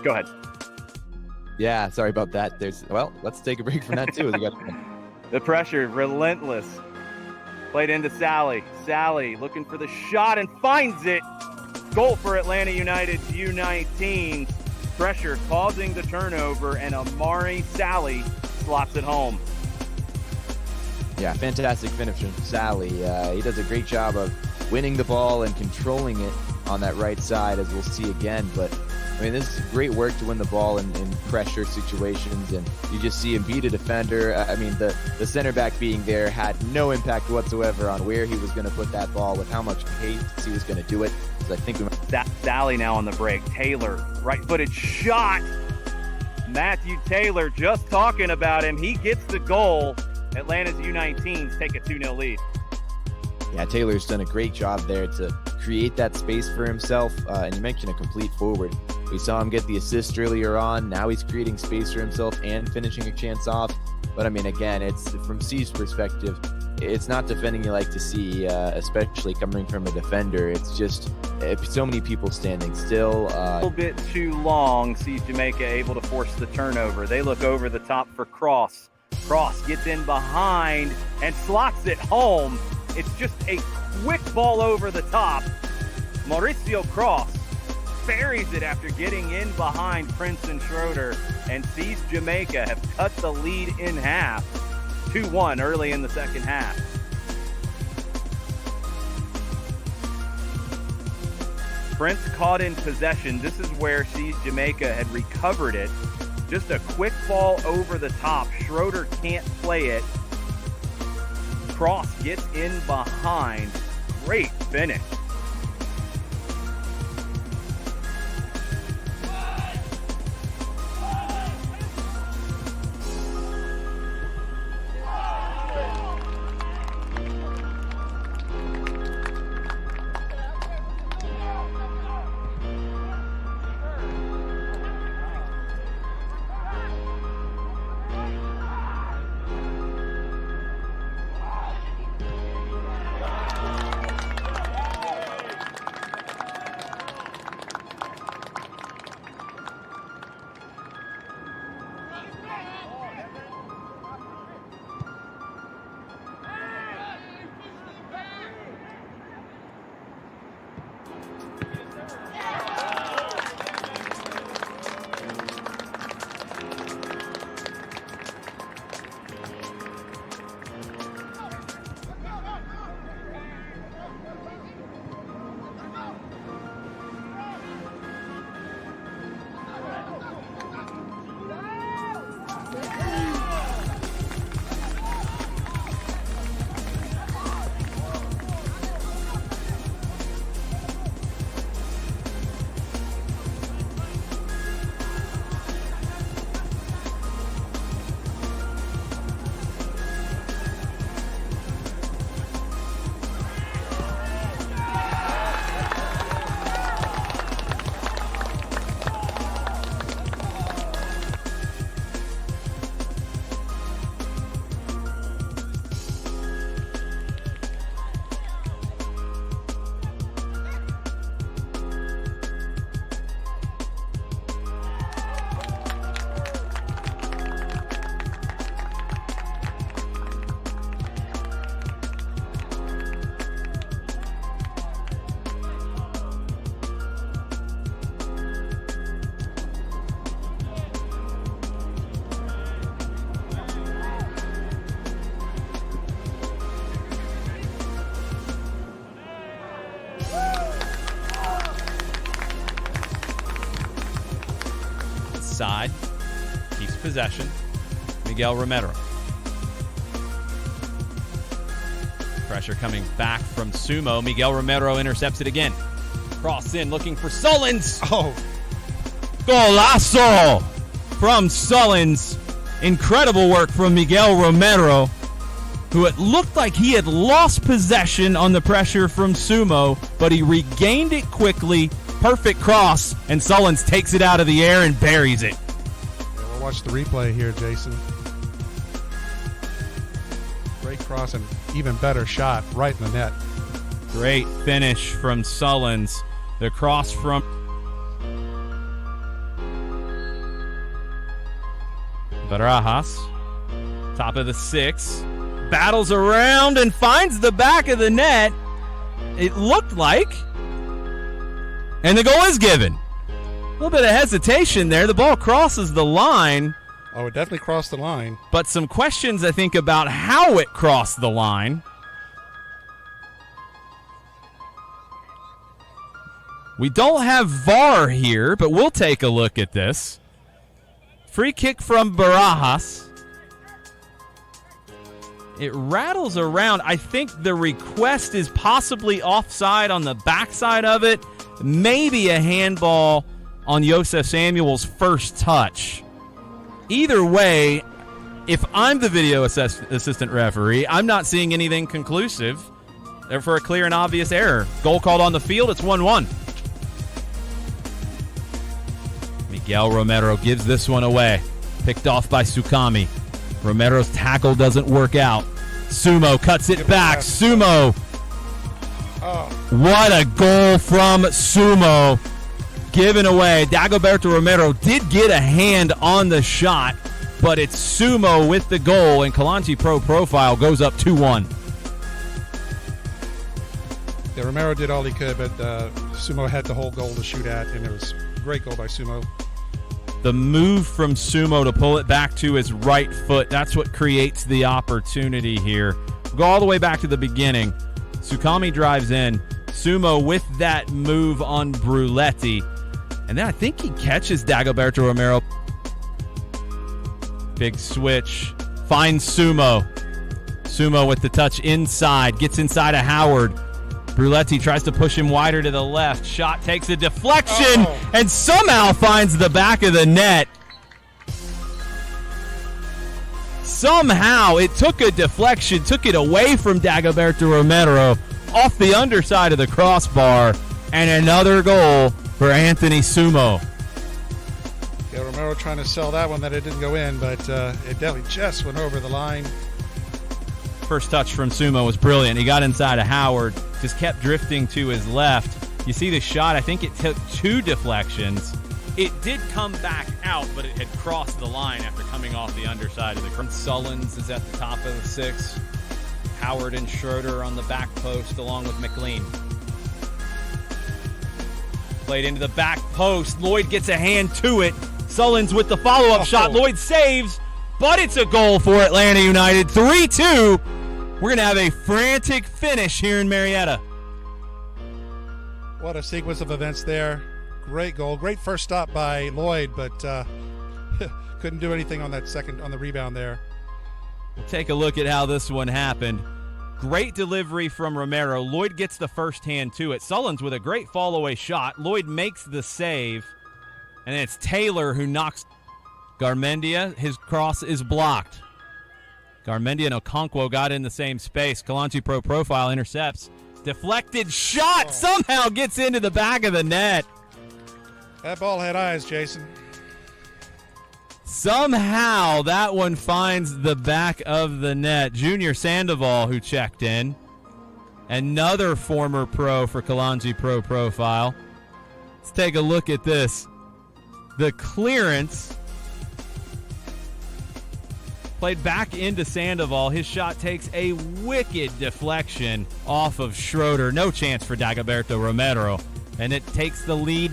Go ahead. Yeah, sorry about that. Well, let's take a break from that too. The pressure, relentless. Played into Sally. Sally looking for the shot and finds it. Goal for Atlanta United's U19s. Pressure causing the turnover, and Amari Sally slots it home. Yeah, fantastic finish from Sally. He does a great job of winning the ball and controlling it on that right side, as we'll see again. But I mean, this is great work to win the ball in pressure situations, and you just see him beat a defender. I mean, the center back being there had no impact whatsoever on where he was going to put that ball, with how much pace he was going to do it. So I think Sally now on the break. Taylor, right-footed shot. Matthew Taylor, just talking about him. He gets the goal. Atlanta's U19s take a 2-0 lead. Yeah, Taylor's done a great job there to create that space for himself. And you mentioned a complete forward. We saw him get the assist earlier on. Now he's creating space for himself and finishing a chance off. But I mean, again, it's from C's perspective, it's not defending you like to see, especially coming from a defender. It's just so many people standing still. A little bit too long. Sees Jamaica able to force the turnover. They look over the top for Cross. Cross gets in behind and slots it home. It's just a quick ball over the top. Mauricio Cross buries it after getting in behind Prince and Schroeder, and sees Jamaica have cut the lead in half. 2-1 early in the second half. Prince caught in possession. This is where sees Jamaica had recovered it. Just a quick ball over the top. Schroeder can't play it. Cross gets in behind. Great finish. Side, keeps possession. Miguel Romero. Pressure coming back from Sumo. Miguel Romero intercepts it again. Cross in, looking for Sullins. Oh. Golazo from Sullins. Incredible work from Miguel Romero, who it looked like he had lost possession on the pressure from Sumo, but he regained it quickly. Perfect cross, and Sullins takes it out of the air and buries it. Yeah, we'll watch the replay here, Jason. Great cross and even better shot right in the net. Great finish from Sullins. The cross from Barajas, top of the 6, battles around and finds the back of the net. It looked like, and the goal is given. A little bit of hesitation there. The ball crosses the line. Oh, it definitely crossed the line. But some questions, I think, about how it crossed the line. We don't have VAR here, but we'll take a look at this. Free kick from Barajas. It rattles around. I think the request is possibly offside on the backside of it. Maybe a handball on Josef Samuel's first touch. Either way, if I'm the video assistant referee, I'm not seeing anything conclusive. Therefore, a clear and obvious error. Goal called on the field. It's 1-1. Miguel Romero gives this one away. Picked off by Sukami. Romero's tackle doesn't work out. Sumo cuts it back. Sumo. Oh. What a goal from Sumo. Given away. Dagoberto Romero did get a hand on the shot, but it's Sumo with the goal, and Kalonji Pro Profile goes up 2-1. Yeah, Romero did all he could, but Sumo had the whole goal to shoot at, and it was a great goal by Sumo. The move from Sumo to pull it back to his right foot, that's what creates the opportunity here. Go all the way back to the beginning. Sukami drives in. Sumo with that move on Bruletti. And then I think he catches Dagoberto Romero. Big switch. Finds Sumo. Sumo with the touch inside. Gets inside of Howard. Bruletti tries to push him wider to the left. Shot takes a deflection and somehow finds the back of the net. Somehow it took a deflection, took it away from Dagoberto Romero off the underside of the crossbar, and another goal for Anthony Sumo. Yeah, Romero trying to sell that one that it didn't go in, but it definitely just went over the line. First touch from Sumo was brilliant. He got inside of Howard, just kept drifting to his left. You see the shot, I think it took 2 deflections. It did come back out, but it had crossed the line after coming off the underside of the cross. Sullins is at the top of the 6. Howard and Schroeder on the back post along with McLean. Played into the back post. Lloyd gets a hand to it. Sullins with the follow-up shot. Lloyd saves, but it's a goal for Atlanta United. 3-2. We're going to have a frantic finish here in Marietta. What a sequence of events there. Great goal. Great first stop by Lloyd, but couldn't do anything on that second, on the rebound there. We'll take a look at how this one happened. Great delivery from Romero. Lloyd gets the first hand to it. Sullins with a great fall-away shot. Lloyd makes the save. And then it's Taylor who knocks Garmendia. His cross is blocked. Garmendia and Okonkwo got in the same space. Kalonji Pro Profile intercepts. Deflected shot somehow gets into the back of the net. That ball had eyes, Jason. Somehow that one finds the back of the net. Junior Sandoval who checked in. Another former pro for Kalonji Pro Profile. Let's take a look at this. The clearance played back into Sandoval. His shot takes a wicked deflection off of Schroeder. No chance for Dagoberto Romero. And it takes the lead.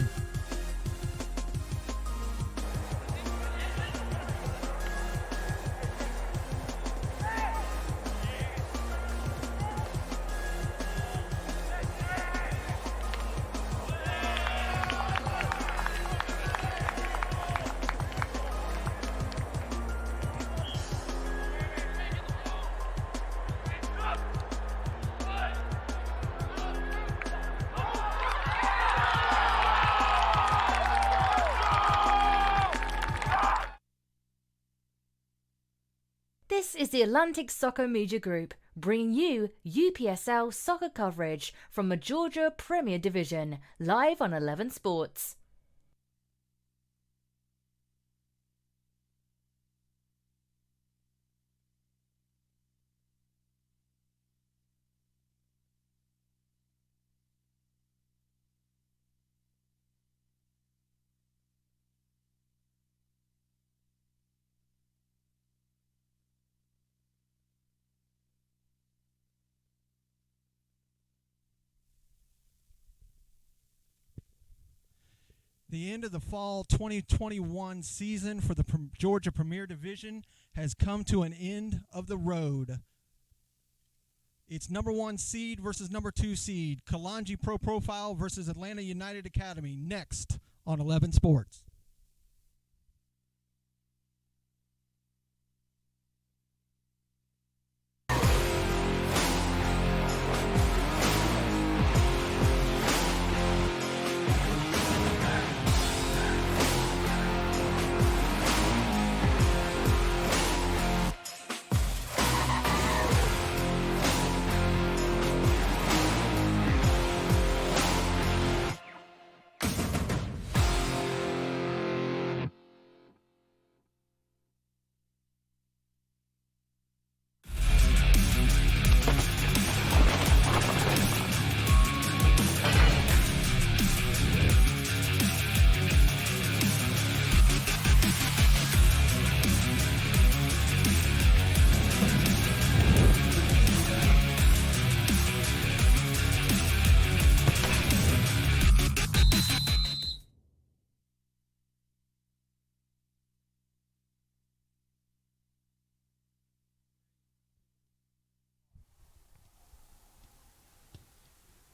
This is the Atlantic Soccer Media Group, bringing you UPSL soccer coverage from the Georgia Premier Division, live on 11 Sports. The end of the fall 2021 season for the Georgia Premier Division has come to an end of the road. It's number 1 seed versus number 2 seed. Kalonji Pro Profile versus Atlanta United Academy next on 11 Sports.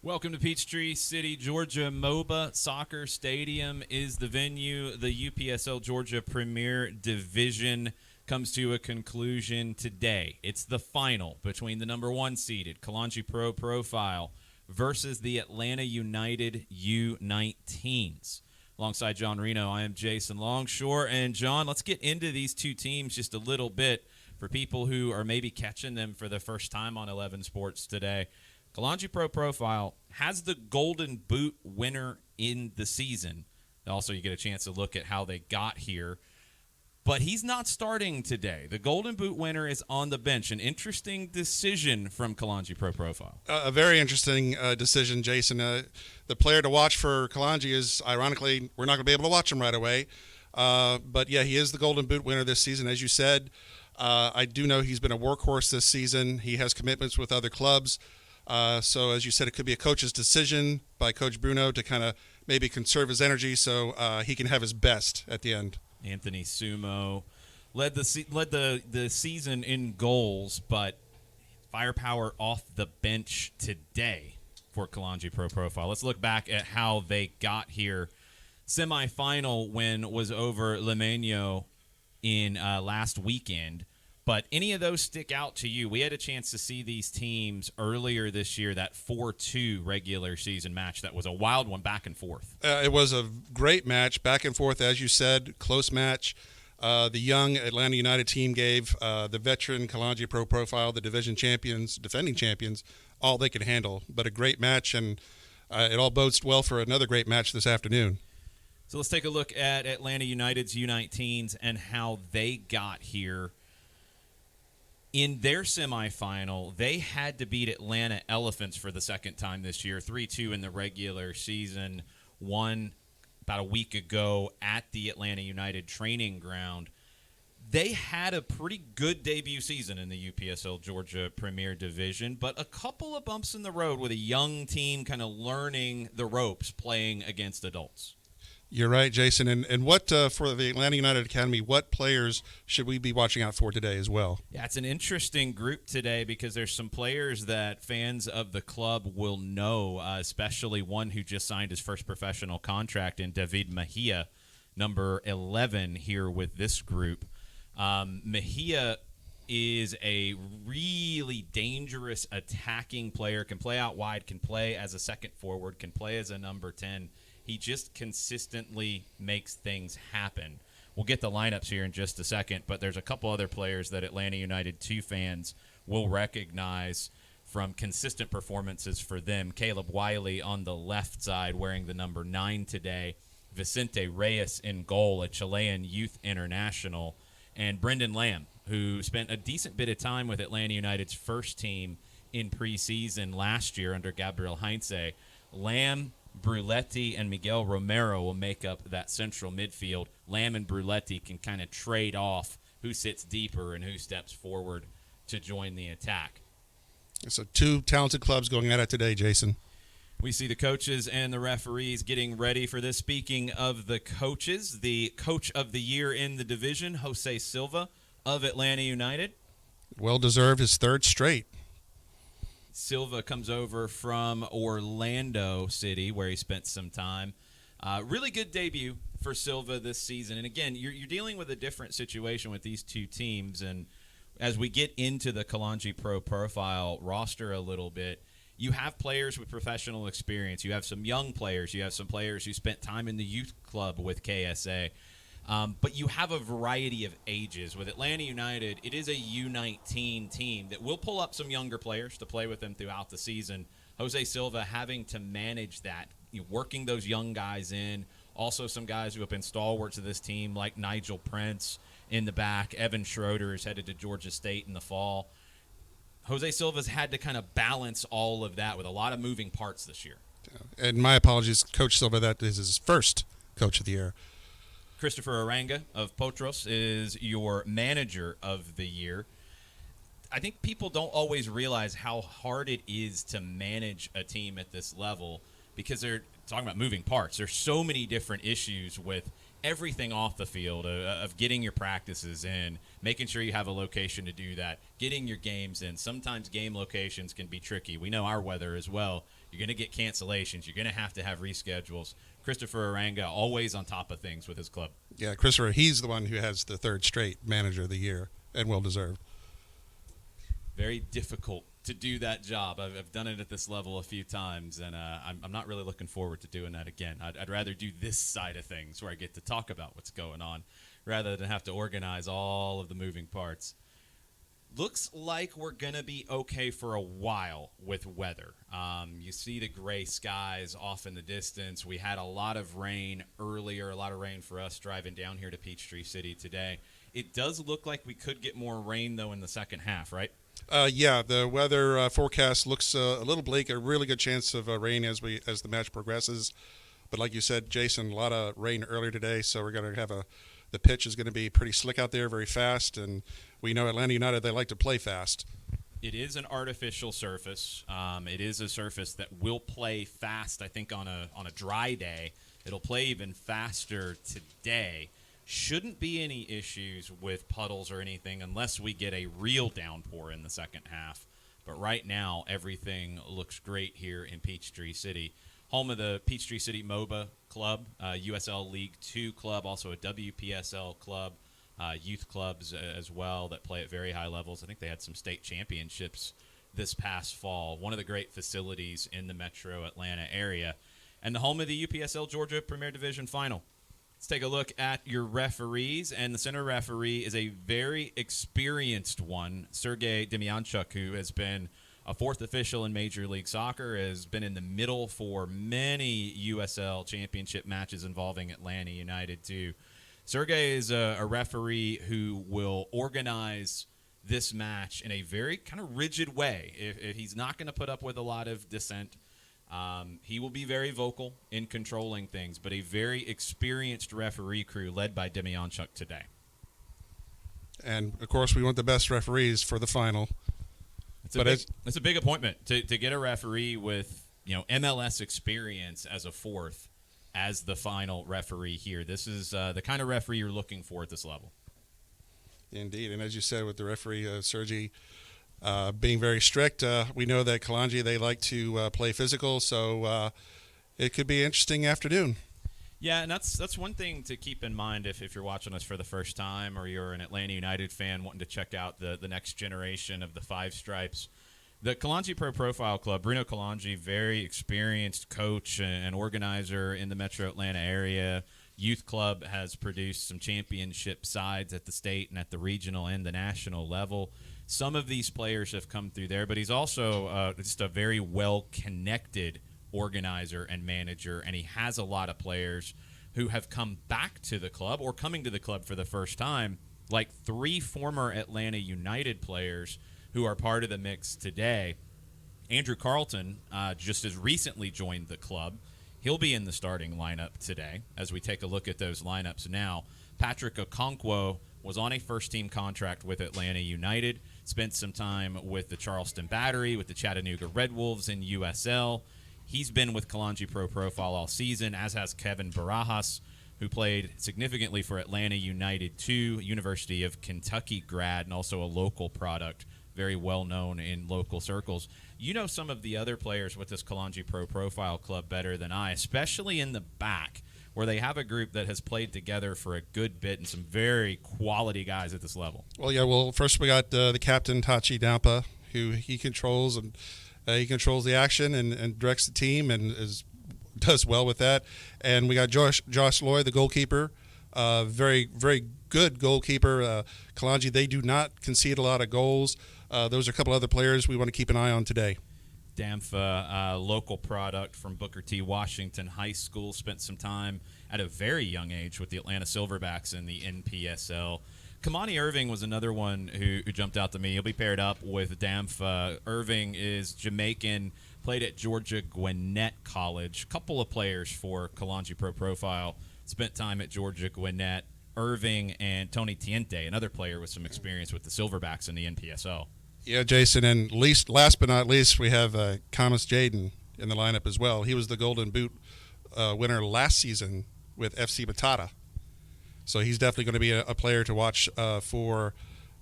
Welcome to Peachtree City, Georgia. MOBA Soccer Stadium is the venue. The UPSL Georgia Premier Division comes to a conclusion today. It's the final between the number 1 seeded Kalonji Pro Profile versus the Atlanta United U19s. Alongside John Reno, I am Jason Longshore. And John, let's get into these two teams just a little bit for people who are maybe catching them for the first time on 11 Sports today. Kalonji Pro Profile has the Golden Boot winner in the season. Also, you get a chance to look at how they got here. But he's not starting today. The Golden Boot winner is on the bench. An interesting decision from Kalonji Pro Profile. A very interesting decision, Jason. The player to watch for Kalonji is, ironically, we're not going to be able to watch him right away. But, yeah, he is the Golden Boot winner this season, as you said. I do know he's been a workhorse this season. He has commitments with other clubs. So, as you said, it could be a coach's decision by Coach Bruno to kind of maybe conserve his energy so he can have his best at the end. Anthony Sumo led the season in goals, but firepower off the bench today for Kalonji Pro Profile. Let's look back at how they got here. Semifinal win was over Limeño in last weekend. But any of those stick out to you? We had a chance to see these teams earlier this year, that 4-2 regular season match. That was a wild one, back and forth. It was a great match, back and forth, as you said, close match. The young Atlanta United team gave the veteran Kalonji Pro Profile, the division champions, defending champions, all they could handle. But a great match, and it all bodes well for another great match this afternoon. So let's take a look at Atlanta United's U19s and how they got here. In their semifinal, they had to beat Atlanta Elephants for the second time this year, 3-2 in the regular season, won about a week ago at the Atlanta United training ground. They had a pretty good debut season in the UPSL Georgia Premier Division, but a couple of bumps in the road with a young team kind of learning the ropes playing against adults. You're right, Jason. And what, for the Atlanta United Academy, what players should we be watching out for today as well? Yeah, it's an interesting group today because there's some players that fans of the club will know, especially one who just signed his first professional contract in David Mejia, number 11 here with this group. Mejia is a really dangerous attacking player, can play out wide, can play as a second forward, can play as a number 10. He just consistently makes things happen. We'll get the lineups here in just a second, but there's a couple other players that Atlanta United 2 fans will recognize from consistent performances for them. Caleb Wiley on the left side wearing the number 9 today. Vicente Reyes in goal, a Chilean youth international. And Brendan Lamb, who spent a decent bit of time with Atlanta United's first team in preseason last year under Gabriel Heinze. Lamb, Bruletti, and Miguel Romero will make up that central midfield. Lamb and Bruletti can kind of trade off who sits deeper and who steps forward to join the attack. So 2 talented clubs going at it today, Jason. We see the coaches and the referees getting ready for this. Speaking of the coaches, the coach of the year in the division, Jose Silva of Atlanta United. Well-deserved, his third straight. Silva comes over from Orlando City, where he spent some time. Really good debut for Silva this season. And again, you're dealing with a different situation with these two teams. And as we get into the Kalonji Pro Profile roster a little bit, you have players with professional experience. You have some young players. You have some players who spent time in the youth club with KSA. But you have a variety of ages. With Atlanta United, it is a U19 team that will pull up some younger players to play with them throughout the season. Jose Silva having to manage that, working those young guys in. Also some guys who have been stalwarts of this team like Nigel Prince in the back. Evan Schroeder is headed to Georgia State in the fall. Jose Silva's had to kind of balance all of that with a lot of moving parts this year. And my apologies, Coach Silva, that is his first Coach of the Year. Christopher Aranga of Potros is your Manager of the Year. I think people don't always realize how hard it is to manage a team at this level because they're talking about moving parts. There's so many different issues with everything off the field of getting your practices in, making sure you have a location to do that, getting your games in. Sometimes game locations can be tricky. We know our weather as well. You're going to get cancellations. You're going to have reschedules. Christopher Aranga always on top of things with his club. Yeah, Christopher, he's the one who has the third straight Manager of the Year, and well-deserved. Very difficult to do that job. I've done it at this level a few times, and I'm not really looking forward to doing that again. I'd rather do this side of things where I get to talk about what's going on rather than have to organize all of the moving parts. Looks like we're going to be okay for a while with weather. You see the gray skies off in the distance. We had a lot of rain earlier, a lot of rain for us driving down here to Peachtree City today. It does look like we could get more rain, though, in the second half, right? Yeah, the weather forecast looks a little bleak. A really good chance of rain as the match progresses. But like you said, Jason, a lot of rain earlier today, so we're going to have the pitch is going to be pretty slick out there, very fast, and we know Atlanta United, they like to play fast. It is an artificial surface. It is a surface that will play fast. I think on a dry day, it'll play even faster today. Shouldn't be any issues with puddles or anything unless we get a real downpour in the second half. But right now, everything looks great here in Peachtree City. Home of the Peachtree City MOBA club, USL League 2 club, also a WPSL club, youth clubs as well that play at very high levels. I think they had some state championships this past fall. One of the great facilities in the metro Atlanta area. And the home of the UPSL Georgia Premier Division Final. Let's take a look at your referees, and the center referee is a very experienced one, Sergei Demyanchuk, who has been a fourth official in Major League Soccer, has been in the middle for many USL championship matches involving Atlanta United, too. Sergei is a referee who will organize this match in a very kind of rigid way. If he's not going to put up with a lot of dissent, he will be very vocal in controlling things, but a very experienced referee crew led by Demyanchuk today. And, of course, we want the best referees for the final. It's a big appointment to get a referee with MLS experience as a fourth as the final referee here. This is the kind of referee you're looking for at this level. Indeed, and as you said with the referee, Sergei, being very strict, we know that Kalonji, they like to play physical, so it could be an interesting afternoon. Yeah, and that's one thing to keep in mind if you're watching us for the first time or you're an Atlanta United fan wanting to check out the next generation of the Five Stripes. The Kalonji Pro Profile Club, Bruno Kalonji, very experienced coach and organizer in the metro Atlanta area. Youth Club has produced some championship sides at the state and at the regional and the national level. Some of these players have come through there, but he's also just a very well-connected organizer and manager, and he has a lot of players who have come back to the club or coming to the club for the first time, like 3 former Atlanta United players who are part of the mix today. Andrew Carlton just as recently joined the club. He'll be in the starting lineup today as we take a look at those lineups now. Patrick Okonkwo was on a first-team contract with Atlanta United, spent some time with the Charleston Battery, with the Chattanooga Red Wolves in USL. He's been with Kalonji Pro Profile all season, as has Kevin Barajas, who played significantly for Atlanta United 2, University of Kentucky grad, and also a local product, very well known in local circles. You know some of the other players with this Kalonji Pro Profile club better than I, especially in the back, where they have a group that has played together for a good bit and some very quality guys at this level. Well, first we got the captain, Tachi Dampa, who he controls the action and directs the team and does well with that. And we got Josh Lloyd, the goalkeeper, very, very good goalkeeper. Kalonji, they do not concede a lot of goals. Those are a couple other players we want to keep an eye on today. Damfa, local product from Booker T. Washington High School, spent some time at a very young age with the Atlanta Silverbacks in the NPSL. Kamani Irving was another one who jumped out to me. He'll be paired up with Damfa. Irving is Jamaican, played at Georgia Gwinnett College. Couple of players for Kalonji Pro Profile spent time at Georgia Gwinnett. Irving and Tony Tiente, another player with some experience with the Silverbacks in the NPSL. Yeah, Jason, and last but not least, we have Thomas Jaden in the lineup as well. He was the Golden Boot winner last season with FC Batata. So he's definitely going to be a player to watch for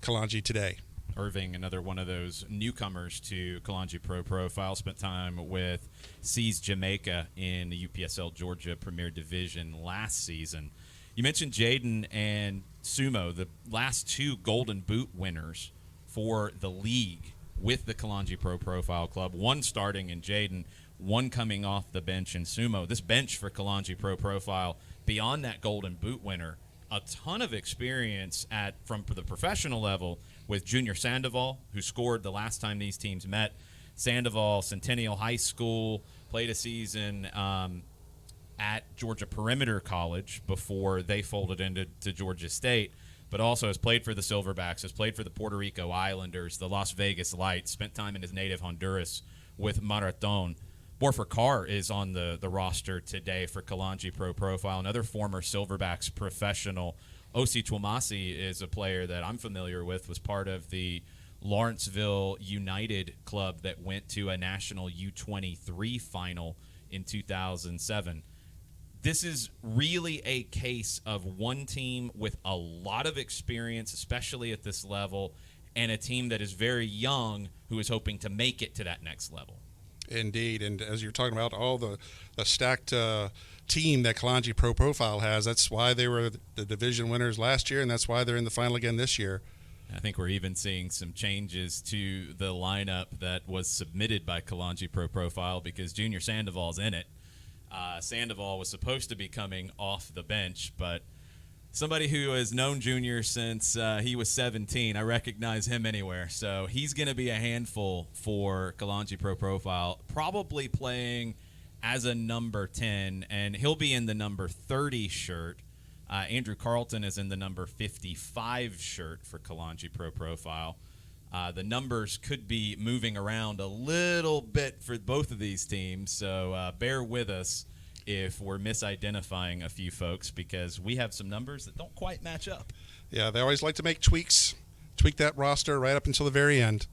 Kalonji today. Irving, another one of those newcomers to Kalonji Pro Profile, spent time with C's Jamaica in the UPSL Georgia Premier Division last season. You mentioned Jaden and Sumo, the last two Golden Boot winners for the league with the Kalonji Pro Profile Club, one starting in Jaden, one coming off the bench in Sumo. This bench for Kalonji Pro Profile, beyond that Golden Boot winner, a ton of experience from the professional level with Junior Sandoval, who scored the last time these teams met. Sandoval, Centennial High School, played a season at Georgia Perimeter College before they folded into Georgia State, but also has played for the Silverbacks, has played for the Puerto Rico Islanders, the Las Vegas Lights, spent time in his native Honduras with Marathon. Borfer Carr is on the roster today for Kalonji Pro Profile, another former Silverbacks professional. Osi Twomasi is a player that I'm familiar with, was part of the Lawrenceville United club that went to a national U23 final in 2007. This is really a case of one team with a lot of experience, especially at this level, and a team that is very young who is hoping to make it to that next level. Indeed, and as you're talking about all the stacked team that Kalonji Pro Profile has, that's why they were the division winners last year, and that's why they're in the final again this year. I think we're even seeing some changes to the lineup that was submitted by Kalonji Pro Profile because Junior Sandoval's in it. Sandoval was supposed to be coming off the bench, but somebody who has known Junior since he was 17, I recognize him anywhere. So he's going to be a handful for Kalonji Pro Profile, probably playing as a number 10, and he'll be in the number 30 shirt. Andrew Carlton is in the number 55 shirt for Kalonji Pro Profile. The numbers could be moving around a little bit for both of these teams, so bear with us if we're misidentifying a few folks because we have some numbers that don't quite match up. Yeah, they always like to make tweak that roster right up until the very end.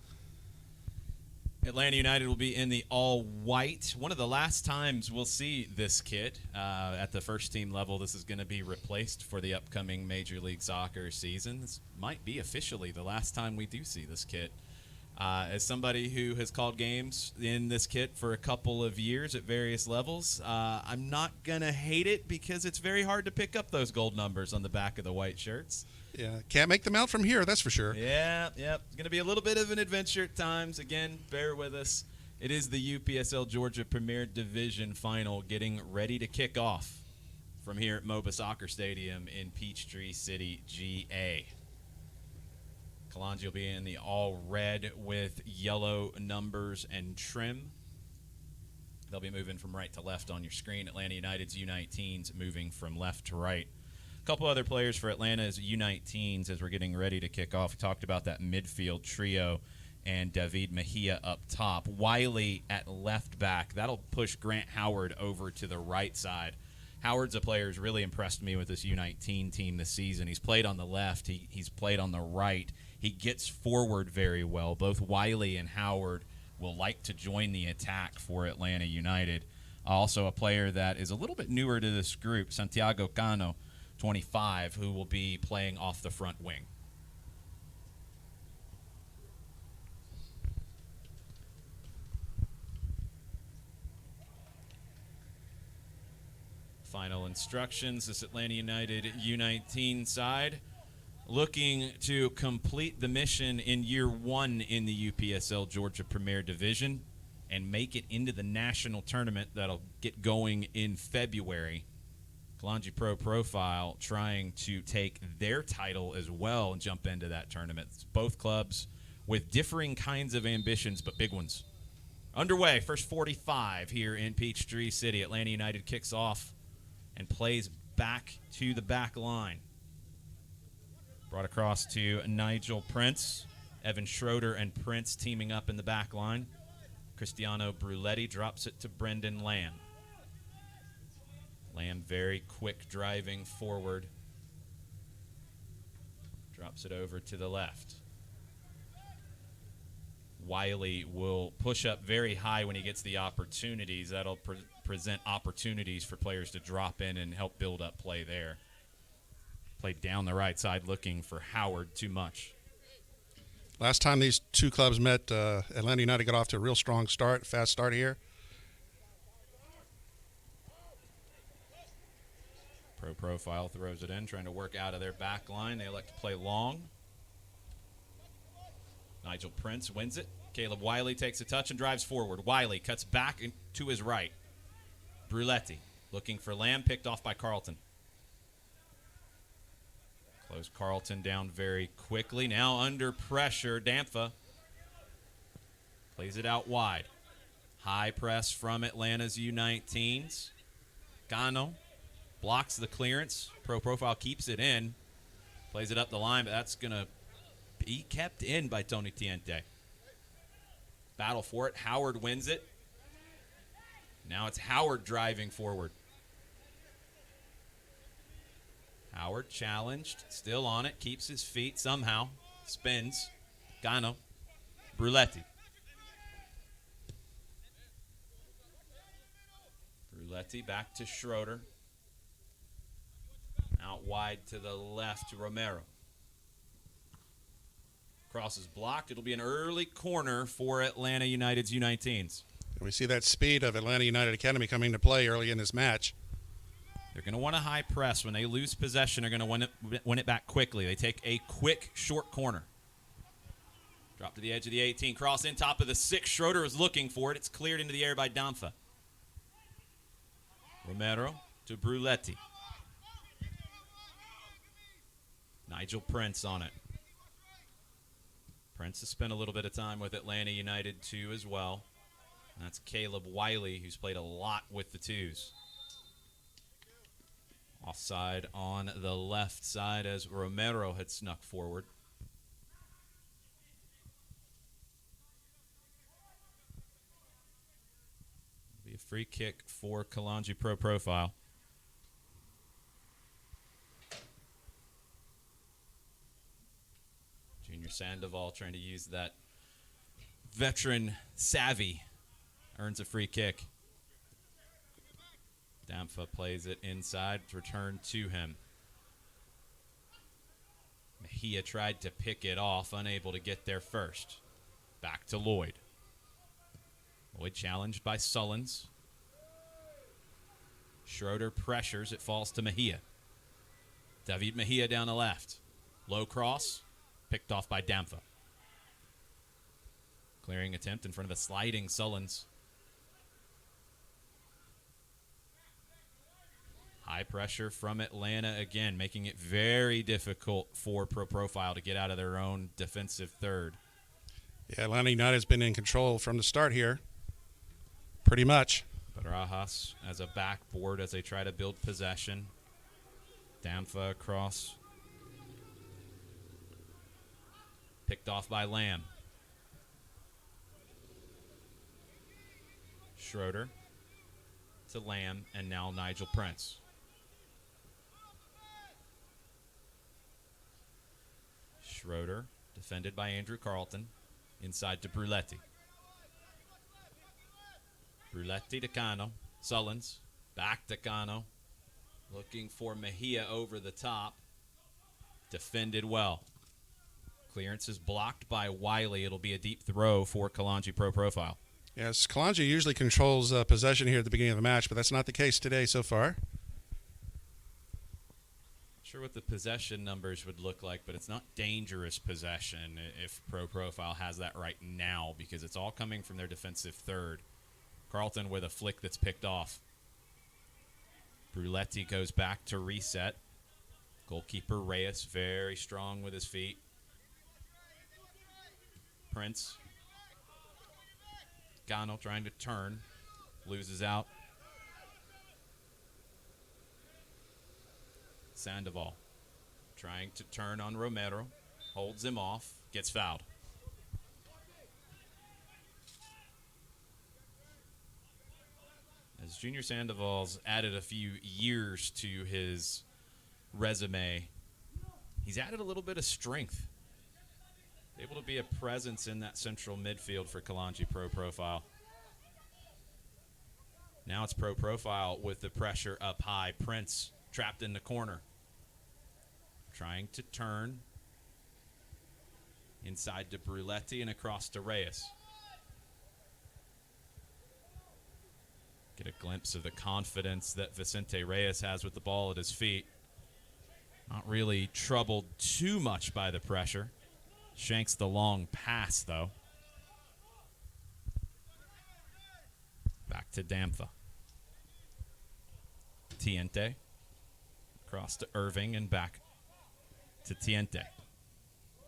Atlanta United will be in the all-white. One of the last times we'll see this kit at the first team level. This is going to be replaced for the upcoming Major League Soccer season. This might be officially the last time we do see this kit. As somebody who has called games in this kit for a couple of years at various levels, I'm not going to hate it because it's very hard to pick up those gold numbers on the back of the white shirts. Yeah, can't make them out from here, that's for sure. Yeah. It's going to be a little bit of an adventure at times. Again, bear with us. It is the UPSL Georgia Premier Division Final getting ready to kick off from here at MOBA Soccer Stadium in Peachtree City, GA. Kalonji will be in the all red with yellow numbers and trim. They'll be moving from right to left on your screen. Atlanta United's U19s moving from left to right. A couple other players for Atlanta's U19s as we're getting ready to kick off. We talked about that midfield trio and David Mejia up top. Wiley at left back. That'll push Grant Howard over to the right side. Howard's a player who's really impressed me with this U19 team this season. He's played on the left. He's played on the right. He gets forward very well. Both Wiley and Howard will like to join the attack for Atlanta United. Also a player that is a little bit newer to this group, Santiago Cano, 25, who will be playing off the front wing. Final instructions, this Atlanta United U19 side looking to complete the mission in year one in the UPSL Georgia Premier Division and make it into the national tournament that'll get going in February. Kalonji Pro Profile trying to take their title as well and jump into that tournament. It's both clubs with differing kinds of ambitions, but big ones. Underway, first 45 here in Peachtree City. Atlanta United kicks off and plays back to the back line. Brought across to Nigel Prince. Evan Schroeder and Prince teaming up in the back line. Cristiano Bruletti drops it to Brendan Lamb. Lamb very quick driving forward. Drops it over to the left. Wiley will push up very high when he gets the opportunities. That'll present opportunities for players to drop in and help build up play there. Played down the right side looking for Howard too much. Last time these two clubs met, Atlanta United got off to a real strong start, fast start here. Pro Profile throws it in, trying to work out of their back line. They elect to play long. Nigel Prince wins it. Caleb Wiley takes a touch and drives forward. Wiley cuts back to his right. Bruletti looking for Lamb, picked off by Carlton. Close Carlton down very quickly. Now under pressure, Dampfa plays it out wide. High press from Atlanta's U19s. Cano blocks the clearance. Pro Profile keeps it in. Plays it up the line, but that's going to be kept in by Tony Tiente. Battle for it. Howard wins it. Now it's Howard driving forward. Howard challenged, still on it, keeps his feet somehow, spins. Cano, Bruletti. Bruletti back to Schroeder. Out wide to the left to Romero. Cross is blocked. It'll be an early corner for Atlanta United's U19s. And we see that speed of Atlanta United Academy coming to play early in this match. They're going to want a high press. When they lose possession, they're going to win it back quickly. They take a quick, short corner. Drop to the edge of the 18. Cross in top of the 6. Schroeder is looking for it. It's cleared into the air by Dampfa. Romero to Bruletti. Nigel Prince on it. Prince has spent a little bit of time with Atlanta United, too, as well. And that's Caleb Wiley, who's played a lot with the twos. Offside on the left side as Romero had snuck forward. Be a free kick for Kalonji Pro Profile. Junior Sandoval trying to use that veteran savvy. Earns a free kick. Dampfa plays it inside. It's returned to him. Mejia tried to pick it off, unable to get there first. Back to Lloyd. Lloyd challenged by Sullins. Schroeder pressures. It falls to Mejia. David Mejia down the left. Low cross. Picked off by Dampfa. Clearing attempt in front of a sliding Sullins. High pressure from Atlanta again, making it very difficult for Pro Profile to get out of their own defensive third. Yeah, Atlanta United has been in control from the start here. Pretty much. Barajas as a backboard as they try to build possession. Dampfa across. Picked off by Lamb. Schroeder to Lamb, and now Nigel Prince. Schroeder defended by Andrew Carlton. Inside to Bruletti. Bruletti to Cano. Sullins. Back to Cano. Looking for Mejia over the top. Defended well. Clearance is blocked by Wiley. It'll be a deep throw for Kalonji Pro Profile. Yes, Kalonji usually controls possession here at the beginning of the match, but that's not the case today so far. Not sure what the possession numbers would look like, but it's not dangerous possession if Pro Profile has that right now, because it's all coming from their defensive third. Carlton with a flick that's picked off. Bruletti goes back to reset. Goalkeeper Reyes very strong with his feet. Prince. Gano trying to turn. Loses out. Sandoval trying to turn on Romero. Holds him off. Gets fouled. As Junior Sandoval's added a few years to his resume, he's added a little bit of strength. Able to be a presence in that central midfield for Kalonji Pro Profile. Now it's Pro Profile with the pressure up high. Prince trapped in the corner. Trying to turn. Inside to Bruletti and across to Reyes. Get a glimpse of the confidence that Vicente Reyes has with the ball at his feet. Not really troubled too much by the pressure. Shanks the long pass, though. Back to Damtha. Tiente. Across to Irving and back to Tiente.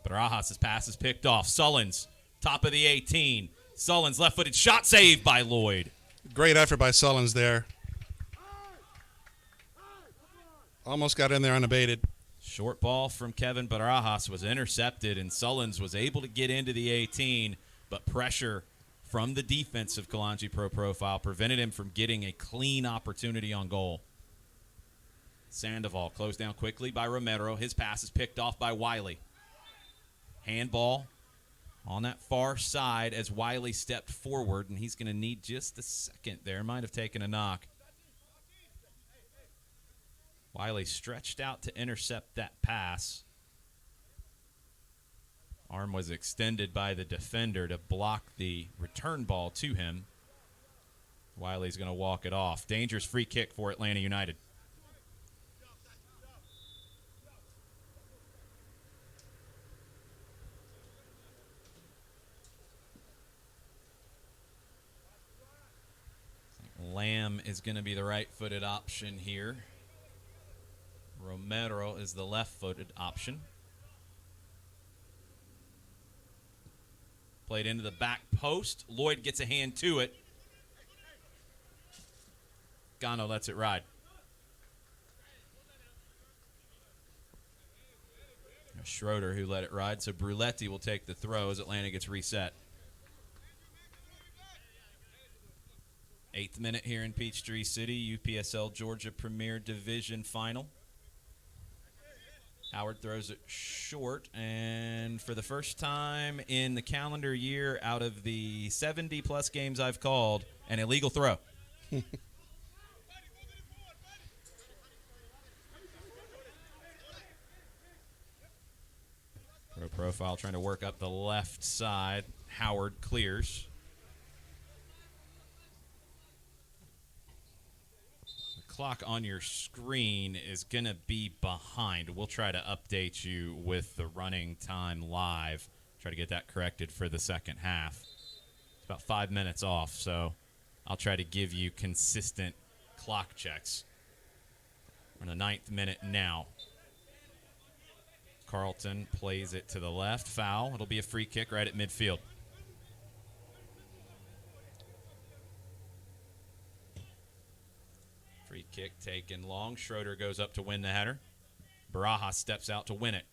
Barajas' pass is picked off. Sullins, top of the 18. Sullins, left-footed shot saved by Lloyd. Great effort by Sullins there. Almost got in there unabated. Short ball from Kevin Barajas was intercepted, and Sullins was able to get into the 18, but pressure from the defense of Kalonji Pro Profile prevented him from getting a clean opportunity on goal. Sandoval closed down quickly by Romero. His pass is picked off by Wiley. Handball on that far side as Wiley stepped forward, and he's going to need just a second there. Might have taken a knock. Wiley stretched out to intercept that pass. Arm was extended by the defender to block the return ball to him. Wiley's going to walk it off. Dangerous free kick for Atlanta United. Lamb is going to be the right-footed option here. Romero is the left-footed option. Played into the back post. Lloyd gets a hand to it. Gano lets it ride. Schroeder who let it ride, so Bruletti will take the throw as Atlanta gets reset. 8th minute here in Peachtree City, UPSL Georgia Premier Division Final. Howard throws it short, and for the first time in the calendar year out of the 70-plus games I've called, an illegal throw. Pro Profile trying to work up the left side. Howard clears. Clock on your screen is going to be behind. We'll try to update you with the running time live. Try to get that corrected for the second half. It's about 5 minutes off, so I'll try to give you consistent clock checks. We're in the 9th minute now. Carlton plays it to the left. Foul. It'll be a free kick right at midfield. Free kick taken long. Schroeder goes up to win the header. Barajas steps out to win it.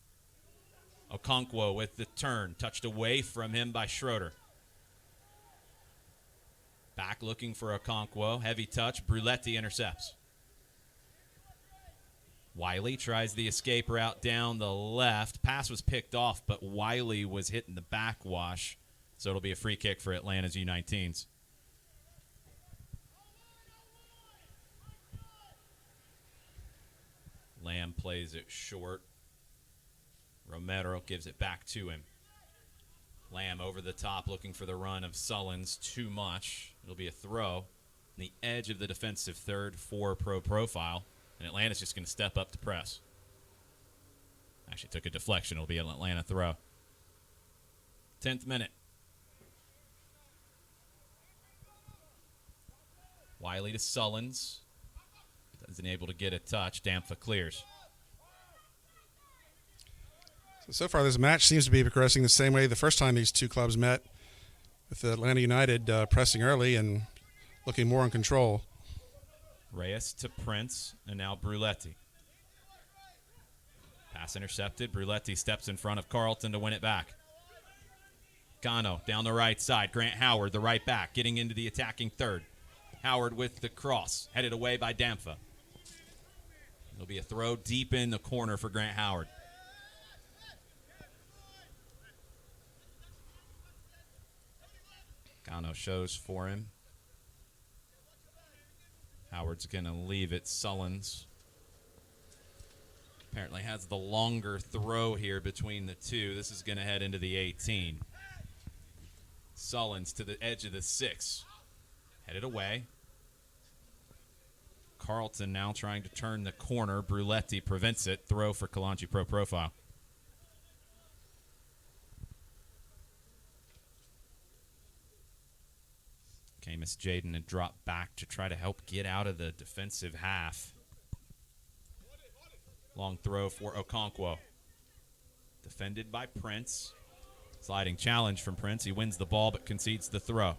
Okonkwo with the turn. Touched away from him by Schroeder. Back looking for Okonkwo. Heavy touch. Bruletti intercepts. Wiley tries the escape route down the left. Pass was picked off, but Wiley was hitting the backwash. So it'll be a free kick for Atlanta's U19s. Lamb plays it short. Romero gives it back to him. Lamb over the top looking for the run of Sullins. Too much. It'll be a throw. The edge of the defensive third for Pro Profile. And Atlanta's just going to step up to press. Actually took a deflection. It'll be an Atlanta throw. 10th minute. Wiley to Sullins. Isn't able to get a touch. Damfa clears. So far, this match seems to be progressing the same way the first time these two clubs met, with Atlanta United pressing early and looking more in control. Reyes to Prince, and now Bruletti. Pass intercepted. Bruletti steps in front of Carlton to win it back. Gano down the right side. Grant Howard, the right back, getting into the attacking third. Howard with the cross, headed away by Damfa. It'll be a throw deep in the corner for Grant Howard. Gano shows for him. Howard's going to leave it. Sullins apparently has the longer throw here between the two. This is going to head into the 18. Sullins to the edge of the 6. Headed away. Carlton now trying to turn the corner. Bruletti prevents it. Throw for Kalonji Pro Profile. Camus Jaden had dropped back to try to help get out of the defensive half. Long throw for Okonkwo. Defended by Prince. Sliding challenge from Prince. He wins the ball but concedes the throw.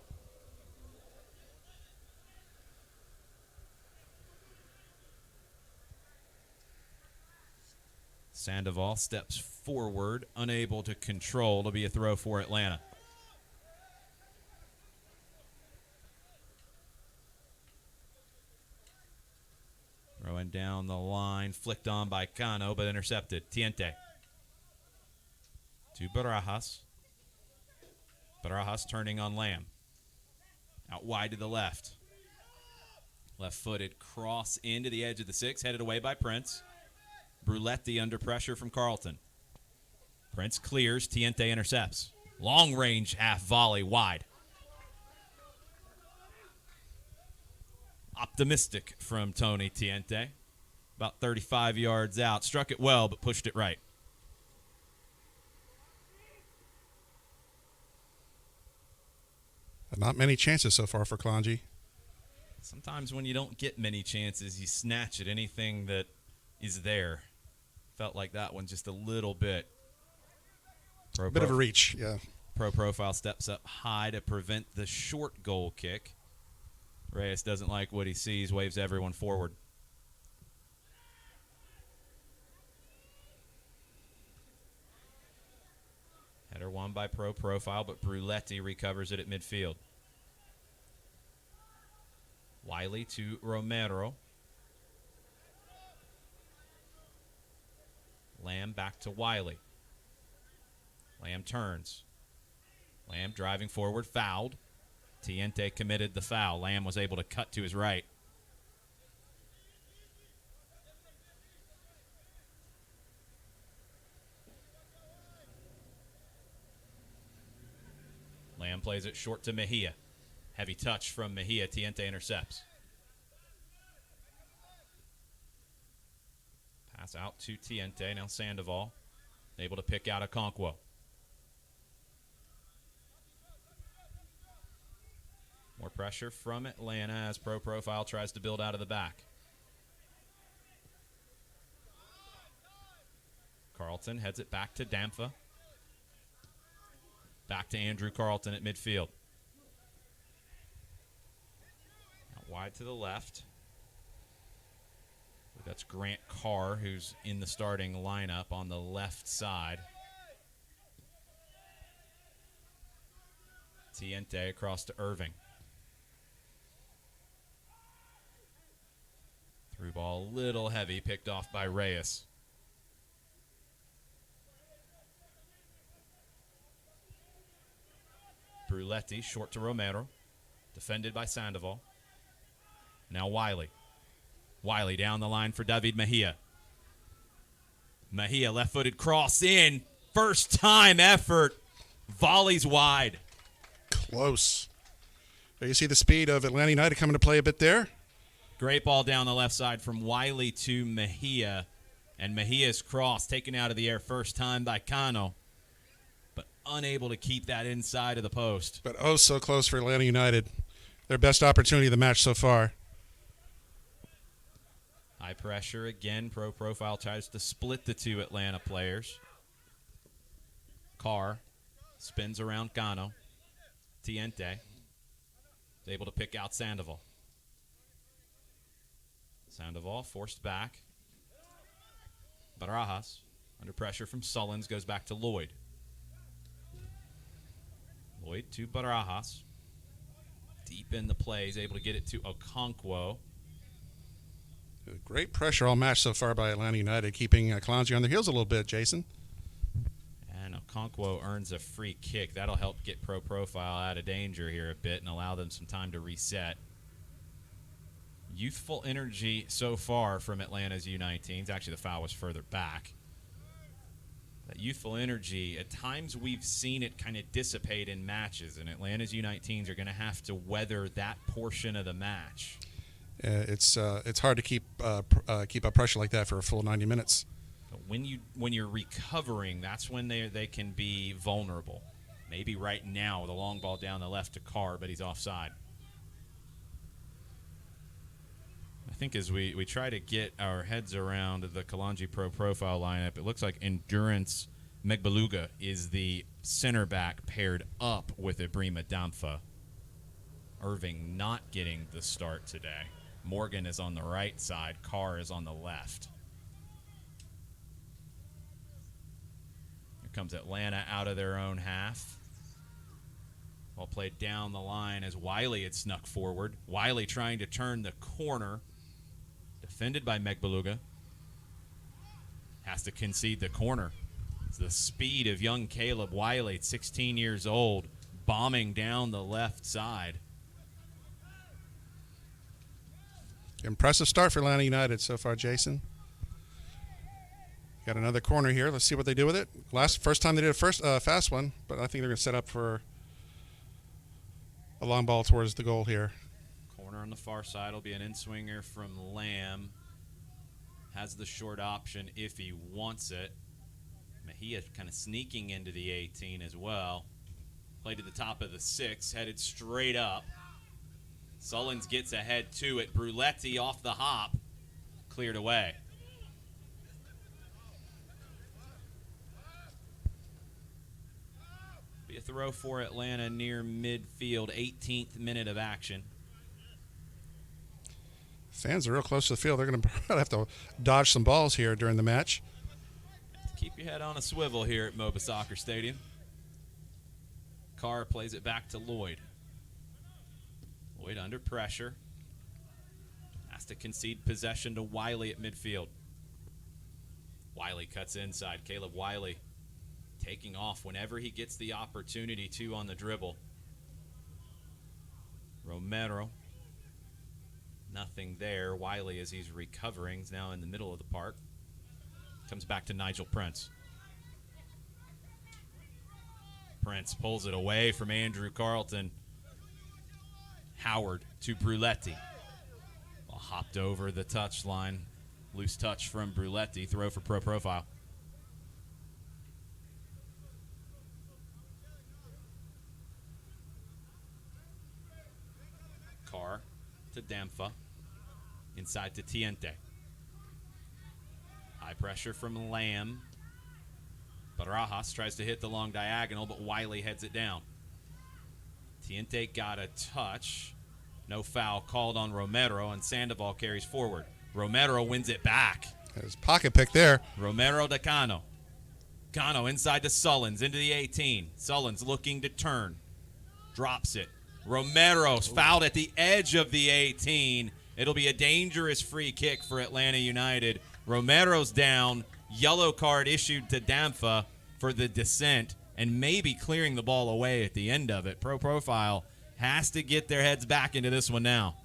Sandoval steps forward, unable to control. It'll be a throw for Atlanta. Throwing down the line, flicked on by Cano, but intercepted. Tiente. To Barajas. Barajas turning on Lamb. Out wide to the left. Left-footed cross into the edge of the 6, headed away by Prince. Bruletti under pressure from Carlton. Prince clears, Tiente intercepts. Long-range half volley wide. Optimistic from Tony Tiente. About 35 yards out. Struck it well, but pushed it right. Not many chances so far for Kalonji. Sometimes when you don't get many chances, you snatch at anything that is there. Felt like that one just a little bit. Bit of a reach, yeah. Pro Profile steps up high to prevent the short goal kick. Reyes doesn't like what he sees, waves everyone forward. Header won by Pro Profile, but Bruletti recovers it at midfield. Wiley to Romero. Lamb back to Wiley. Lamb turns. Lamb driving forward, fouled. Tiente committed the foul. Lamb was able to cut to his right. Lamb plays it short to Mejia. Heavy touch from Mejia. Tiente intercepts. Pass out to Tiente. Now Sandoval able to pick out Okonkwo. More pressure from Atlanta as Pro Profile tries to build out of the back. Carlton heads it back to Damfa. Back to Andrew Carlton at midfield. Out wide to the left. That's Grant Carr, who's in the starting lineup on the left side. Tiente across to Irving. Through ball a little heavy, picked off by Reyes. Bruletti, short to Romero. Defended by Sandoval. Now Wiley. Wiley down the line for David Mejia. Mejia left-footed cross in. First time effort. Volleys wide. Close. There you see the speed of Atlanta United coming to play a bit there. Great ball down the left side from Wiley to Mejia. And Mejia's cross taken out of the air first time by Cano, but unable to keep that inside of the post. But oh, so close for Atlanta United. Their best opportunity of the match so far. High pressure again. Pro Profile tries to split the two Atlanta players. Carr spins around Cano. Tiente is able to pick out Sandoval. Sandoval forced back. Barajas, under pressure from Sullins, goes back to Lloyd. Lloyd to Barajas. Deep in the play, he's able to get it to Okonkwo. Great pressure all match so far by Atlanta United, keeping Kalonji on their heels a little bit, Jason. And Okonkwo earns a free kick. That'll help get Pro Profile out of danger here a bit and allow them some time to reset. Youthful energy so far from Atlanta's U19s. Actually, the foul was further back. That youthful energy, at times we've seen it kind of dissipate in matches, and Atlanta's U19s are going to have to weather that portion of the match. It's hard to keep up pressure like that for a full 90 minutes. But when you're recovering, that's when they can be vulnerable. Maybe right now, the long ball down the left to Carr, but he's offside. I think as we try to get our heads around the Kalonji Pro Profile lineup, it looks like Endurance Megbeluga is the center back paired up with Ibrima Damfa. Irving not getting the start today. Morgan is on the right side. Carr is on the left. Here comes Atlanta out of their own half. Ball played down the line as Wiley had snuck forward. Wiley trying to turn the corner. Defended by Megbeluga. Has to concede the corner. It's the speed of young Caleb Wiley, 16 years old, bombing down the left side. Impressive start for Atlanta United so far, Jason. Got another corner here. Let's see what they do with it. First time they did a fast one, but I think they're going to set up for a long ball towards the goal here. Corner on the far side will be an in-swinger from Lamb. Has the short option if he wants it. Mejia kind of sneaking into the 18 as well. Played to the top of the 6, headed straight up. Sullins gets ahead to it. Bruletti off the hop. Cleared away. Be a throw for Atlanta near midfield. 18th minute of action. Fans are real close to the field. They're going to have to dodge some balls here during the match. Keep your head on a swivel here at MOBA Soccer Stadium. Carr plays it back to Lloyd. Lloyd under pressure. Has to concede possession to Wiley at midfield. Wiley cuts inside. Caleb Wiley taking off whenever he gets the opportunity to on the dribble. Romero. Nothing there. Wiley, as he's recovering, is now in the middle of the park. Comes back to Nigel Prince. Prince pulls it away from Andrew Carlton. Howard to Bruletti. Well, hopped over the touchline. Loose touch from Bruletti. Throw for Pro Profile. Carr to Damfa. Inside to Tiente. High pressure from Lamb. Barajas tries to hit the long diagonal, but Wiley heads it down. Tiente got a touch. No foul called on Romero, and Sandoval carries forward. Romero wins it back. There's pocket pick there. Romero to Cano. Cano inside to Sullins, into the 18. Sullins looking to turn. Drops it. Romero's fouled at the edge of the 18. It'll be a dangerous free kick for Atlanta United. Romero's down. Yellow card issued to Damfa for the descent and maybe clearing the ball away at the end of it. Pro Profile has to get their heads back into this one now.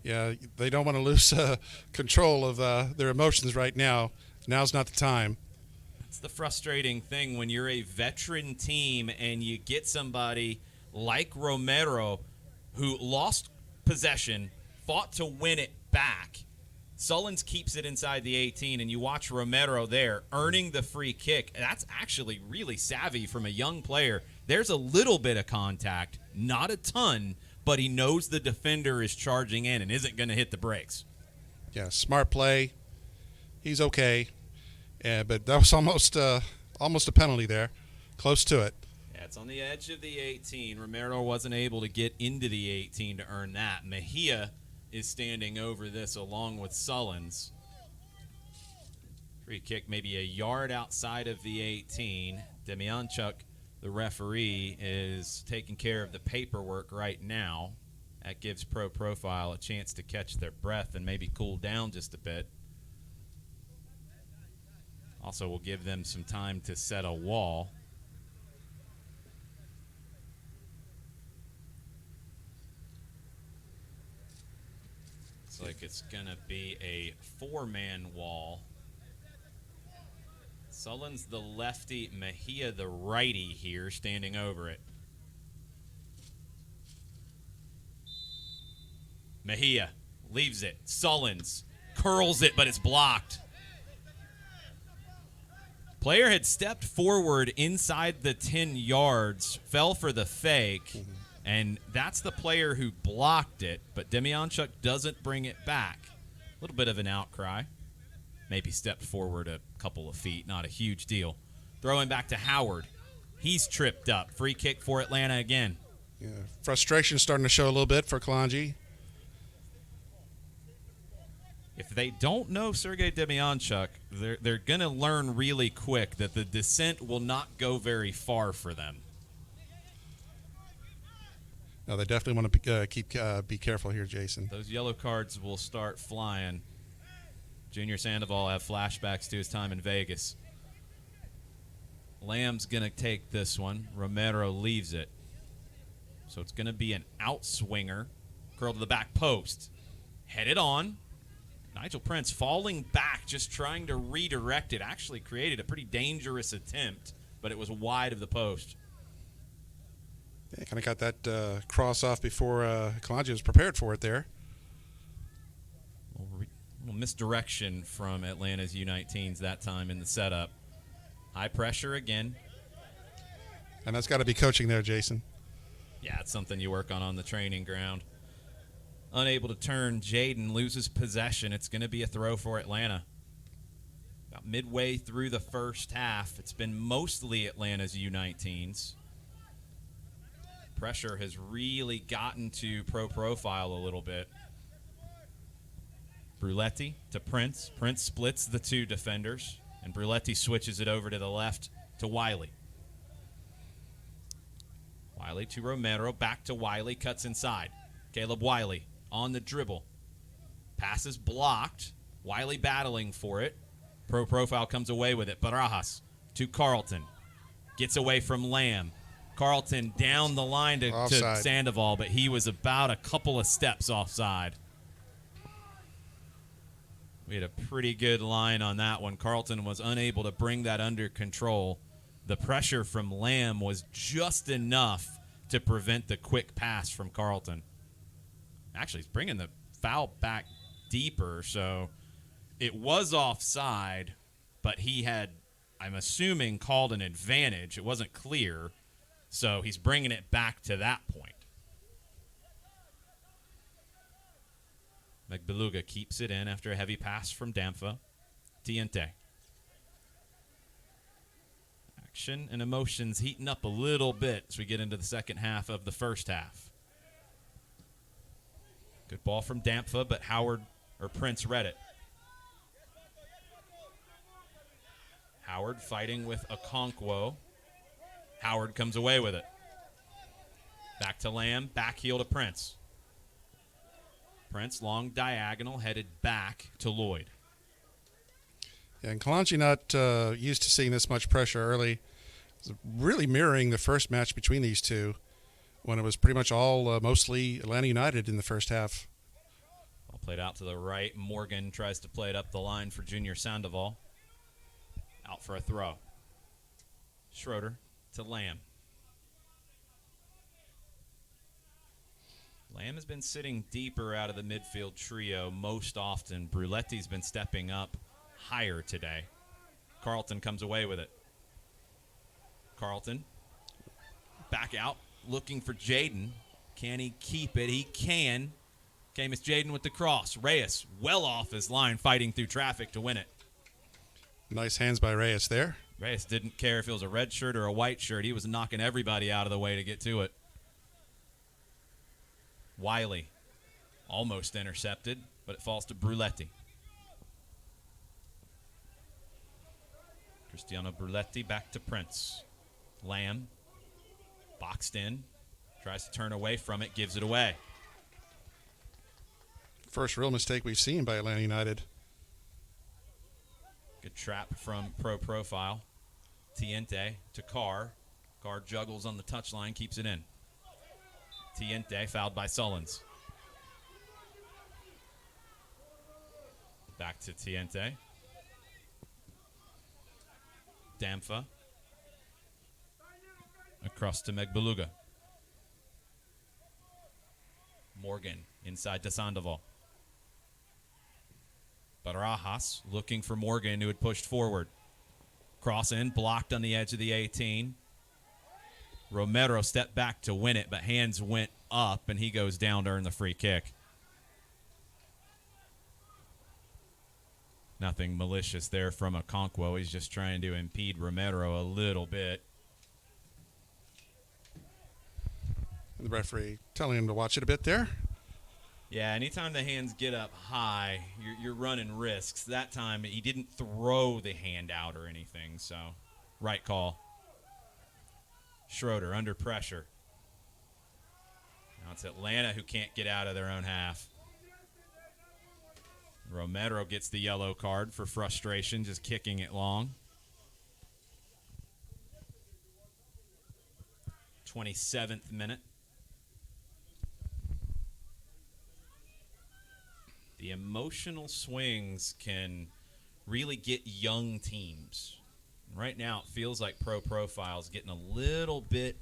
Yeah, they don't want to lose control of their emotions right now. Now's not the time. It's the frustrating thing when you're a veteran team and you get somebody like Romero who lost possession, fought to win it back. Sullins keeps it inside the 18, and you watch Romero there earning the free kick. That's actually really savvy from a young player. There's a little bit of contact, not a ton, but he knows the defender is charging in and isn't going to hit the brakes. Yeah, smart play. He's okay. Yeah, but that was almost a penalty there. Close to it. Yeah, it's on the edge of the 18. Romero wasn't able to get into the 18 to earn that. Mejia is standing over this along with Sullins. Free kick maybe a yard outside of the 18. Demyanchuk, the referee, is taking care of the paperwork right now. That gives Pro Profile a chance to catch their breath and maybe cool down just a bit. Also will give them some time to set a wall. Looks like it's going to be a 4-man wall. Sullins the lefty, Mejia the righty here, standing over it. Mejia leaves it. Sullins curls it, but it's blocked. Player had stepped forward inside the 10 yards, fell for the fake, and that's the player who blocked it, but Demyanchuk doesn't bring it back. A little bit of an outcry. Maybe stepped forward a couple of feet, not a huge deal. Throwing back to Howard. He's tripped up. Free kick for Atlanta again. Yeah, frustration starting to show a little bit for Kalonji. If they don't know Sergei Demyanchuk, they're going to learn really quick that the descent will not go very far for them. No, they definitely want to be careful here, Jason. Those yellow cards will start flying. Junior Sandoval have flashbacks to his time in Vegas. Lamb's going to take this one. Romero leaves it. So it's going to be an outswinger. Curl to the back post. Headed on. Nigel Prince falling back, just trying to redirect it. Actually created a pretty dangerous attempt, but it was wide of the post. Yeah, kind of got that cross off before Kalonji was prepared for it there. A little misdirection from Atlanta's U19s that time in the setup. High pressure again. And that's got to be coaching there, Jason. Yeah, it's something you work on the training ground. Unable to turn, Jaden loses possession. It's going to be a throw for Atlanta. About midway through the first half, it's been mostly Atlanta's U19s. Pressure has really gotten to Pro Profile a little bit. Bruletti to Prince. Prince splits the two defenders, and Bruletti switches it over to the left to Wiley. Wiley to Romero, back to Wiley, cuts inside. Caleb Wiley on the dribble. Pass is blocked. Wiley battling for it. Pro Profile comes away with it. Barajas to Carlton. Gets away from Lamb. Carlton down the line to Sandoval, but he was about a couple of steps offside. We had a pretty good line on that one. Carlton was unable to bring that under control. The pressure from Lamb was just enough to prevent the quick pass from Carlton. Actually, he's bringing the foul back deeper, so it was offside, but he had, I'm assuming, called an advantage. It wasn't clear, so he's bringing it back to that point. McBeluga keeps it in after a heavy pass from Damfa. Diente. Action and emotions heating up a little bit as we get into the second half of the first half. Good ball from Damfa, but Prince read it. Howard fighting with Okonkwo. Howard comes away with it. Back to Lamb, back heel to Prince. Prince, long diagonal, headed back to Lloyd. Yeah, and Kalonji not used to seeing this much pressure early. It was really mirroring the first match between these two, when it was pretty much all mostly Atlanta United in the first half. Ball played out to the right. Morgan tries to play it up the line for Junior Sandoval. Out for a throw. Schroeder to Lamb. Lamb has been sitting deeper out of the midfield trio most often. Bruletti's been stepping up higher today. Carlton comes away with it. Carlton back out, looking for Jaden. Can he keep it? He can. Okay, Miss Jaden with the cross. Reyes well off his line, fighting through traffic to win it. Nice hands by Reyes there. Reyes didn't care if it was a red shirt or a white shirt. He was knocking everybody out of the way to get to it. Wiley almost intercepted, but it falls to Bruletti. Cristiano Bruletti back to Prince. Lamb boxed in, tries to turn away from it, gives it away. First real mistake we've seen by Atlanta United. Good trap from Pro Profile. Tiente to Carr. Carr juggles on the touchline, keeps it in. Tiente fouled by Sullins. Back to Tiente. Damfa. Across to Megbeluga. Morgan inside to Sandoval. Barajas looking for Morgan, who had pushed forward. Cross in, blocked on the edge of the 18. Romero stepped back to win it, but hands went up, and he goes down to earn the free kick. Nothing malicious there from Okonkwo. He's just trying to impede Romero a little bit. The referee telling him to watch it a bit there. Yeah, anytime the hands get up high, you're running risks. That time, he didn't throw the hand out or anything, so right call. Schroeder under pressure. Now it's Atlanta who can't get out of their own half. Romero gets the yellow card for frustration, just kicking it long. 27th minute. The emotional swings can really get young teams. Right now, it feels like Pro Profile's getting a little bit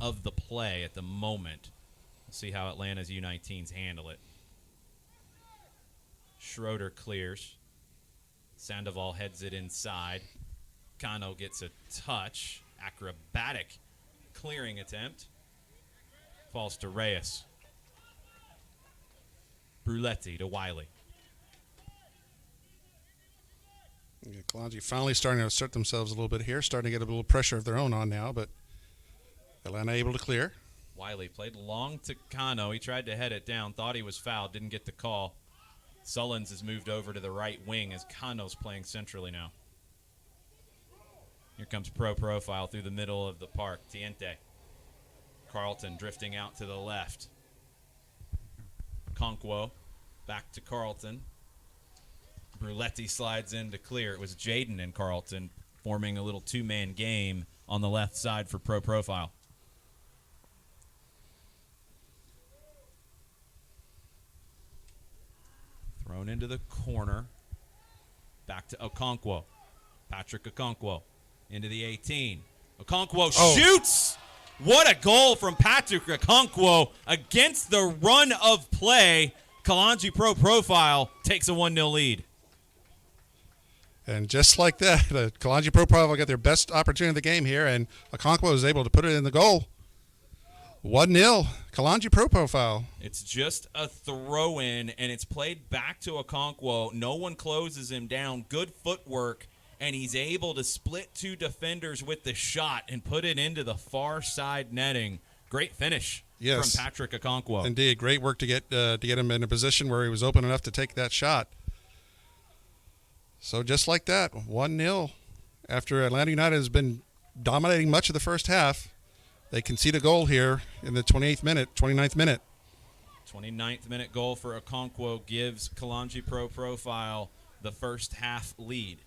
of the play at the moment. We'll see how Atlanta's U19s handle it. Schroeder clears. Sandoval heads it inside. Cano gets a touch. Acrobatic clearing attempt. Falls to Reyes. Bruletti to Wiley. Yeah, Kalonji finally starting to assert themselves a little bit here, starting to get a little pressure of their own on now, but Atlanta able to clear. Wiley played long to Cano. He tried to head it down, thought he was fouled, didn't get the call. Sullins has moved over to the right wing as Cano's playing centrally now. Here comes Pro Profile through the middle of the park. Tiente. Carlton drifting out to the left. Okonkwo back to Carlton. Bruletti slides in to clear. It was Jaden and Carlton forming a little two-man game on the left side for Pro Profile. Thrown into the corner. Back to Okonkwo. Patrick Okonkwo into the 18. Okonkwo shoots! What a goal from Patrick Okonkwo against the run of play. Kalonji Pro Profile takes a 1-0 lead. And just like that, the Kalonji Pro Profile got their best opportunity of the game here, and Okonkwo was able to put it in the goal. 1-0, Kalonji Pro Profile. It's just a throw-in, and it's played back to Okonkwo. No one closes him down. Good footwork, and he's able to split two defenders with the shot and put it into the far side netting. Great finish from Patrick Okonkwo. Indeed, great work to get him in a position where he was open enough to take that shot. So just like that, 1-0. After Atlanta United has been dominating much of the first half, they concede a goal here in the 29th minute. 29th minute goal for Okonkwo gives Kalonji Pro Profile the first half lead.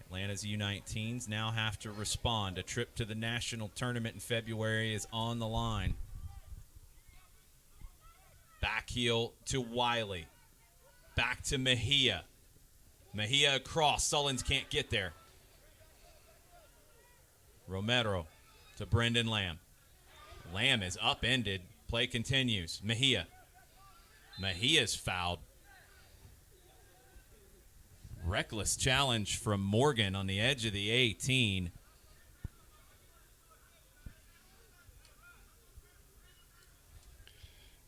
Atlanta's U19s now have to respond. A trip to the national tournament in February is on the line. Back heel to Wiley. Back to Mejia. Mejia across. Sullins can't get there. Romero to Brendan Lamb. Lamb is upended. Play continues. Mejia's fouled. Reckless challenge from Morgan on the edge of the 18.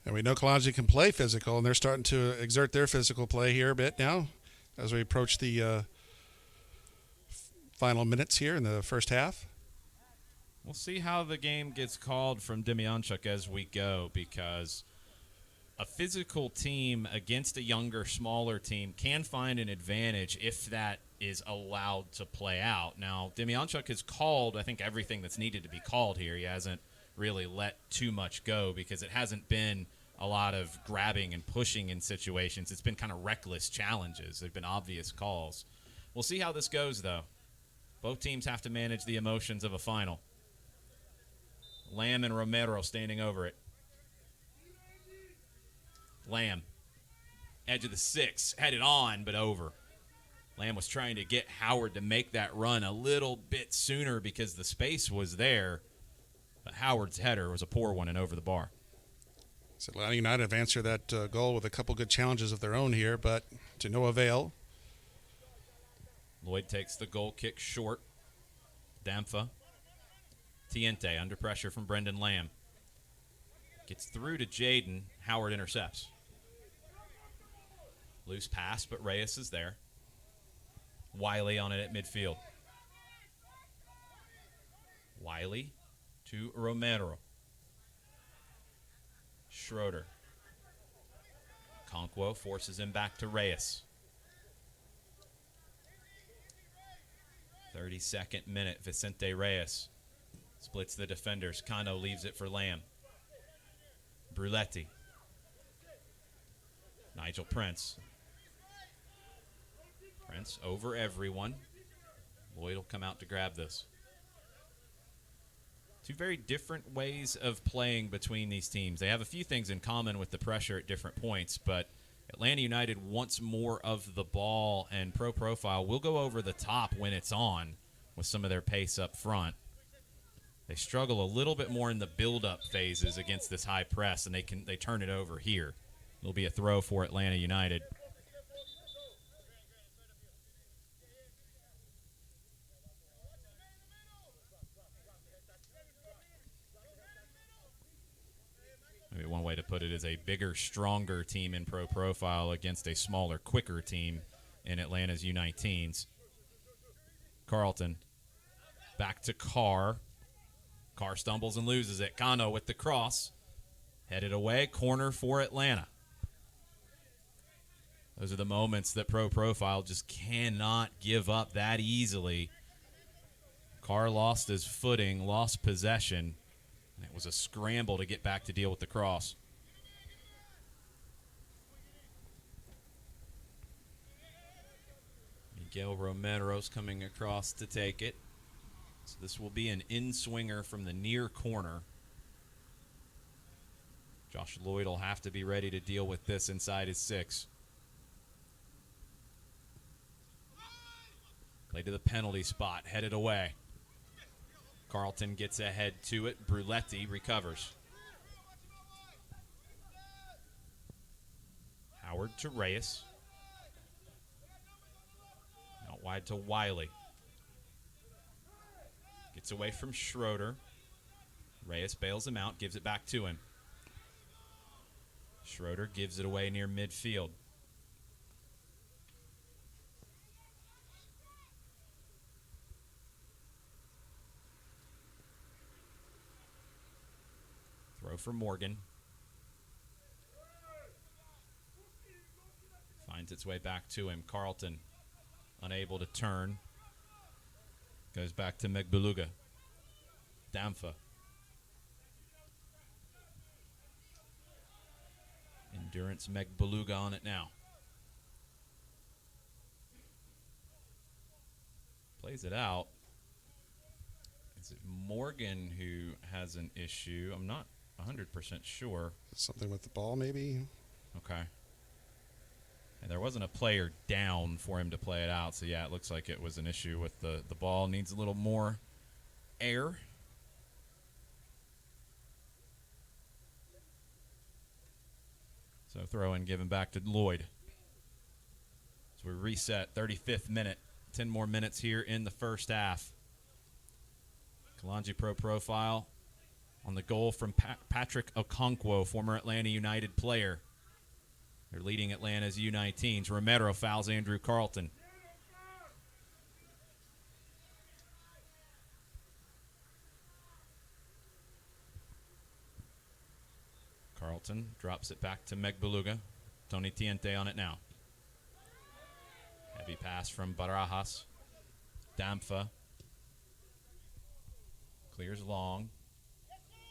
And we know Kalonji can play physical, and they're starting to exert their physical play here a bit now as we approach the final minutes here in the first half. We'll see how the game gets called from Demyanchuk as we go, because a physical team against a younger, smaller team can find an advantage if that is allowed to play out. Now, Demyanchuk has called, I think, everything that's needed to be called here. He hasn't really let too much go because it hasn't been a lot of grabbing and pushing in situations. It's been kind of reckless challenges. They've been obvious calls. We'll see how this goes, though. Both teams have to manage the emotions of a final. Lamb and Romero standing over it. Lamb, edge of the 6, headed on, but over. Lamb was trying to get Howard to make that run a little bit sooner because the space was there, but Howard's header was a poor one and over the bar. So Atlanta United have answered that goal with a couple good challenges of their own here, but to no avail. Lloyd takes the goal kick short. Damfa. Tiente under pressure from Brendan Lamb. Gets through to Jaden. Howard intercepts. Loose pass, but Reyes is there. Wiley on it at midfield. Wiley to Romero. Schroeder. Okonkwo forces him back to Reyes. 32nd minute, Vicente Reyes splits the defenders. Cano leaves it for Lamb. Bruletti. Nigel Prince. Prince over everyone. Lloyd will come out to grab this. Two very different ways of playing between these teams. They have a few things in common with the pressure at different points, but Atlanta United wants more of the ball, and Pro Profile will go over the top when it's on with some of their pace up front. They struggle a little bit more in the build-up phases against this high press, and they turn it over here. It'll be a throw for Atlanta United. Maybe one way to put it is a bigger, stronger team in Pro Profile against a smaller, quicker team in Atlanta's U19s. Carlton back to Carr. Carr stumbles and loses it. Cano with the cross. Headed away, corner for Atlanta. Those are the moments that Pro Profile just cannot give up that easily. Carr lost his footing, lost possession. And it was a scramble to get back to deal with the cross. Miguel Romero's coming across to take it. So this will be an in-swinger from the near corner. Josh Lloyd will have to be ready to deal with this inside his 6. Play to the penalty spot, headed away. Carlton gets ahead to it. Bruletti recovers. Howard to Reyes. Out wide to Wiley. Gets away from Schroeder. Reyes bails him out, gives it back to him. Schroeder gives it away near midfield. Throw for Morgan. Finds its way back to him. Carlton unable to turn. Goes back to Megbeluga. Damfa. Endurance Megbeluga on it now. Plays it out. Is it Morgan who has an issue? I'm not 100% sure. Something with the ball, maybe? Okay. And there wasn't a player down for him to play it out. So, yeah, it looks like it was an issue with the ball. Needs a little more air. So throw in given back to Lloyd. So we reset, 35th minute. 10 more minutes here in the first half. Kalonji Pro profile on the goal from Patrick Okonkwo, former Atlanta United player. They're leading Atlanta's U19s. Romero fouls Andrew Carlton. Carlton drops it back to Megbeluga. Tony Tiente on it now. Heavy pass from Barajas. Damfa. Clears long.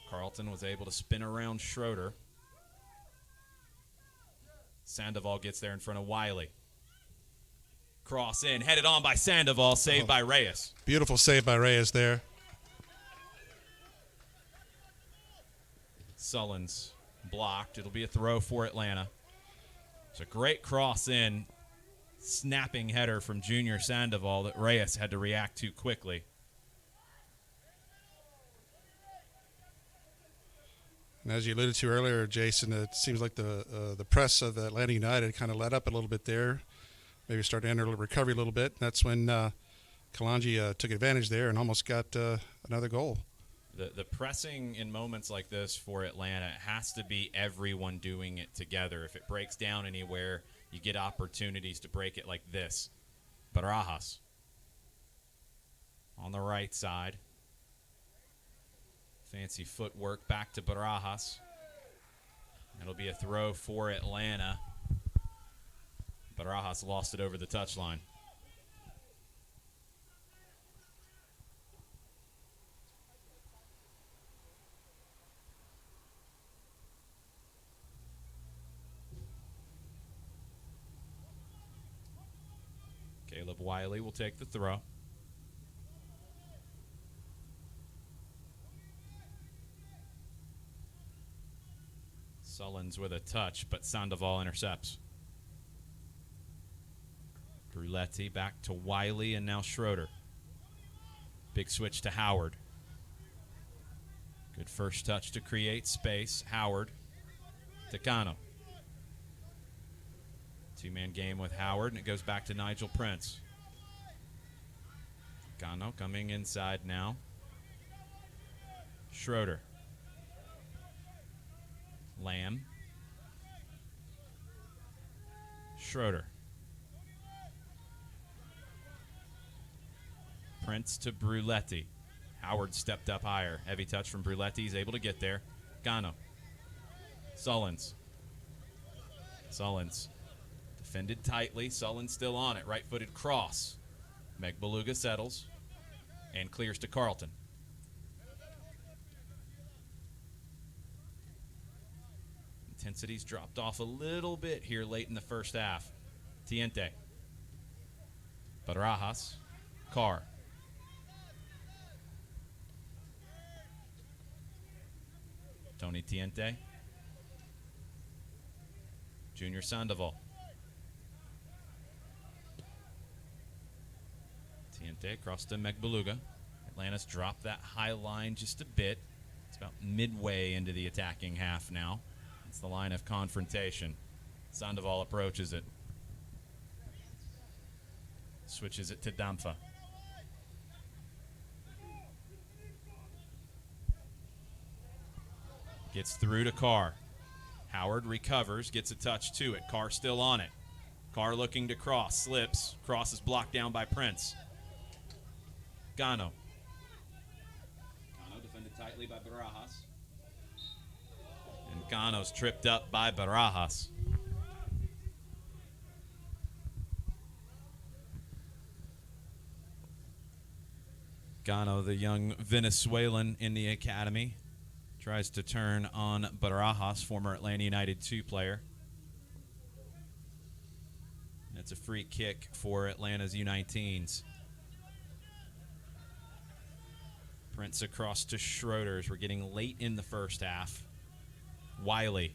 Carlton was able to spin around Schroeder. Sandoval gets there in front of Wiley. Cross in, headed on by Sandoval, saved by Reyes. Beautiful save by Reyes there. Sullins blocked. It'll be a throw for Atlanta. It's a great cross in. Snapping header from Junior Sandoval that Reyes had to react to quickly. And as you alluded to earlier, Jason, it seems like the press of Atlanta United kind of let up a little bit there. Maybe started to enter a recovery a little bit. And that's when Kalonji took advantage there and almost got another goal. The pressing in moments like this for Atlanta has to be everyone doing it together. If it breaks down anywhere, you get opportunities to break it like this. Barajas on the right side. Fancy footwork back to Barajas. It'll be a throw for Atlanta. Barajas lost it over the touchline. Caleb Wiley will take the throw. Sullins with a touch, but Sandoval intercepts. Bruletti back to Wiley and now Schroeder. Big switch to Howard. Good first touch to create space. Howard to Cano. Two-man game with Howard, and it goes back to Nigel Prince. Cano coming inside now. Schroeder. Lamb. Schroeder. Prince to Bruletti. Howard stepped up higher. Heavy touch from Bruletti. He's able to get there. Cano. Sullins. Sullins. Defended tightly. Sullins still on it. Right-footed cross. Megbeluga settles and clears to Carlton. Intensity's dropped off a little bit here late in the first half. Tiente. Barajas. Carr. Tony Tiente. Junior Sandoval. Tiente across to Megbeluga. Atlanta's dropped that high line just a bit. It's about midway into the attacking half now. It's the line of confrontation. Sandoval approaches it. Switches it to Damfa. Gets through to Carr. Howard recovers, gets a touch to it. Carr still on it. Carr looking to cross, slips. Cross is blocked down by Prince. Cano. Cano defended tightly by Barajas. And Cano's tripped up by Barajas. Cano, the young Venezuelan in the academy, tries to turn on Barajas, former Atlanta United 2 player. And it's a free kick for Atlanta's U19s. Prince across to Schroeder's. We're getting late in the first half. Wiley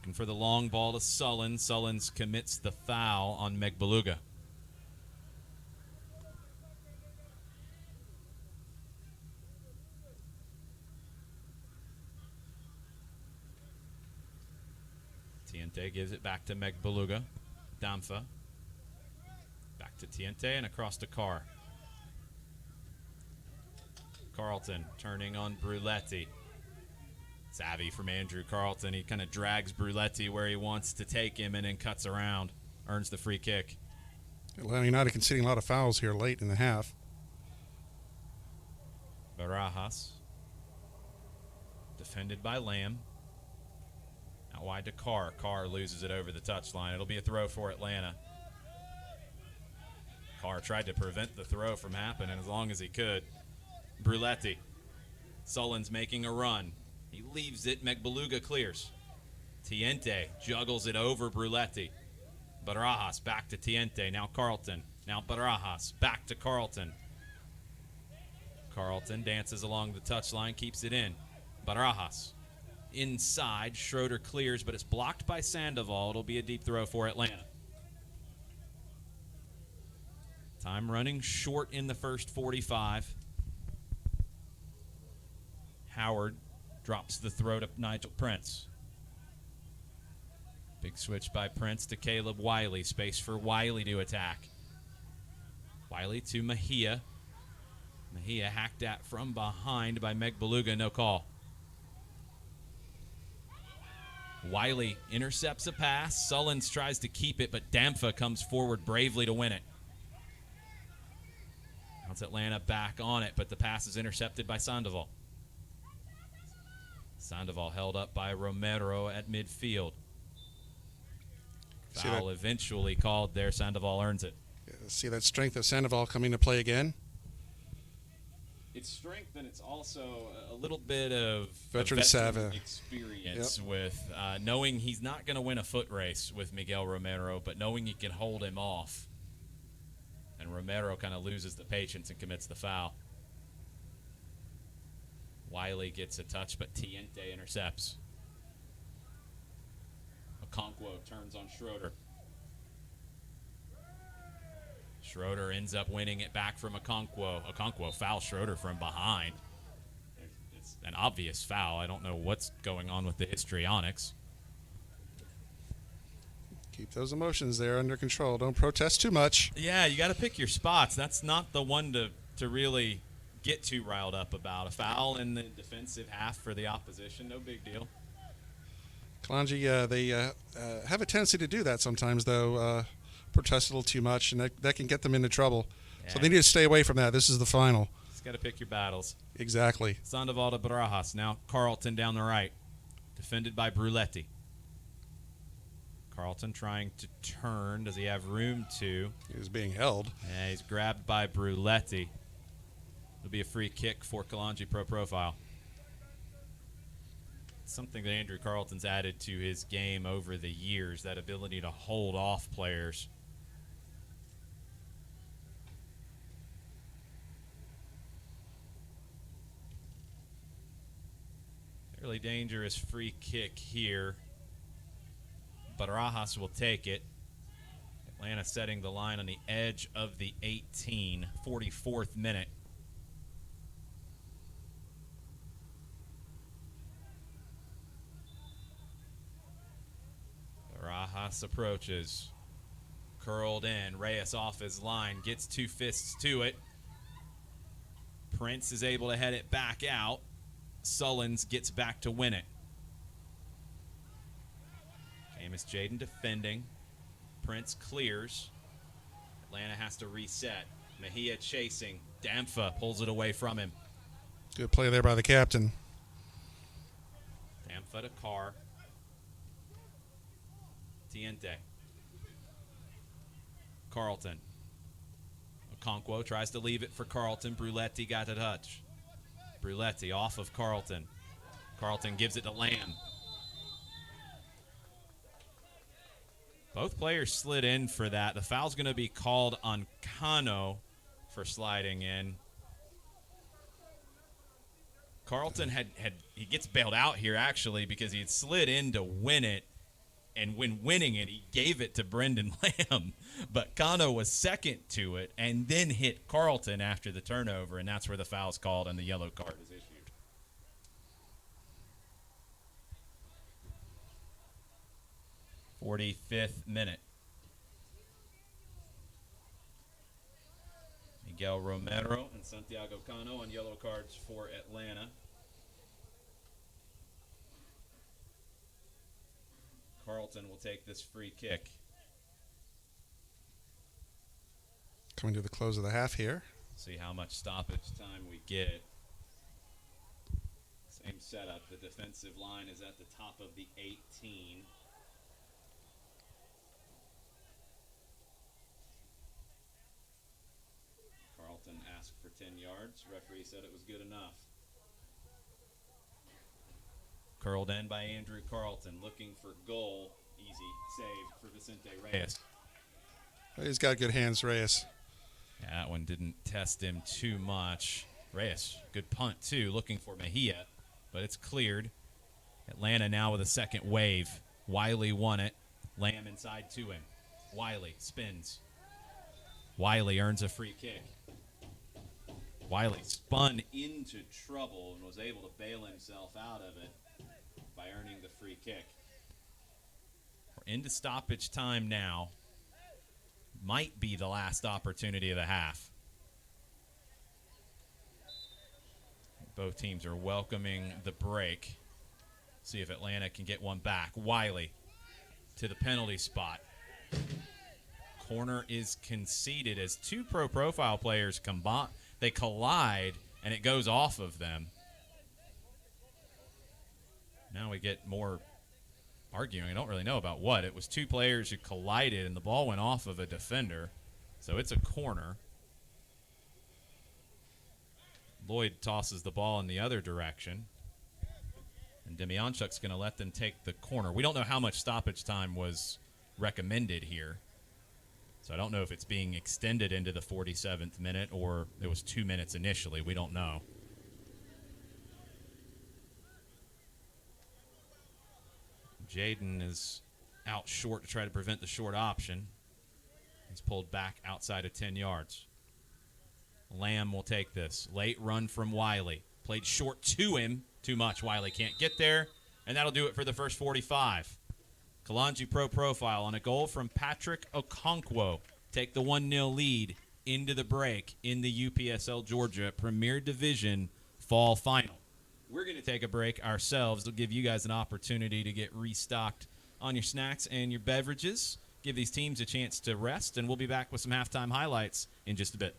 Looking for the long ball to Sullins. Sullins commits the foul on Megbeluga. Tiente gives it back to Megbeluga. Damfa. Back to Tiente and across to Carr. Carlton turning on Bruletti. Savvy from Andrew Carlton. He kind of drags Bruletti where he wants to take him and then cuts around. Earns the free kick. Atlanta United conceding a lot of fouls here late in the half. Barajas. Defended by Lamb. Out wide to Carr. Carr loses it over the touchline. It'll be a throw for Atlanta. Carr tried to prevent the throw from happening as long as he could. Bruletti. Sullins making a run. He leaves it. Megbeluga clears. Tiente juggles it over Bruletti. Barajas back to Tiente. Now Carlton. Now Barajas back to Carlton. Carlton dances along the touchline, keeps it in. Barajas inside. Schroeder clears, but it's blocked by Sandoval. It'll be a deep throw for Atlanta. Time running short in the first 45. Howard drops the throw to Nigel Prince. Big switch by Prince to Caleb Wiley. Space for Wiley to attack. Wiley to Mejia. Mejia hacked at from behind by Megbeluga. No call. Wiley intercepts a pass. Sullins tries to keep it, but Damfa comes forward bravely to win it. Now it's Atlanta back on it, but the pass is intercepted by Sandoval. Sandoval held up by Romero at midfield. Foul eventually called there. Sandoval earns it. Yeah, see that strength of Sandoval coming to play again? It's strength, and it's also a little bit of veteran experience with knowing he's not going to win a foot race with Miguel Romero, but knowing he can hold him off. And Romero kind of loses the patience and commits the foul. Wiley gets a touch, but Tiente intercepts. Okonkwo turns on Schroeder. Schroeder ends up winning it back from Okonkwo. Okonkwo fouls Schroeder from behind. It's an obvious foul. I don't know what's going on with the histrionics. Keep those emotions there under control. Don't protest too much. Yeah, you got to pick your spots. That's not the one to really get too riled up about. A foul in the defensive half for the opposition, no big deal. Kalonji, they have a tendency to do that sometimes, though. Protest a little too much, and that can get them into trouble. Yeah. So they need to stay away from that. This is the final. Just got to pick your battles. Exactly. Sandoval to Barajas. Now Carlton down the right. Defended by Bruletti. Carlton trying to turn. Does he have room to? He was being held. Yeah, he's grabbed by Bruletti. It'll be a free kick for Kalonji Pro Profile. Something that Andrew Carlton's added to his game over the years, that ability to hold off players. Fairly dangerous free kick here. Barajas will take it. Atlanta setting the line on the edge of the 18, 44th minute. Barajas approaches. Curled in. Reyes off his line. Gets two fists to it. Prince is able to head it back out. Sullins gets back to win it. Amos Jaden defending. Prince clears. Atlanta has to reset. Mejia chasing. Damfa pulls it away from him. Good play there by the captain. Damfa to Carr. Tiente. Carlton. Okonkwo tries to leave it for Carlton. Bruletti got a touch. Bruletti off of Carlton. Carlton gives it to Lamb. Both players slid in for that. The foul's going to be called on Kano for sliding in. Carlton he gets bailed out here actually because he had slid in to win it. And when winning it, he gave it to Brendan Lamb. But Kano was second to it and then hit Carlton after the turnover, and that's where the foul's called and the yellow card is issued. "45th minute. Miguel Romero and Santiago Cano on yellow cards for Atlanta. Carlton will take this free kick. Coming to the close of the half here. See how much stoppage time we get. Same setup. The defensive line is at the top of the 18. Carlton asked for 10 yards. Referee said it was good enough. Curled in by Andrew Carlton, looking for goal. Easy save for Vicente Reyes. He's got good hands, Reyes. Yeah, that one didn't test him too much. Reyes, good punt too, looking for Mejia, but it's cleared. Atlanta now with a second wave. Wiley won it. Lamb inside to him. Wiley spins. Wiley earns a free kick. Wiley spun into trouble and was able to bail himself out of it by earning the free kick. We're into stoppage time now. Might be the last opportunity of the half. Both teams are welcoming the break. See if Atlanta can get one back. Wiley to the penalty spot. Corner is conceded as two pro-profile players combine. They collide, and it goes off of them. Now we get more arguing. I don't really know about what. It was two players who collided, and the ball went off of a defender. So it's a corner. Lloyd tosses the ball in the other direction. And Demyanchuk's going to let them take the corner. We don't know how much stoppage time was recommended here. So I don't know if it's being extended into the 47th minute or it was 2 minutes initially. We don't know. Jaden is out short to try to prevent the short option. He's pulled back outside of 10 yards. Lamb will take this. Late run from Wiley. Played short to him. Too much. Wiley can't get there. And that'll do it for the first 45. Kalonji Pro Profile on a goal from Patrick Okonkwo. Take the 1-0 lead into the break in the UPSL Georgia Premier Division Fall Final. We're going to take a break ourselves. It'll give you guys an opportunity to get restocked on your snacks and your beverages. Give these teams a chance to rest, and we'll be back with some halftime highlights in just a bit.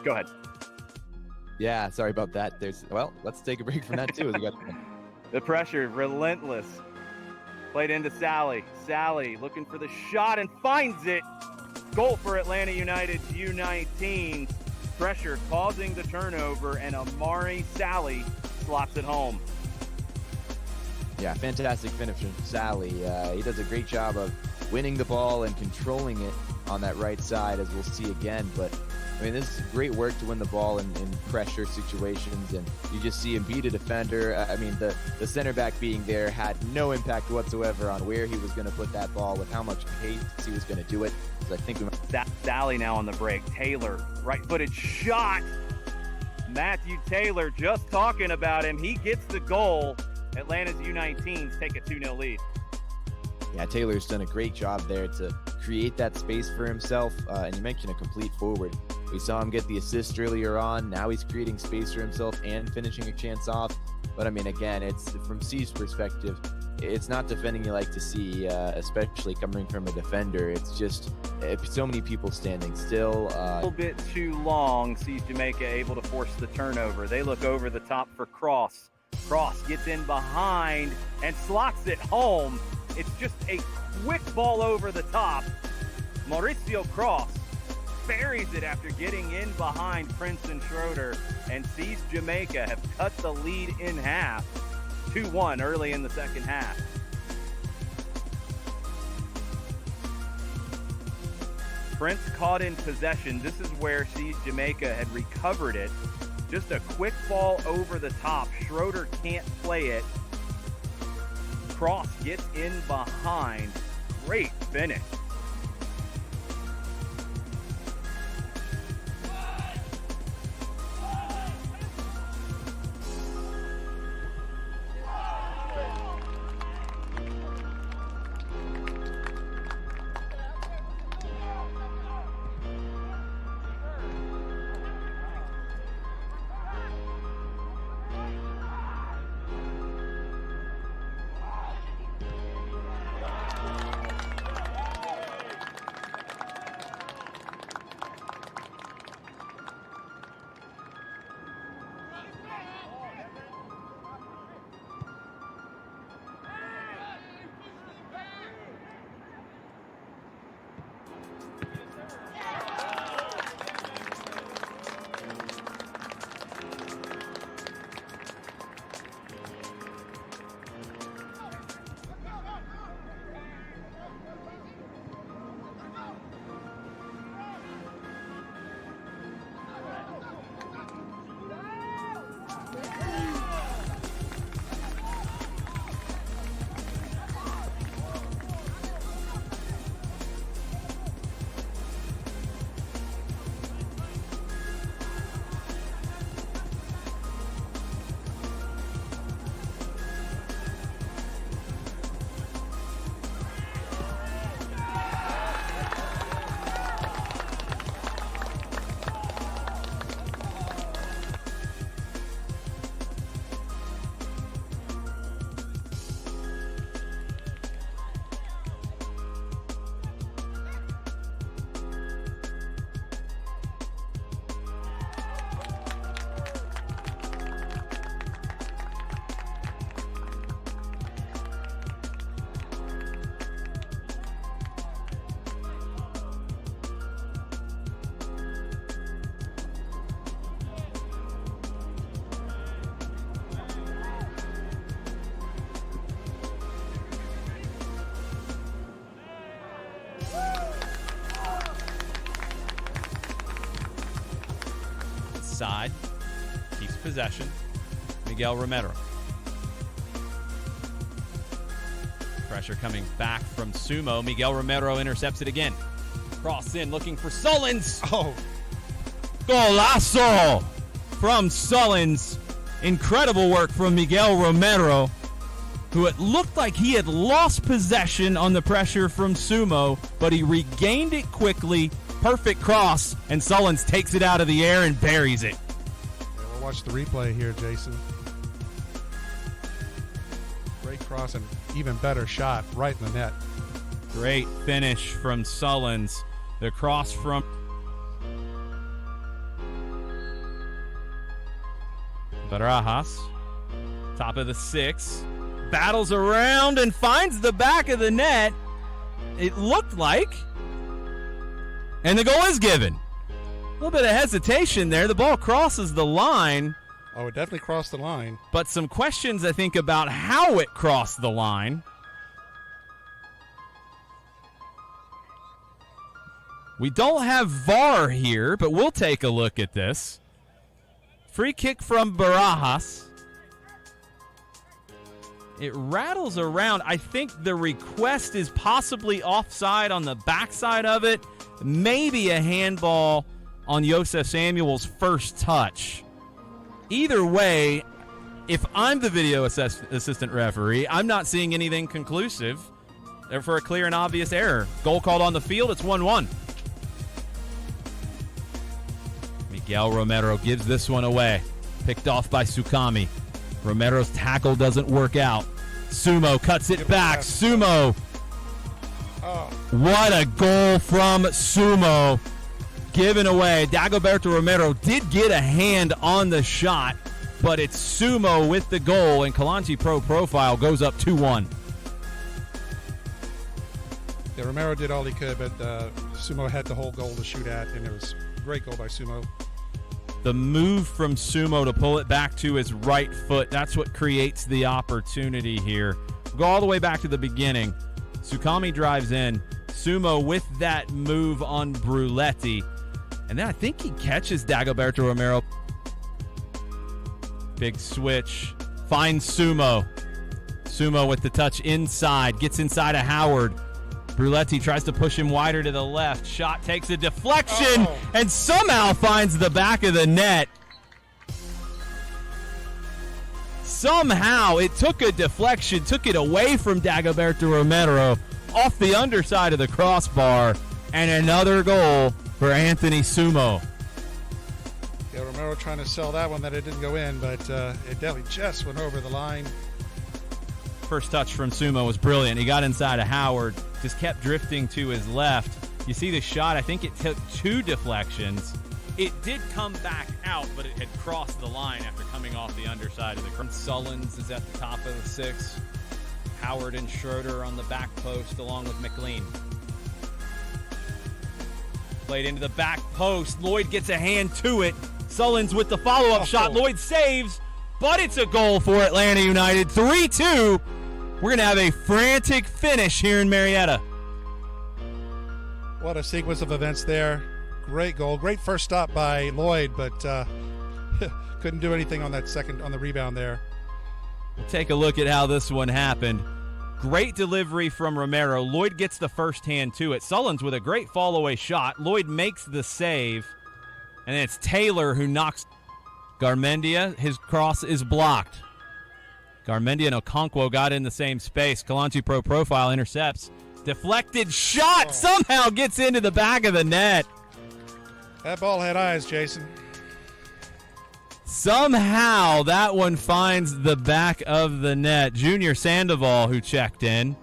Go ahead. Yeah, sorry about that. Let's take a break from that too. The pressure, relentless. Played into Sally. Sally looking for the shot and finds it. Goal for Atlanta United's U19. Pressure causing the turnover, and Amari Sally slots it home. Yeah, fantastic finish from Sally. He does a great job of winning the ball and controlling it on that right side, as we'll see again. But I mean, this is great work to win the ball in pressure situations, and you just see him beat a defender. I mean, the center back being there had no impact whatsoever on where he was going to put that ball, with how much pace he was going to do it. So I think we Sally now on the break. Taylor, right-footed shot. Matthew Taylor, just talking about him. He gets the goal. Atlanta's U19s take a 2-0 lead. Yeah, Taylor's done a great job there to create that space for himself. And you mentioned a complete forward. We saw him get the assist earlier on. Now he's creating space for himself and finishing a chance off. But I mean, again, it's from C's perspective, it's not defending you like to see, especially coming from a defender. It's just so many people standing still. A little bit too long. Sees Jamaica able to force the turnover. They look over the top for Cross. Cross gets in behind and slots it home. It's just a quick ball over the top. Mauricio Cross buries it after getting in behind Prince and Schroeder, and sees Jamaica have cut the lead in half. 2-1 early in the second half. Prince caught in possession. This is where sees Jamaica had recovered it. Just a quick ball over the top. Schroeder can't play it. Cross gets in behind. Great finish. Side keeps possession. Miguel Romero. Pressure coming back from Sumo. Miguel Romero intercepts it again. Cross in, looking for Sullins. Oh, Golazo from Sullins. Incredible work from Miguel Romero, who it looked like he had lost possession on the pressure from Sumo, but he regained it quickly. Perfect cross, and Sullins takes it out of the air and buries it. yeah, we'll watch the replay here, Jason. Great cross and even better shot right in the net. Great finish from Sullins. The cross from Barajas. Top of the six. Battles around and finds the back of the net. It looked like. And the goal is given. A little bit of hesitation there. The ball crosses the line. Oh, it definitely crossed the line. But some questions, I think, about how it crossed the line. We don't have VAR here, but we'll take a look at this. Free kick from Barajas. It rattles around. I think the request is possibly offside on the backside of it. Maybe a handball on Yosef Samuel's first touch. Either way, if I'm the video assistant referee, I'm not seeing anything conclusive. Therefore, a clear and obvious error. Goal called on the field. It's 1-1. Miguel Romero gives this one away. Picked off by Sukami. Romero's tackle doesn't work out. Sumo cuts it back. Sumo. What a goal from Sumo. Given away. Dagoberto Romero did get a hand on the shot, but it's Sumo with the goal, and Kalonji Pro Profile goes up 2-1. Yeah, Romero did all he could, but Sumo had the whole goal to shoot at, and it was a great goal by Sumo. The move from Sumo to pull it back to his right foot, that's what creates the opportunity here. Go all the way back to the beginning. Sukami drives in. Sumo with that move on Bruletti. And then I think he catches Dagoberto Romero. Big switch. Finds Sumo. Sumo with the touch inside. Gets inside of Howard. Bruletti tries to push him wider to the left. Shot takes a deflection and somehow finds the back of the net. Somehow it took a deflection, took it away from Dagoberto Romero off the underside of the crossbar, and another goal for Anthony Sumo. Yeah, Romero trying to sell that one that it didn't go in, but it definitely just went over the line. First touch from Sumo was brilliant. He got inside of Howard, just kept drifting to his left. You see the shot, I think it took 2 deflections. It did come back out, but it had crossed the line after coming off the underside of the ground. Sullins is at the top of the 6. Howard and Schroeder on the back post along with McLean. Played into the back post. Lloyd gets a hand to it. Sullins with the follow-up shot. Lloyd saves, but it's a goal for Atlanta United. 3-2. We're going to have a frantic finish here in Marietta. What a sequence of events there. Great goal. Great first stop by Lloyd, but couldn't do anything on that second, on the rebound there. We'll take a look at how this one happened. Great delivery from Romero. Lloyd gets the first hand to it. Sullins with a great fall-away shot. Lloyd makes the save. And then it's Taylor who knocks Garmendia. His cross is blocked. Garmendia and Okonkwo got in the same space. Kalonji Pro Profile intercepts. Deflected shot somehow gets into the back of the net. That ball had eyes, Jason. Somehow that one finds the back of the net. Junior Sandoval who checked in.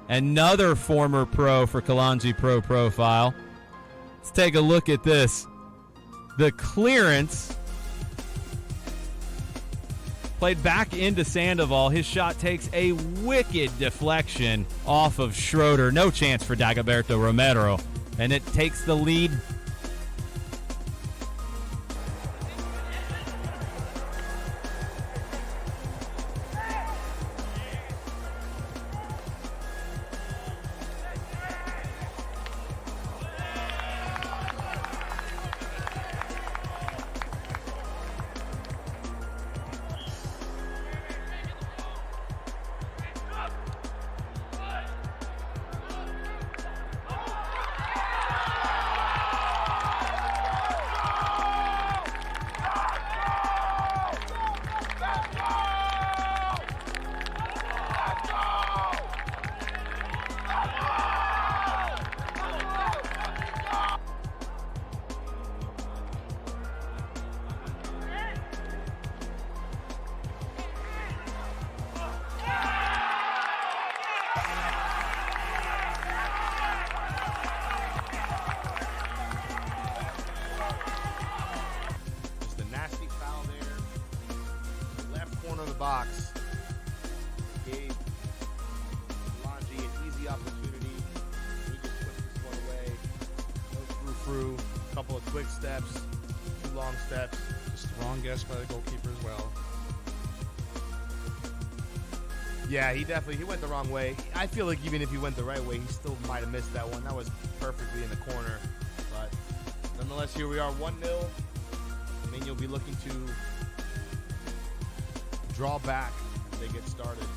Another former pro for Kalonji Pro Profile. Let's take a look at this. The clearance played back into Sandoval. His shot takes a wicked deflection off of Schroeder. No chance for Dagoberto Romero. And it takes the lead. Box gave Kalonji an easy opportunity. He just pushed this one away. No frou-frou. A couple of quick steps, 2 long steps. Just the wrong guess by the goalkeeper as well. Yeah, he went the wrong way. I feel like even if he went the right way, he still might have missed that one. That was perfectly in the corner. But nonetheless, here we are, 1-0. I mean, you'll be looking to draw back as they get started.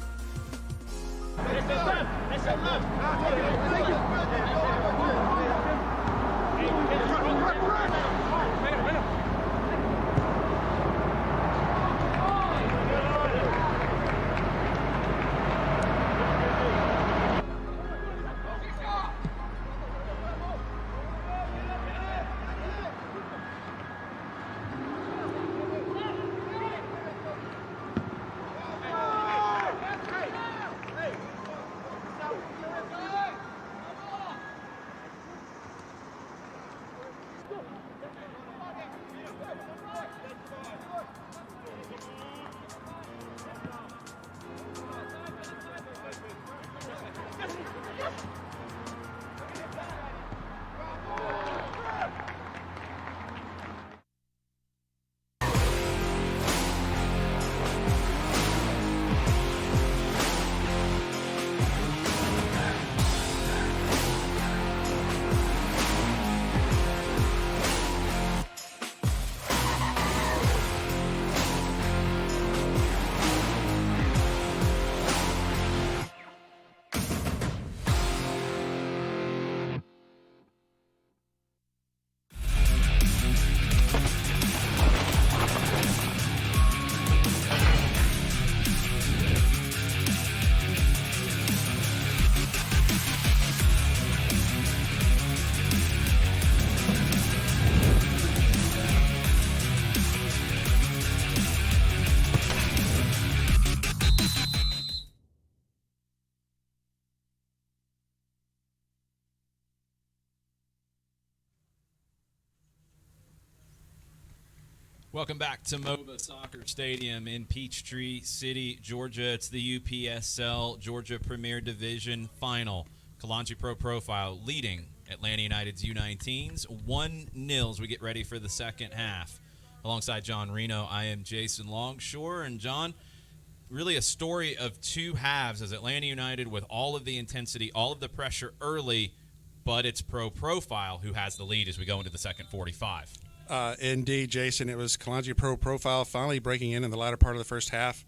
Welcome back to MOBA Soccer Stadium in Peachtree City, Georgia. It's the UPSL Georgia Premier Division Final. Kalonji Pro Profile leading Atlanta United's U19s 1-0 as we get ready for the second half. Alongside John Reno, I am Jason Longshore. And John, really a story of two halves as Atlanta United with all of the intensity, all of the pressure early, but it's Pro Profile who has the lead as we go into the second 45. Indeed, Jason. It was Kalonji Pro Profile finally breaking in the latter part of the first half.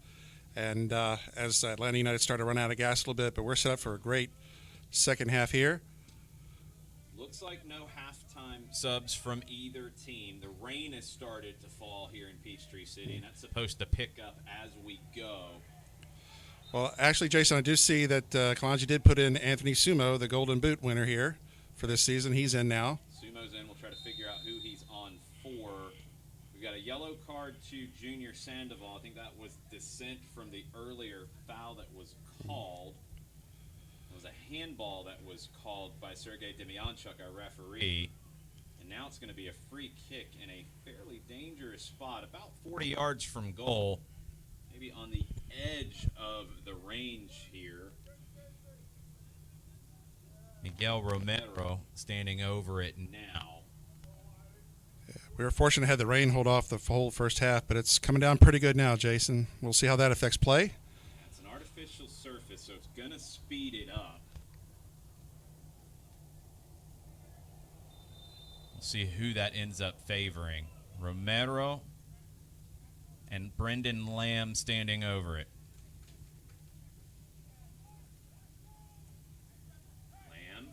And as Atlanta United started to run out of gas a little bit, but we're set up for a great second half here. Looks like no halftime subs from either team. The rain has started to fall here in Peachtree City, and that's supposed to pick up as we go. Well, actually, Jason, I do see that Kalonji did put in Anthony Sumo, the Golden Boot winner here for this season. He's in now. Sumo's in. We'll try to figure out who he's on for. We've got a yellow card to Junior Sandoval. I think that was dissent from the earlier foul that was called. It was a handball that was called by Sergei Demyanchuk, our referee. And now it's going to be a free kick in a fairly dangerous spot, about 40 yards from goal, maybe on the edge of the range here. Miguel Romero standing over it now. We were fortunate to have the rain hold off the whole first half, but it's coming down pretty good now, Jason. We'll see how that affects play. It's an artificial surface, so it's going to speed it up. We'll see who that ends up favoring. Romero and Brendan Lamb standing over it. Lamb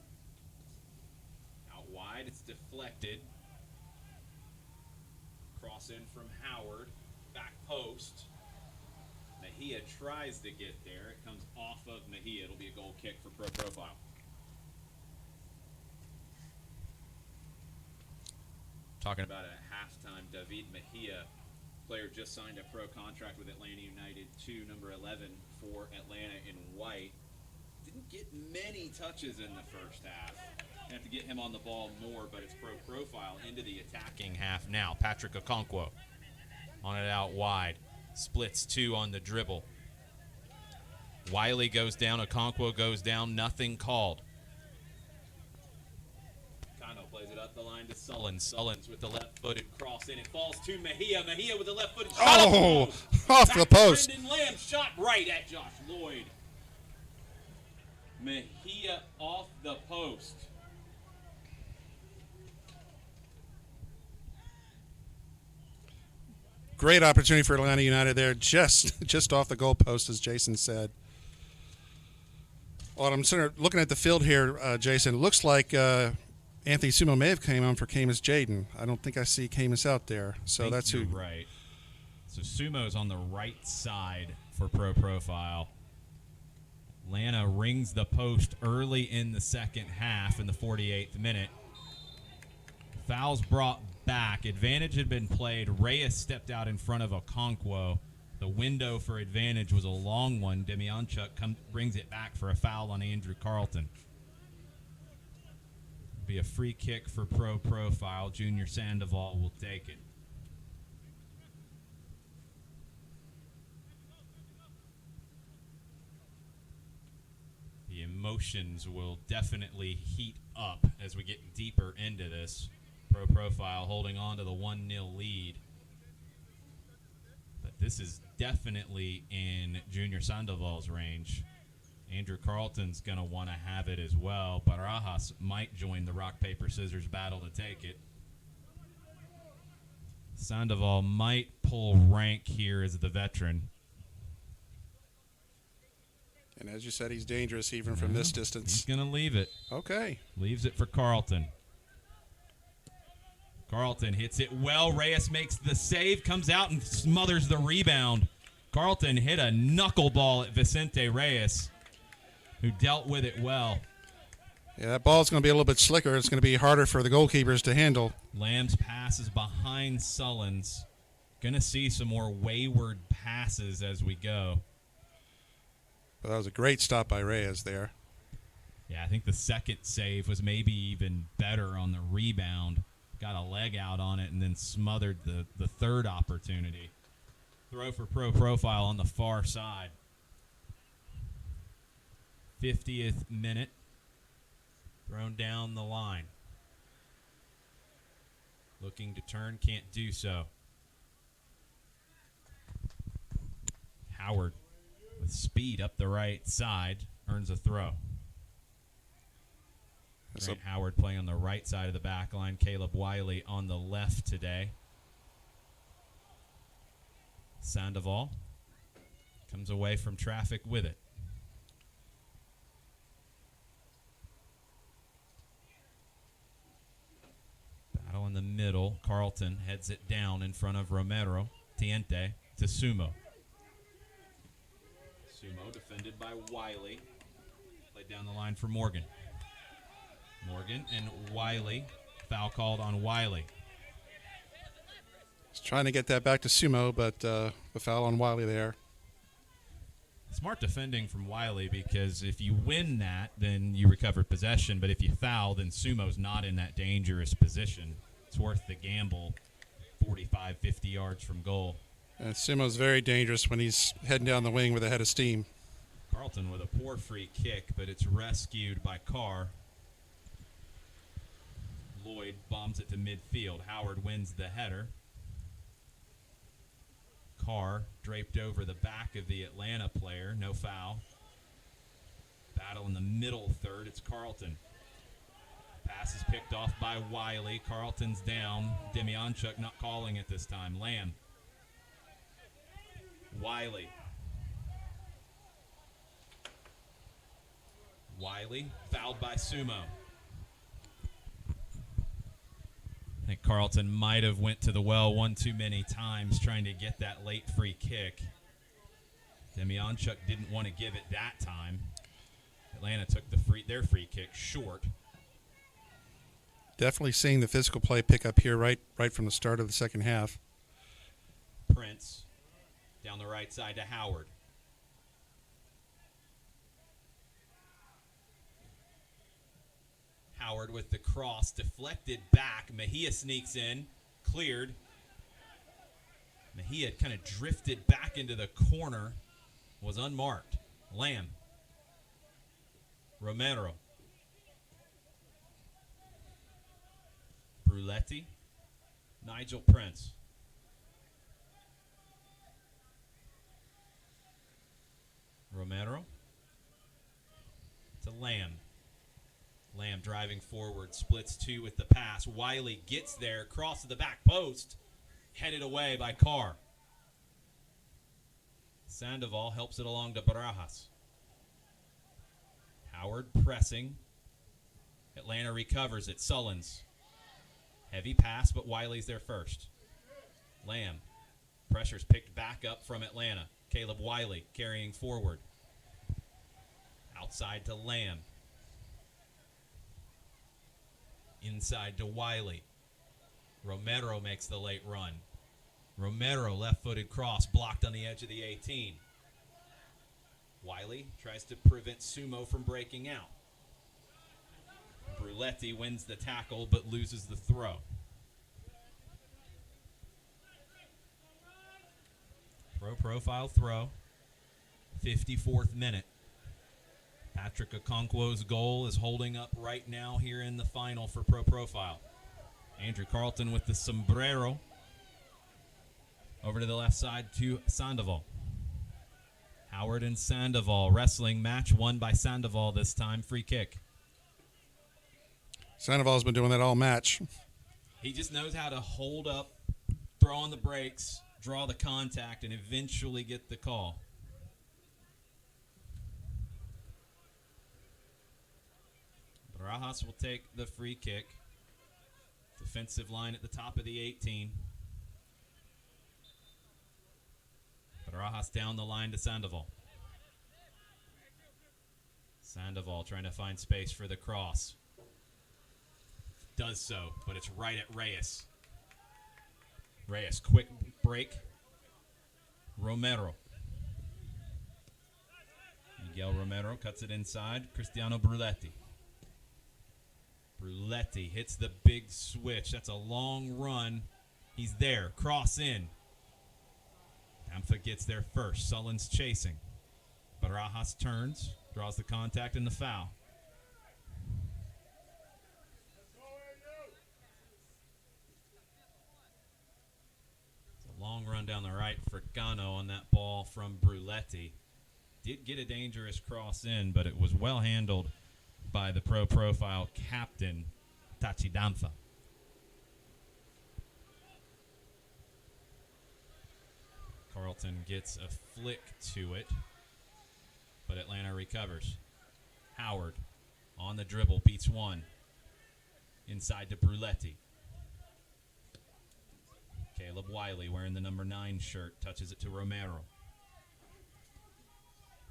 out wide, it's deflected. Cross in from Howard, back post. Mejia tries to get there. It comes off of Mejia. It'll be a goal kick for Pro Profile. Talking about at halftime, David Mejia, player just signed a pro contract with Atlanta United, number 11 for Atlanta in white. Didn't get many touches in the first half. Have to get him on the ball more, but it's Pro Profile into the attacking half now. Patrick Okonkwo on it out wide. Splits two on the dribble. Wiley goes down. Okonkwo goes down. Nothing called. Kano plays it up the line to Sullins. Sullins with the left-footed cross in. It falls to Mejia. Mejia with the left-footed shot. Oh, off the post. Brendan Lamb shot right at Josh Lloyd. Mejia off the post. Great opportunity for Atlanta United there, just off the goalpost, as Jason said. Well, I'm sort of looking at the field here, Jason. It looks like Anthony Sumo may have came on for Camus Jaden. I don't think I see Camus out there, so that's who. Right. So Sumo's on the right side for Pro Profile. Atlanta rings the post early in the second half in the 48th minute. Fouls brought back. Advantage had been played. Reyes stepped out in front of Okonkwo. The window for advantage was a long one. Demyanchuk brings it back for a foul on Andrew Carlton. Be a free kick for Pro Profile. Junior Sandoval will take it. The emotions will definitely heat up as we get deeper into this. Pro Profile holding on to the 1-0 lead. But this is definitely in Junior Sandoval's range. Andrew Carlton's going to want to have it as well. Barajas might join the rock, paper, scissors battle to take it. Sandoval might pull rank here as the veteran. And as you said, he's dangerous even from this distance. He's going to leave it. Okay. Leaves it for Carlton. Carlton hits it well. Reyes makes the save, comes out and smothers the rebound. Carlton hit a knuckleball at Vicente Reyes, who dealt with it well. Yeah, that ball's going to be a little bit slicker. It's going to be harder for the goalkeepers to handle. Lamb's pass is behind Sullins. Going to see some more wayward passes as we go. Well, that was a great stop by Reyes there. Yeah, I think the second save was maybe even better on the rebound. Got a leg out on it and then smothered the third opportunity. Throw for Pro Profile on the far side. 50th minute. Thrown down the line. Looking to turn, can't do so. Howard with speed up the right side earns a throw. Grant Howard playing on the right side of the back line. Caleb Wiley on the left today. Sandoval comes away from traffic with it. Battle in the middle. Carlton heads it down in front of Romero. Tiente to Sumo. Sumo defended by Wiley. Played down the line for Morgan. Morgan and Wiley. Foul called on Wiley. He's trying to get that back to Sumo, but the foul on Wiley there. Smart defending from Wiley, because if you win that, then you recover possession. But if you foul, then Sumo's not in that dangerous position. It's worth the gamble 45, 50 yards from goal. And Sumo's very dangerous when he's heading down the wing with a head of steam. Carlton with a poor free kick, but it's rescued by Carr. Lloyd bombs it to midfield. Howard wins the header. Carr draped over the back of the Atlanta player. No foul. Battle in the middle third. It's Carlton. Pass is picked off by Wiley. Carlton's down. Demyanchuk not calling it this time. Lamb. Wiley. Wiley fouled by Sumo. I think Carlton might have went to the well one too many times trying to get that late free kick. Demyanchuk didn't want to give it that time. Atlanta took their free kick short. Definitely seeing the physical play pick up here right from the start of the second half. Prince down the right side to Howard. Howard with the cross, deflected back. Mejia sneaks in, cleared. Mejia kind of drifted back into the corner, was unmarked. Lamb. Romero. Bruletti. Nigel Prince. Romero. to Lamb. Lamb driving forward, splits 2 with the pass. Wiley gets there, crosses the back post, headed away by Carr. Sandoval helps it along to Barajas. Howard pressing. Atlanta recovers it. Sullins. Heavy pass, but Wiley's there first. Lamb. Pressure's picked back up from Atlanta. Caleb Wiley carrying forward. Outside to Lamb. Inside to Wiley. Romero makes the late run. Romero, left-footed cross, blocked on the edge of the 18. Wiley tries to prevent Sumo from breaking out. Bruletti wins the tackle but loses the throw. Profile throw. 54th minute. Patrick Okonkwo's goal is holding up right now here in the final for Profile. Andrew Carlton with the sombrero. Over to the left side to Sandoval. Howard and Sandoval wrestling match won by Sandoval this time. Free kick. Sandoval's been doing that all match. He just knows how to hold up, throw on the brakes, draw the contact, and eventually get the call. Barajas will take the free kick. Defensive line at the top of the 18. Barajas down the line to Sandoval. Sandoval trying to find space for the cross. Does so, but it's right at Reyes. Reyes, quick break. Romero. Miguel Romero cuts it inside. Cristiano Bruletti. Bruletti hits the big switch. That's a long run. He's there. Cross in. Ampha gets there first. Sullins chasing. Barajas turns. Draws the contact and the foul. It's a long run down the right for Gano on that ball from Bruletti. Did get a dangerous cross in, but it was well handled by the Profile captain, Tachi Damfa. Carlton gets a flick to it, but Atlanta recovers. Howard on the dribble, beats one. Inside to Bruletti. Caleb Wiley wearing the number 9 shirt, touches it to Romero.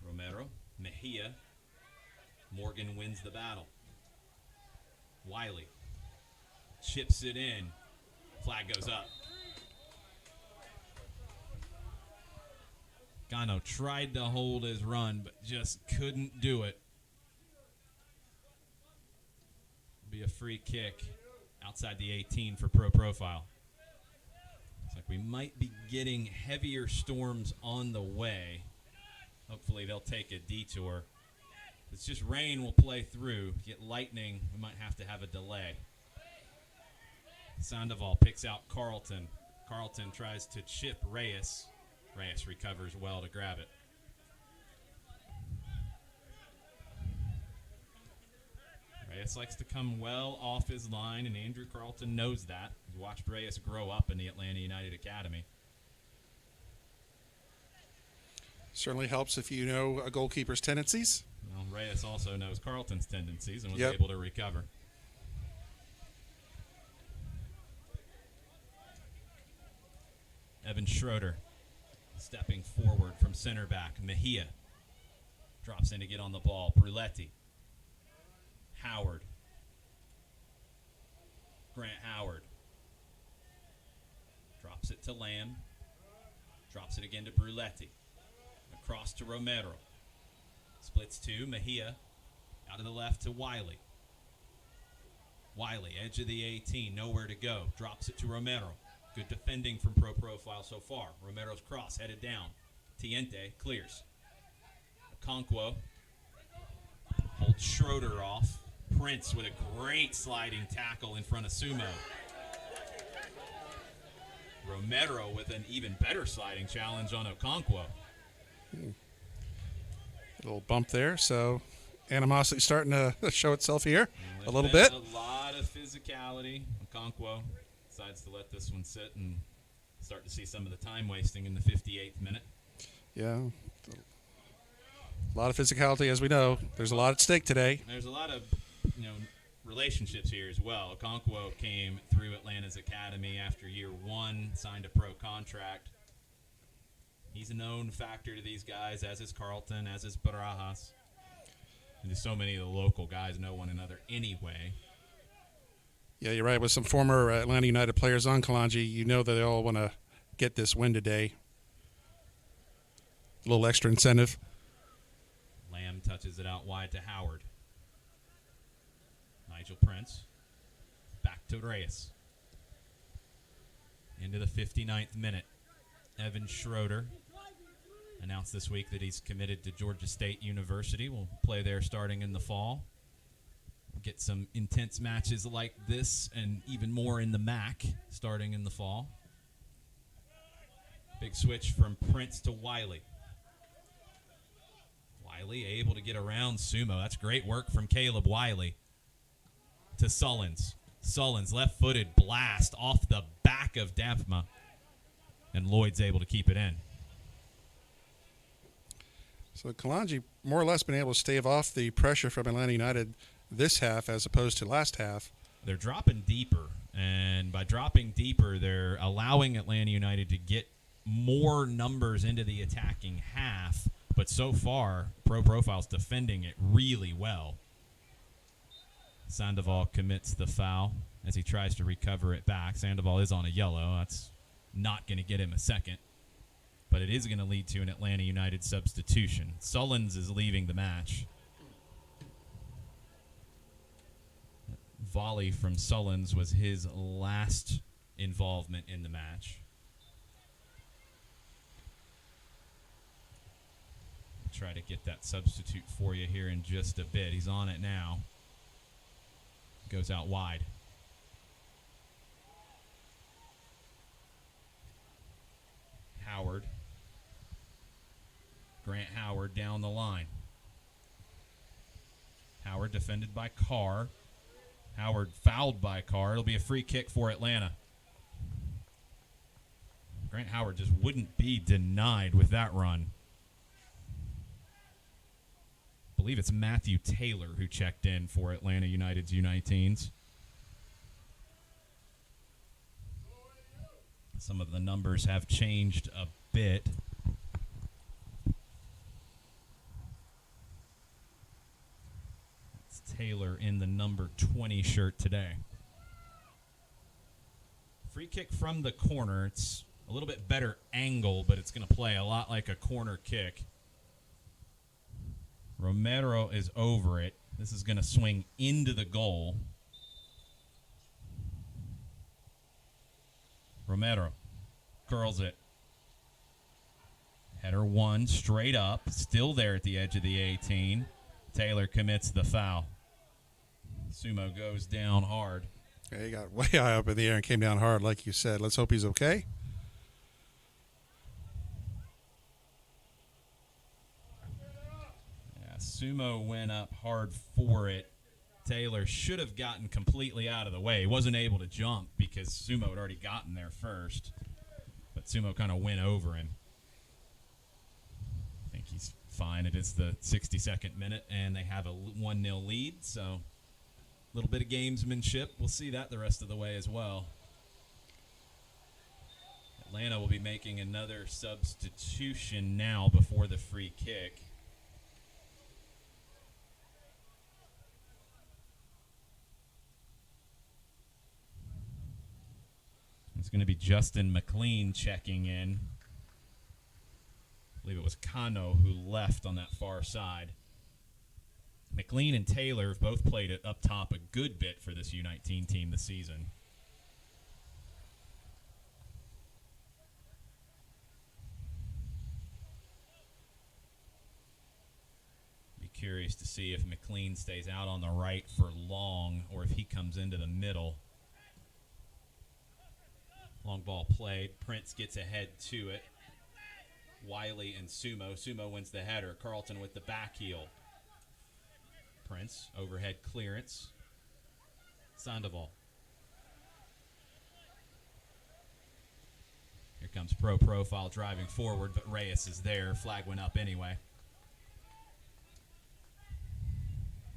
Romero, Mejia. Morgan wins the battle. Wiley chips it in. Flag goes up. Gano tried to hold his run, but just couldn't do it. Be a free kick outside the 18 for Profile. Looks like we might be getting heavier storms on the way. Hopefully they'll take a detour. If it's just rain, we'll play through. Get lightning, we might have to have a delay. Sandoval picks out Carlton. Carlton tries to chip Reyes. Reyes recovers well to grab it. Reyes likes to come well off his line, and Andrew Carlton knows that. He's watched Reyes grow up in the Atlanta United Academy. Certainly helps if you know a goalkeeper's tendencies. Well, Reyes also knows Carlton's tendencies and was Yep. able to recover. Evan Schroeder stepping forward from center back. Mejia drops in to get on the ball. Bruletti. Howard. Grant Howard. Drops it to Lamb. Drops it again to Bruletti. Across to Romero. Splits two. Mejia out of the left to Wiley. Wiley, edge of the 18, nowhere to go. Drops it to Romero. Good defending from Profile so far. Romero's cross headed down. Tiente clears. Okonkwo holds Schroeder off. Prince with a great sliding tackle in front of Sumo. Romero with an even better sliding challenge on Okonkwo. A little bump there, so animosity starting to show itself here a little There's bit. been a lot of physicality. Okonkwo decides to let this one sit and start to see some of the time wasting in the 58th minute. Yeah. A lot of physicality, as we know. There's a lot at stake today. There's a lot of, relationships here as well. Okonkwo came through Atlanta's academy after year one, signed a pro contract. He's a known factor to these guys, as is Carlton, as is Barajas. And just so many of the local guys know one another anyway. Yeah, you're right. With some former Atlanta United players on Kalonji, you know that they all want to get this win today. A little extra incentive. Lamb touches it out wide to Howard. Nigel Prince. Back to Reyes. Into the 59th minute. Evan Schroeder announced this week that he's committed to Georgia State University. Will play there starting in the fall. Get some intense matches like this and even more in the MAC starting in the fall. Big switch from Prince to Wiley. Wiley able to get around Sumo. That's great work from Caleb Wiley. To Sullins. Sullins left-footed blast off the back of Dapma. And Lloyd's able to keep it in. So Kalonji more or less been able to stave off the pressure from Atlanta United this half as opposed to last half. They're dropping deeper, and by dropping deeper, they're allowing Atlanta United to get more numbers into the attacking half, but so far, Pro Profile's defending it really well. Sandoval commits the foul as he tries to recover it back. Sandoval is on a yellow. That's not going to get him a second, but it is going to lead to an Atlanta United substitution. Sullins is leaving the match. Volley from Sullins was his last involvement in the match. I'll try to get that substitute for you here in just a bit. He's on it now. Goes out wide. Howard. Grant Howard down the line. Howard defended by Carr. Howard fouled by Carr. It'll be a free kick for Atlanta. Grant Howard just wouldn't be denied with that run. I believe it's Matthew Taylor who checked in for Atlanta United's U19s. Some of the numbers have changed a bit. It's Taylor in the number 20 shirt today. Free kick from the corner. It's a little bit better angle, but it's going to play a lot like a corner kick. Romero is over it. This is going to swing into the goal. Romero curls it. Header one, straight up, still there at the edge of the 18. Taylor commits the foul. Sumo goes down hard. Yeah, he got way high up in the air and came down hard, like you said. Let's hope he's okay. Yeah, Sumo went up hard for it. Taylor should have gotten completely out of the way. He wasn't able to jump because Sumo had already gotten there first. But Sumo kind of went over him. I think he's fine. It is the 62nd minute, and they have a 1-0 lead. So a little bit of gamesmanship. We'll see that the rest of the way as well. Atlanta will be making another substitution now before the free kick. It's going to be Justin McLean checking in. I believe it was Kano who left on that far side. McLean and Taylor have both played it up top a good bit for this U19 team this season. Be curious to see if McLean stays out on the right for long or if he comes into the middle. Long ball played. Prince gets ahead to it. Wiley and Sumo. Sumo wins the header. Carlton with the back heel. Prince, overhead clearance. Sandoval. Here comes Pro Profile driving forward, but Reyes is there. Flag went up anyway.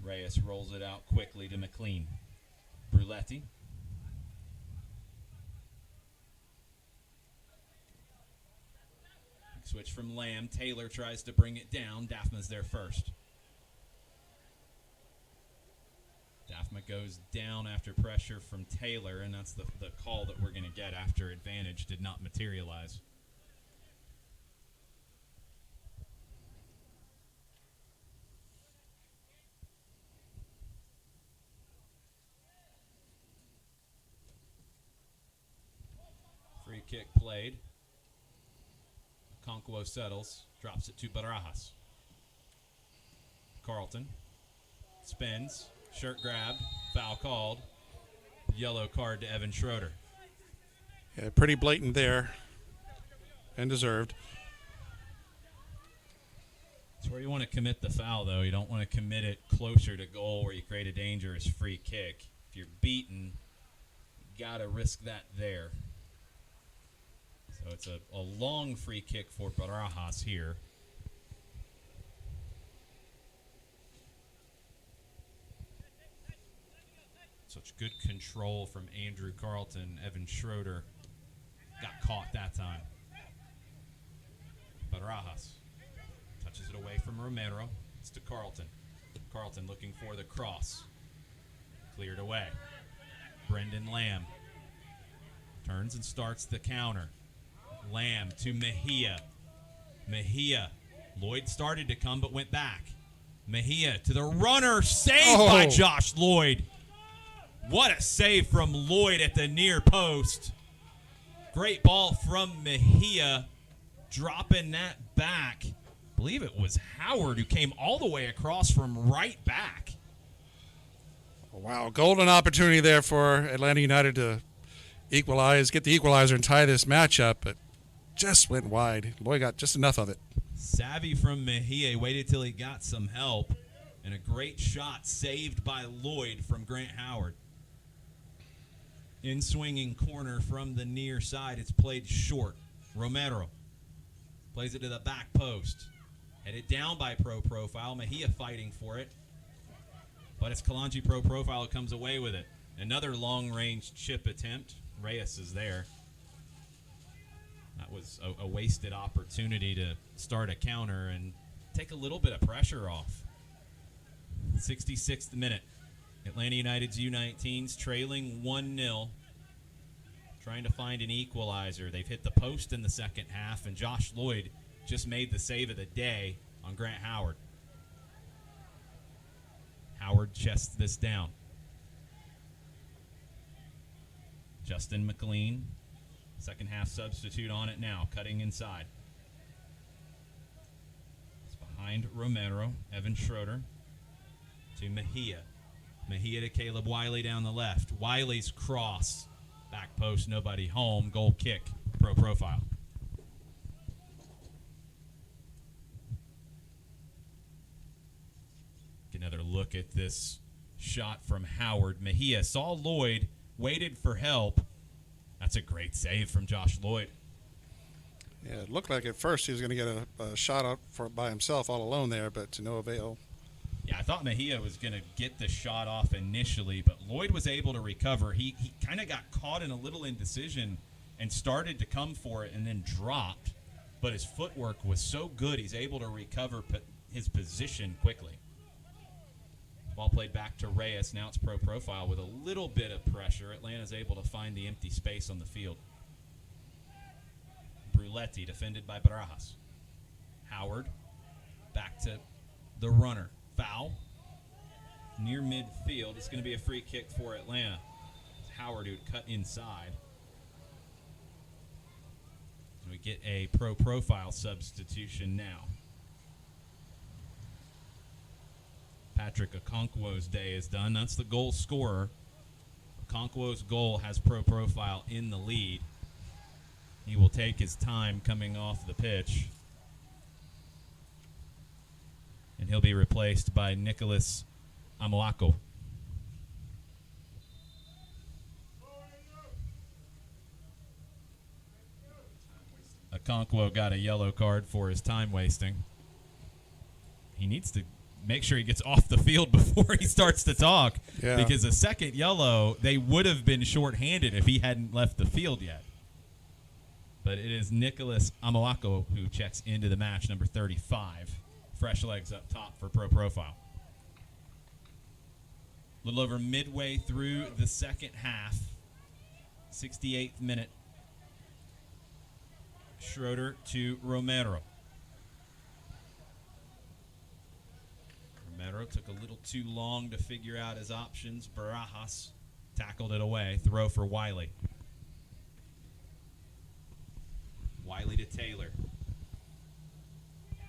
Reyes rolls it out quickly to McLean. Bruletti. Switch from Lamb. Taylor tries to bring it down. Daphma's there first. Daphma goes down after pressure from Taylor, and that's the call that we're going to get after advantage did not materialize. Free kick played. Okonkwo settles, drops it to Barajas. Carlton spins, shirt grabbed, foul called, yellow card to Evan Schroeder. Yeah, pretty blatant there, and deserved. It's where you want to commit the foul, though. You don't want to commit it closer to goal where you create a dangerous free kick. If you're beaten, you got to risk that there. So it's a long free kick for Barajas here. Such good control from Andrew Carlton. Evan Schroeder got caught that time. Barajas touches it away from Romero. It's to Carlton. Carlton looking for the cross. Cleared away. Brendan Lamb turns and starts the counter. Lamb to Mejia. Mejia. Lloyd started to come but went back. Mejia to the runner. Saved by Josh Lloyd. What a save from Lloyd at the near post. Great ball from Mejia. Dropping that back. I believe it was Howard who came all the way across from right back. Wow, golden opportunity there for Atlanta United to equalize, get the equalizer and tie this matchup, but just went wide. Lloyd got just enough of it. Savvy from Mejia, waited till he got some help, and a great shot saved by Lloyd from Grant Howard. In swinging corner from the near side, it's played short. Romero plays it to the back post. Headed down by Pro Profile. Mejia fighting for it. But it's Kalonji Pro Profile who comes away with it. Another long-range chip attempt. Reyes is there. That was a wasted opportunity to start a counter and take a little bit of pressure off. 66th minute. Atlanta United's U19s trailing 1-0. Trying to find an equalizer. They've hit the post in the second half, and Josh Lloyd just made the save of the day on Grant Howard. Howard chests this down. Justin McLean, second half substitute on it now, cutting inside. It's behind Romero, Evan Schroeder to Mejia. Mejia to Caleb Wiley down the left. Wiley's cross, back post, nobody home, goal kick, Pro Profile. Another look at this shot from Howard. Mejia saw Lloyd, waited for help. That's a great save from Josh Lloyd. Yeah, it looked like at first he was going to get a shot out by himself all alone there, but to no avail. Yeah, I thought Mejia was going to get the shot off initially, but Lloyd was able to recover. He kind of got caught in a little indecision and started to come for it and then dropped. But his footwork was so good, he's able to recover his position quickly. Ball played back to Reyes. Now it's Pro Profile with a little bit of pressure. Atlanta's able to find the empty space on the field. Bruletti defended by Barajas. Howard back to the runner. Foul near midfield. It's going to be a free kick for Atlanta. It's Howard who cut inside. And we get a Pro Profile substitution now. Patrick Okonkwo's day is done. That's the goal scorer. Okonkwo's goal has Pro Profile in the lead. He will take his time coming off the pitch. And he'll be replaced by Nicholas Amoako. Okonkwo got a yellow card for his time wasting. He needs to make sure he gets off the field before he starts to talk. Yeah. Because a second yellow, they would have been shorthanded if he hadn't left the field yet. But it is Nicholas Amoako who checks into the match, number 35. Fresh legs up top for Pro Profile. A little over midway through the second half. 68th minute. Schroeder to Romero. Romero took a little too long to figure out his options. Barajas tackled it away. Throw for Wiley. Wiley to Taylor.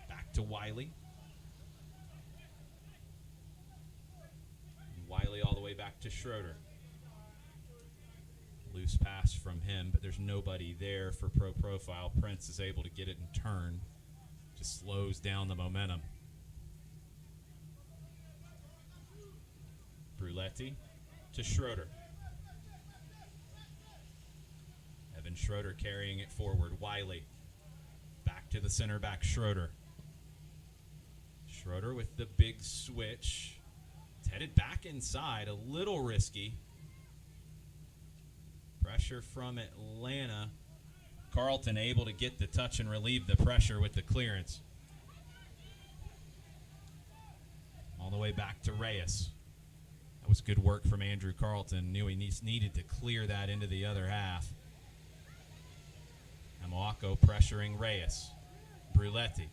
Back to Wiley. Wiley all the way back to Schroeder. Loose pass from him, but there's nobody there for Pro Profile. Prince is able to get it and turn. Just slows down the momentum. Bruletti to Schroeder. Evan Schroeder carrying it forward. Wiley back to the center back, Schroeder. Schroeder with the big switch. It's headed back inside, a little risky. Pressure from Atlanta. Carlton able to get the touch and relieve the pressure with the clearance. All the way back to Reyes. That was good work from Andrew Carlton. Knew he needed to clear that into the other half. Amoako pressuring Reyes. Bruletti.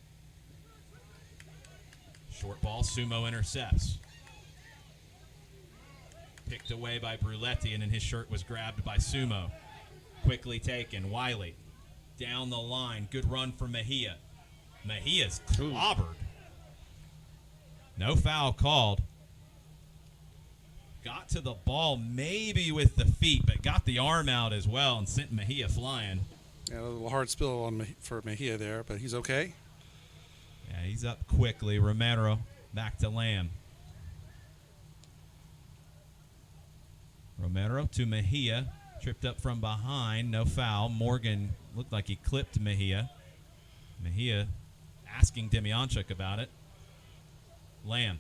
Short ball, Sumo intercepts. Picked away by Bruletti, and then his shirt was grabbed by Sumo. Quickly taken. Wiley down the line. Good run for Mejia. Mejia's clobbered. No foul called. Got to the ball maybe with the feet, but got the arm out as well and sent Mejia flying. Yeah, a little hard spill for Mejia there, but he's okay. Yeah, he's up quickly. Romero back to Lamb. Romero to Mejia. Tripped up from behind. No foul. Morgan looked like he clipped Mejia. Mejia asking Demyanchuk about it. Lamb.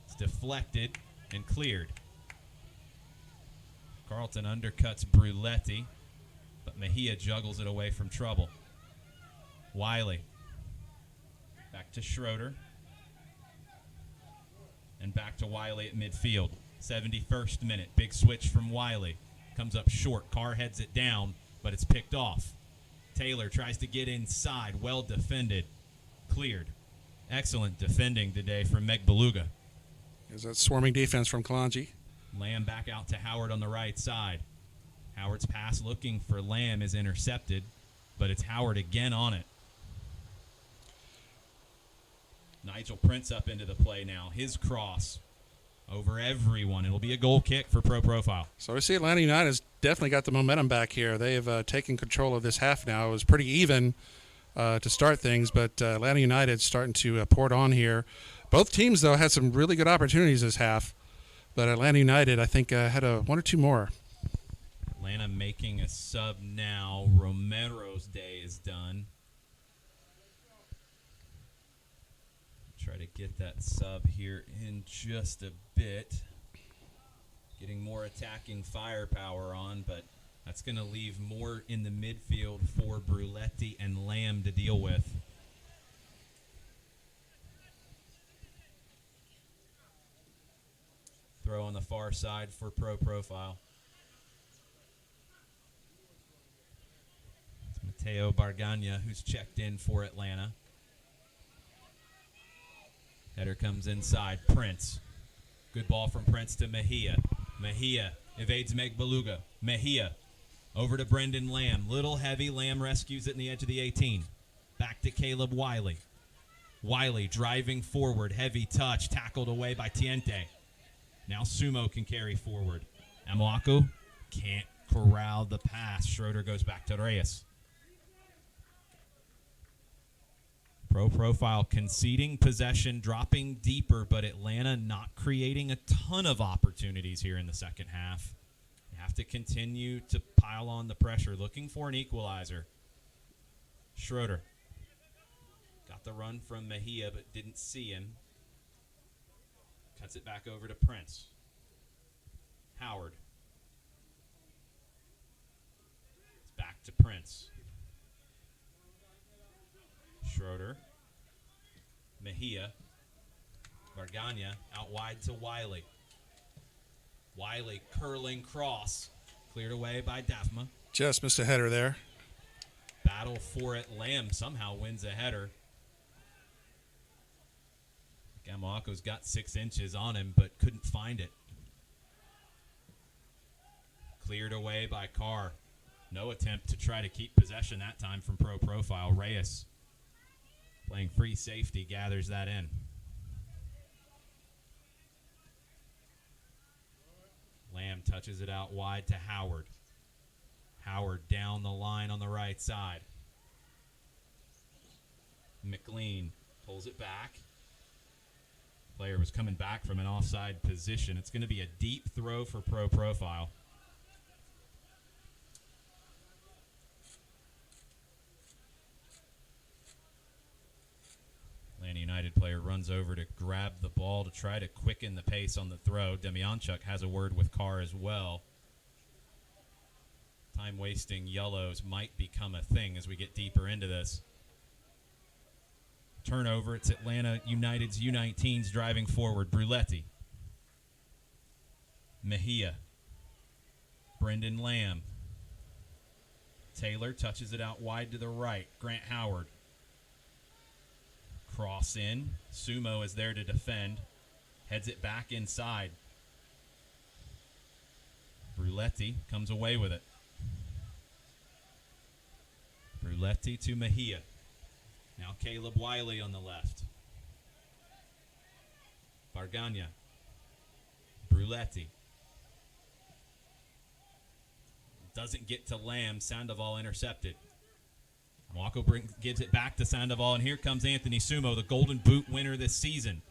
It's deflected and cleared. Carlton undercuts Bruletti, but Mejia juggles it away from trouble. Wiley. Back to Schroeder. And back to Wiley at midfield. 71st minute. Big switch from Wiley. Comes up short. Carr heads it down, but it's picked off. Taylor tries to get inside. Well defended. Cleared. Excellent defending today from Meg Beluga. There's that swarming defense from Kalonji. Lamb back out to Howard on the right side. Howard's pass looking for Lamb is intercepted, but it's Howard again on it. Nigel Prince up into the play now. His cross over everyone. It'll be a goal kick for Pro Profile. So we see Atlanta United has definitely got the momentum back here. They have taken control of this half now. It was pretty even to start things, but Atlanta United starting to pour it on here. Both teams, though, had some really good opportunities this half, but Atlanta United, I think, had one or two more. Atlanta making a sub now. Romero's day is done. Try to get that sub here in just a bit. Getting more attacking firepower on, but that's going to leave more in the midfield for Bruletti and Lamb to deal with. Throw on the far side for Pro Profile. It's Mateo Bargana who's checked in for Atlanta. Header comes inside. Prince. Good ball from Prince to Mejia. Mejia evades Meg Beluga. Mejia over to Brendan Lamb. Little heavy. Lamb rescues it in the edge of the 18. Back to Caleb Wiley. Wiley driving forward. Heavy touch. Tackled away by Tiente. Now Sumo can carry forward. Amoako can't corral the pass. Schroeder goes back to Reyes. Pro Profile conceding possession, dropping deeper, but Atlanta not creating a ton of opportunities here in the second half. You have to continue to pile on the pressure, looking for an equalizer. Schroeder got the run from Mejia, but didn't see him. Cuts it back over to Prince. Howard. It's back to Prince. Schroeder. Mejia. Varganya out wide to Wiley. Wiley curling cross. Cleared away by Dafma. Just missed a header there. Battle for it. Lamb somehow wins a header. Gamawako's got 6 inches on him, but couldn't find it. Cleared away by Carr. No attempt to try to keep possession that time from Pro Profile. Reyes, playing free safety, gathers that in. Lamb touches it out wide to Howard. Howard down the line on the right side. McLean pulls it back. Player was coming back from an offside position. It's going to be a deep throw for Pro Profile. Atlanta United player runs over to grab the ball to try to quicken the pace on the throw. Demjanjuk has a word with Carr as well. Time-wasting yellows might become a thing as we get deeper into this. Turnover, it's Atlanta United's U19s driving forward. Bruletti. Mejia. Brendan Lamb. Taylor touches it out wide to the right. Grant Howard. Cross in. Sumo is there to defend. Heads it back inside. Bruletti comes away with it. Bruletti to Mejia. Now Caleb Wiley on the left. Varganya. Bruletti. Doesn't get to Lamb. Sandoval intercepted. Wako gives it back to Sandoval, and here comes Anthony Sumo, the Golden Boot winner this season.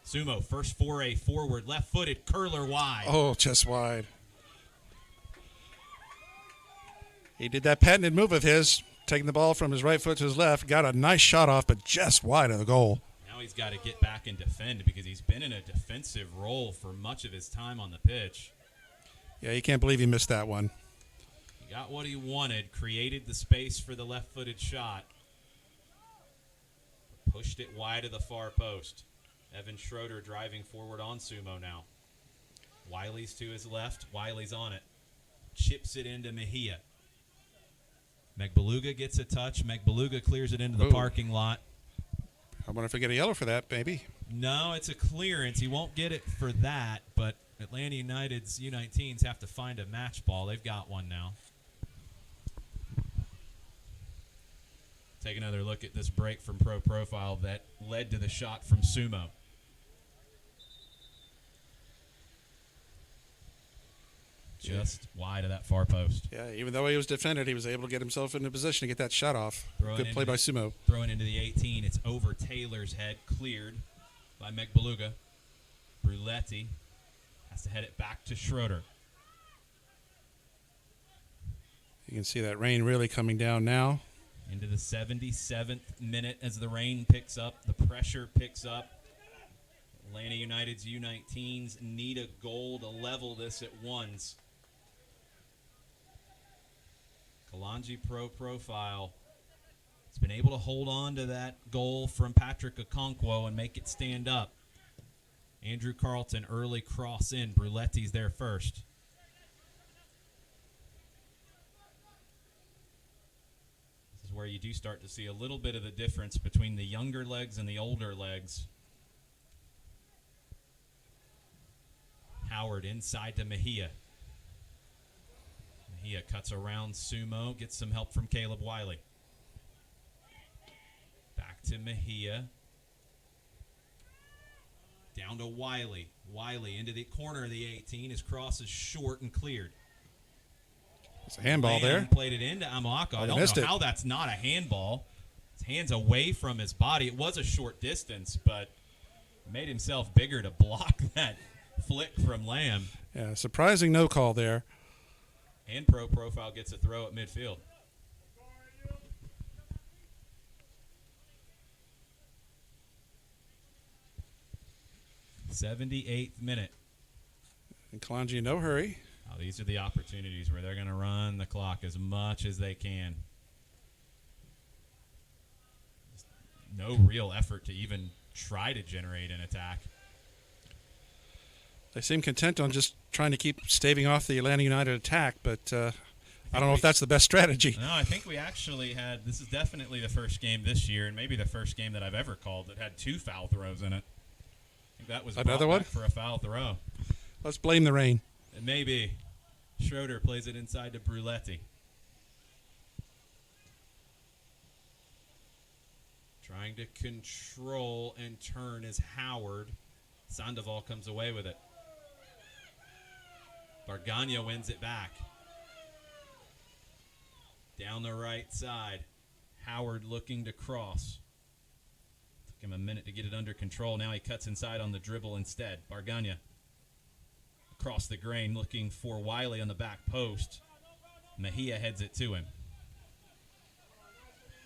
Sumo, first foray forward, left-footed, curler wide. Oh, just wide. He did that patented move of his, taking the ball from his right foot to his left, got a nice shot off, but just wide of the goal. Now he's got to get back and defend because he's been in a defensive role for much of his time on the pitch. Yeah, you can't believe he missed that one. He got what he wanted, created the space for the left-footed shot. Pushed it wide of the far post. Evan Schroeder driving forward on Sumo now. Wiley's to his left. Wiley's on it. Chips it into Mejia. Megbeluga gets a touch. Megbeluga clears it into the parking lot. I wonder if we get a yellow for that, maybe. No, it's a clearance. He won't get it for that, but Atlanta United's U19s have to find a match ball. They've got one now. Take another look at this break from Pro Profile that led to the shot from Sumo. Just wide of that far post. Yeah, even though he was defended, he was able to get himself into position to get that shot off. Good play by Sumo. Throwing into the 18. It's over Taylor's head, cleared by Megbeluga. Bruletti has to head it back to Schroeder. You can see that rain really coming down now. Into the 77th minute as the rain picks up, the pressure picks up. Atlanta United's U19s need a goal to level this at ones. Kalonji Pro Profile has been able to hold on to that goal from Patrick Okonkwo and make it stand up. Andrew Carlton, early cross in. Bruletti's there first. This is where you do start to see a little bit of the difference between the younger legs and the older legs. Howard inside to Mejia. Mejia cuts around Sumo, gets some help from Caleb Wiley. Back to Mejia. Down to Wiley. Wiley into the corner of the 18. His cross is short and cleared. It's a handball there. Played it into Amako. I don't missed know it. how that's not a handball. His hands away from his body. It was a short distance, but made himself bigger to block that flick from Lamb. Yeah, surprising no call there. And Pro Profile gets a throw at midfield. '78th minute. And Kalonji in no hurry. Oh, these are the opportunities where they're going to run the clock as much as they can. No real effort to even try to generate an attack. They seem content on just trying to keep staving off the Atlanta United attack, but I don't know if that's the best strategy. No, I think we actually had, this is definitely the first game this year, and maybe the first game that I've ever called that had 2 foul throws in it. I think that was Another brought one back for a foul throw. Let's blame the rain. It may be. Schroeder plays it inside to Bruletti. Trying to control and turn is Howard. Sandoval comes away with it. Bargagna wins it back. Down the right side. Howard looking to cross. Took him a minute to get it under control. Now he cuts inside on the dribble instead. Bargagna across the grain looking for Wiley on the back post. Mejia heads it to him.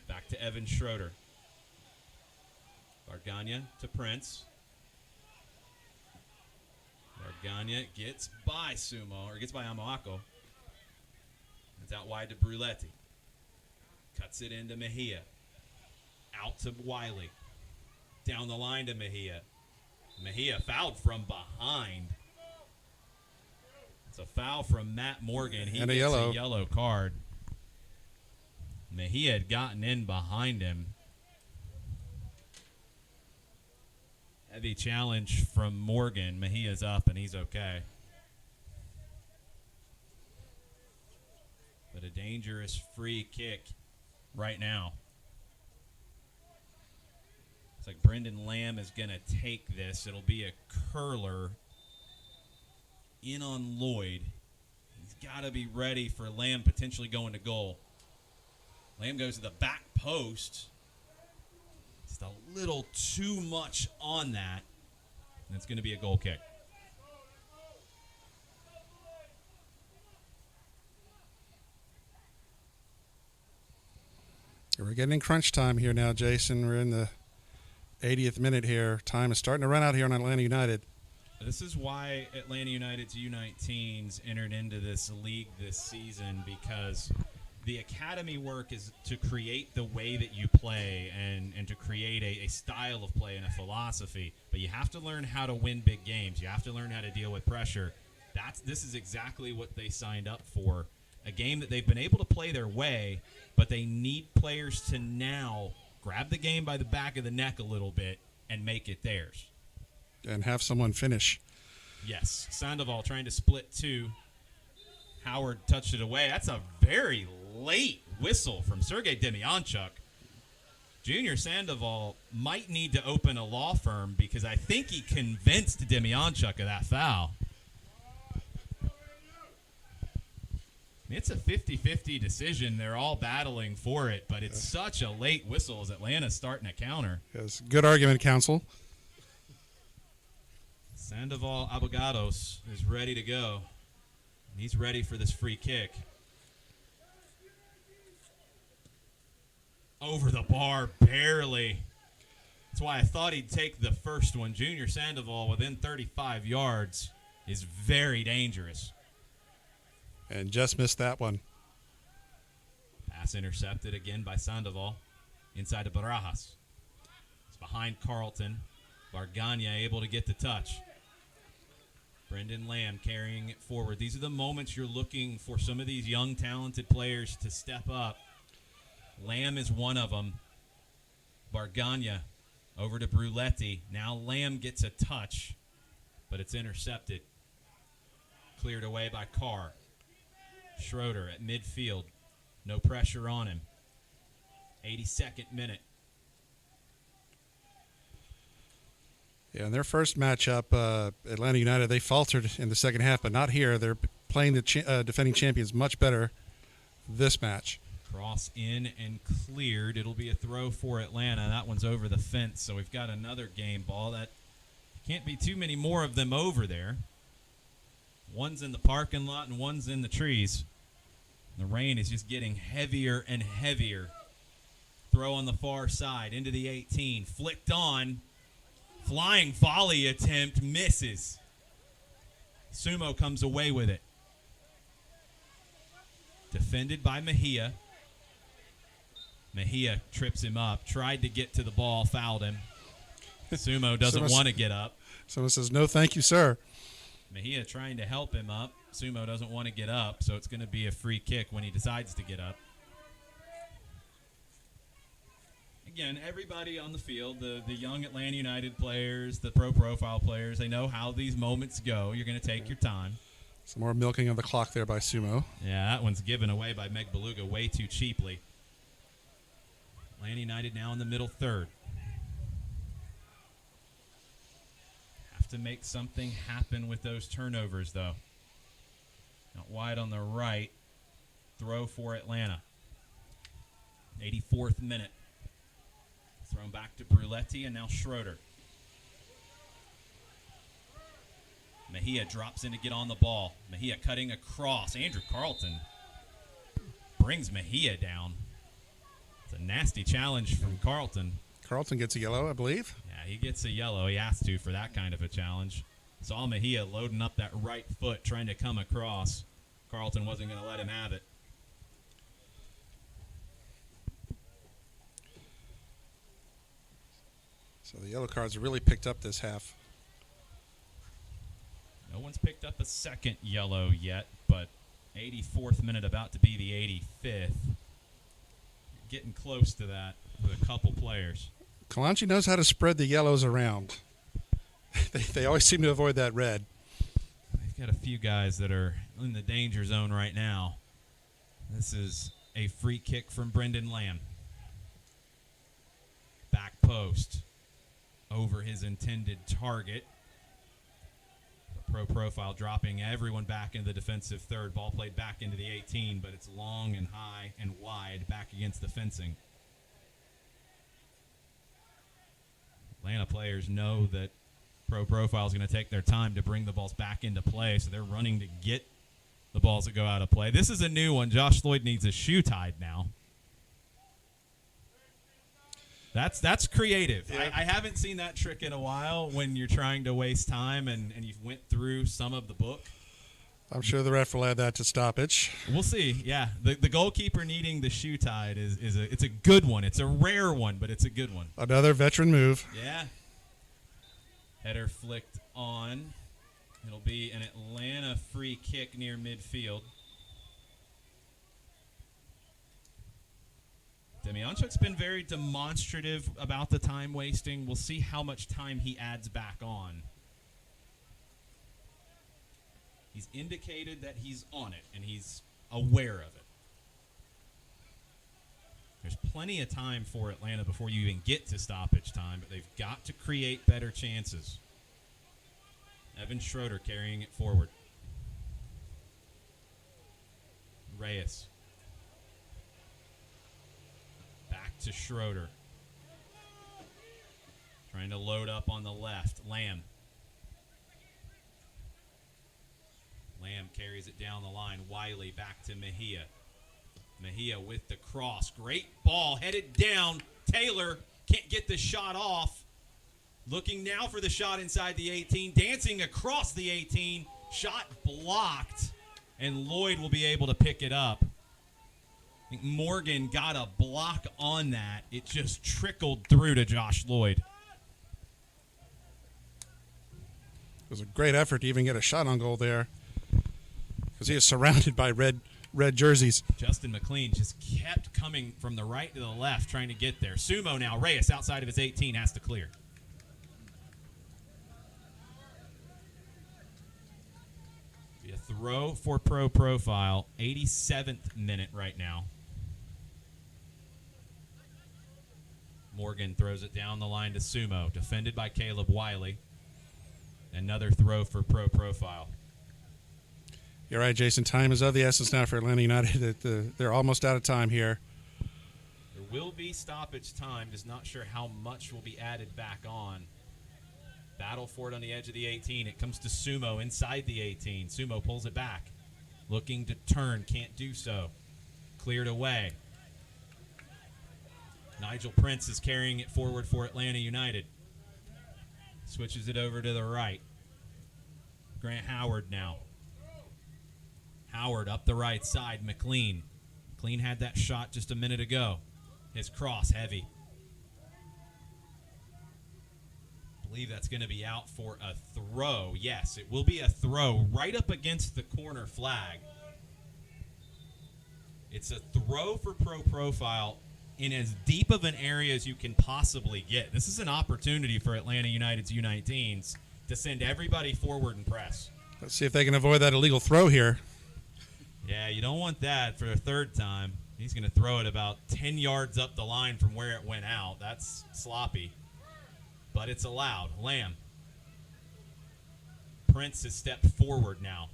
Back to Evan Schroeder. Bargagna to Prince. Bargagna gets by Sumo, or gets by Amoako. It's out wide to Bruletti. Cuts it into Mejia. Out to Wiley. Down the line to Mejia. Mejia fouled from behind. It's a foul from Matt Morgan. He And a gets yellow. a yellow card. Mejia had gotten in behind him. Heavy challenge from Morgan. Mejia's up, and he's okay. But a dangerous free kick right now. It's like Brendan Lamb is going to take this. It'll be a curler in on Lloyd. He's got to be ready for Lamb potentially going to goal. Lamb goes to the back post. Just a little too much on that. And it's going to be a goal kick. We're getting in crunch time here now, Jason. We're in the 80th minute here. Time is starting to run out here on Atlanta United. This is why Atlanta United's U19s entered into this league this season, because the academy work is to create the way that you play and to create a style of play and a philosophy. But you have to learn how to win big games. You have to learn how to deal with pressure. This is exactly what they signed up for. A game that they've been able to play their way, but they need players to now grab the game by the back of the neck a little bit and make it theirs. And have someone finish. Yes. Sandoval trying to split 2. Howard touched it away. That's a very late whistle from Sergei Demyanchuk. Junior Sandoval might need to open a law firm, because I think he convinced Demyanchuk of that foul. It's a 50-50 decision. They're all battling for it, but it's such a late whistle as Atlanta's starting to counter. Yes, good argument, counsel. Sandoval Abogados is ready to go. And he's ready for this free kick. Over the bar, barely. That's why I thought he'd take the first one. Junior Sandoval within 35 yards is very dangerous. And just missed that one. Pass intercepted again by Sandoval. Inside to Barajas. It's behind Carlton. Bargagna able to get the touch. Brendan Lamb carrying it forward. These are the moments you're looking for some of these young, talented players to step up. Lamb is one of them. Bargagna over to Bruletti. Now Lamb gets a touch, but it's intercepted. Cleared away by Carr. Schroeder at midfield. No pressure on him. 82nd minute. Yeah, in their first matchup, Atlanta United, they faltered in the second half, but not here. They're playing the defending champions much better this match. Cross in and cleared. It'll be a throw for Atlanta. That one's over the fence, so we've got another game ball. That can't be too many more of them over there. One's in the parking lot and one's in the trees. The rain is just getting heavier and heavier. Throw on the far side into the 18. Flicked on. Flying volley attempt misses. Sumo comes away with it. Defended by Mejia. Mejia trips him up. Tried to get to the ball, fouled him. Sumo doesn't want to get up. Someone says, no, thank you, sir. Mejia trying to help him up. Sumo doesn't want to get up, so it's going to be a free kick when he decides to get up. Again, everybody on the field, the young Atlanta United players, the pro-profile players, they know how these moments go. You're going to take your time. Some more milking of the clock there by Sumo. Yeah, that one's given away by Meg Beluga way too cheaply. Atlanta United now in the middle third. Have to make something happen with those turnovers, though. Out wide on the right. Throw for Atlanta. 84th minute. Thrown back to Bruletti and now Schroeder. Mejia drops in to get on the ball. Mejia cutting across. Andrew Carlton brings Mejia down. It's a nasty challenge from Carlton. Carlton gets a yellow, I believe. Yeah, he gets a yellow. He has to for that kind of a challenge. Saw Mejia loading up that right foot, trying to come across. Carlton wasn't going to let him have it. So the yellow cards really picked up this half. No one's picked up a second yellow yet, but 84th minute about to be the 85th. Getting close to that with a couple players. Kalonji knows how to spread the yellows around. They always seem to avoid that red. They've got a few guys that are in the danger zone right now. This is a free kick from Brendan Lamb. Back post over his intended target. The pro profile dropping everyone back into the defensive third. Ball played back into the 18, but it's long and high and wide back against the fencing. Atlanta players know that pro profile is going to take their time to bring the balls back into play, so they're running to get the balls that go out of play. This is a new one. Josh Lloyd needs his shoe tied now. That's creative. Yeah. I haven't seen that trick in a while when you're trying to waste time and you've went through some of the book. I'm sure the ref will add that to stoppage. We'll see. Yeah, the goalkeeper needing the shoe tied it's a good one. It's a rare one, but it's a good one. Another veteran move. Yeah. Header flicked on. It'll be an Atlanta free kick near midfield. Demyanchuk's been very demonstrative about the time wasting. We'll see how much time he adds back on. He's indicated that he's on it, and he's aware of it. There's plenty of time for Atlanta before you even get to stoppage time, but they've got to create better chances. Evan Schroeder carrying it forward. Reyes. Back to Schroeder. Trying to load up on the left. Lamb. Lamb carries it down the line. Wiley back to Mejia. Mejia with the cross. Great ball headed down. Taylor can't get the shot off. Looking now for the shot inside the 18. Dancing across the 18. Shot blocked. And Lloyd will be able to pick it up. I think Morgan got a block on that. It just trickled through to Josh Lloyd. It was a great effort to even get a shot on goal there, because he is surrounded by red jerseys. Justin McLean just kept coming from the right to the left trying to get there. Sumo now. Reyes outside of his 18 has to clear. Be a throw for pro profile. 87th minute right now. Morgan throws it down the line to Sumo. Defended by Caleb Wiley. Another throw for pro profile. You're right, Jason. Time is of the essence now for Atlanta United. They're almost out of time here. There will be stoppage time. Just not sure how much will be added back on. Battle for it on the edge of the 18. It comes to Sumo inside the 18. Sumo pulls it back. Looking to turn. Can't do so. Cleared away. Nigel Prince is carrying it forward for Atlanta United. Switches it over to the right. Grant Howard now. Howard up the right side. McLean. McLean had that shot just a minute ago. His cross heavy. I believe that's going to be out for a throw. Yes, it will be a throw right up against the corner flag. It's a throw for Pro Profile in as deep of an area as you can possibly get. This is an opportunity for Atlanta United's U19s to send everybody forward and press. Let's see if they can avoid that illegal throw here. Yeah, you don't want that for a third time. He's going to throw it about 10 yards up the line from where it went out. That's sloppy, but it's allowed. Lamb. Prince has stepped forward now.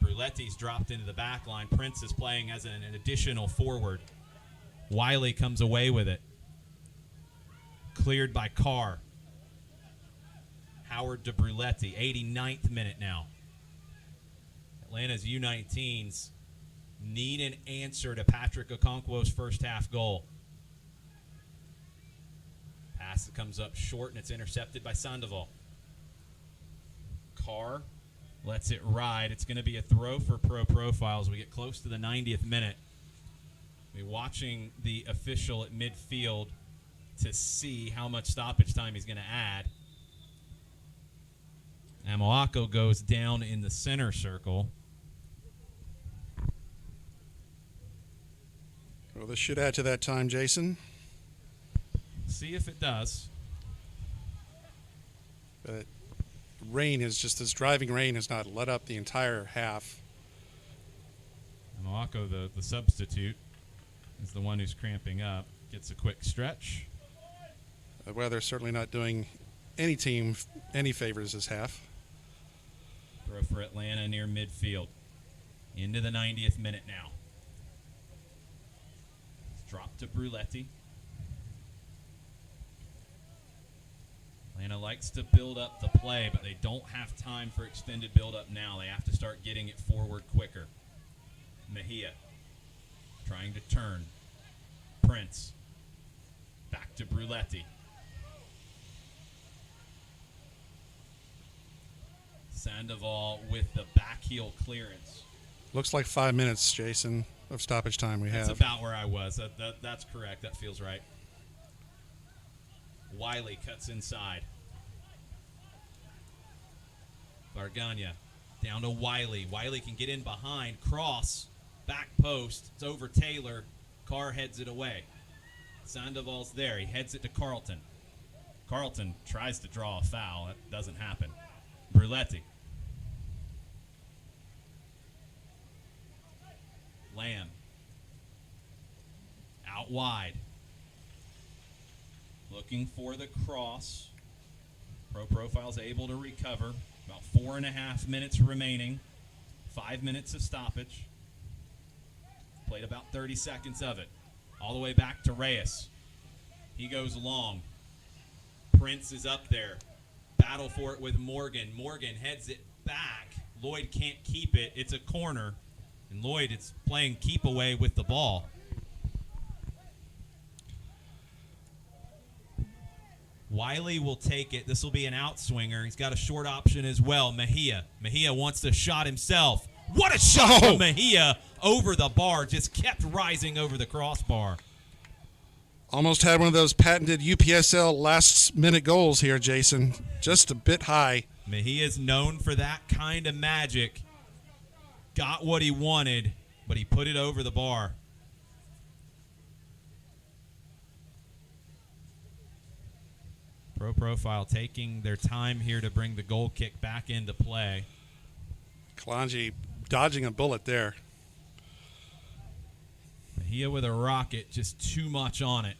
Bruletti's dropped into the back line. Prince is playing as an additional forward. Wiley comes away with it. Cleared by Carr. Howard to Bruletti. 89th minute now. Atlanta's U19s need an answer to Patrick Okonkwo's first half goal. Pass that comes up short, and it's intercepted by Sandoval. Carr lets it ride. It's going to be a throw for Pro Profile as we get close to the 90th minute. We're watching the official at midfield to see how much stoppage time he's going to add. Amoako goes down in the center circle. Well, this should add to that time, Jason. See if it does. But rain is just this driving rain has not let up the entire half. Amoako, the substitute, is the one who's cramping up. Gets a quick stretch. The weather's certainly not doing any team any favors this half. Throw for Atlanta near midfield. Into the 90th minute now. Drop to Bruletti. Atlanta likes to build up the play, but they don't have time for extended build-up now. They have to start getting it forward quicker. Mejia trying to turn. Prince. Back to Bruletti. Sandoval with the back heel clearance. Looks like 5 minutes, Jason, of stoppage time we have. That's about where I was. That's correct. That feels right. Wiley cuts inside. Vargania down to Wiley. Wiley can get in behind. Cross. Back post. It's over Taylor. Carr heads it away. Sandoval's there. He heads it to Carlton. Carlton tries to draw a foul. That doesn't happen. Bruletti. Lamb. Out wide. Looking for the cross. Pro Profile's able to recover. About 4.5 minutes remaining. 5 minutes of stoppage. Played about 30 seconds of it. All the way back to Reyes. He goes long. Prince is up there. Battle for it with Morgan. Morgan heads it back. Lloyd can't keep it. It's a corner. And Lloyd is playing keep away with the ball. Wiley will take it. This will be an outswinger. He's got a short option as well. Mejia. Mejia wants to shot himself. What a shot from Mejia over the bar. Just kept rising over the crossbar. Almost had one of those patented UPSL last-minute goals here, Jason. Just a bit high. Mejia's known for that kind of magic. Got what he wanted, but he put it over the bar. Pro Profile taking their time here to bring the goal kick back into play. Kalonji dodging a bullet there. Mejia with a rocket, just too much on it.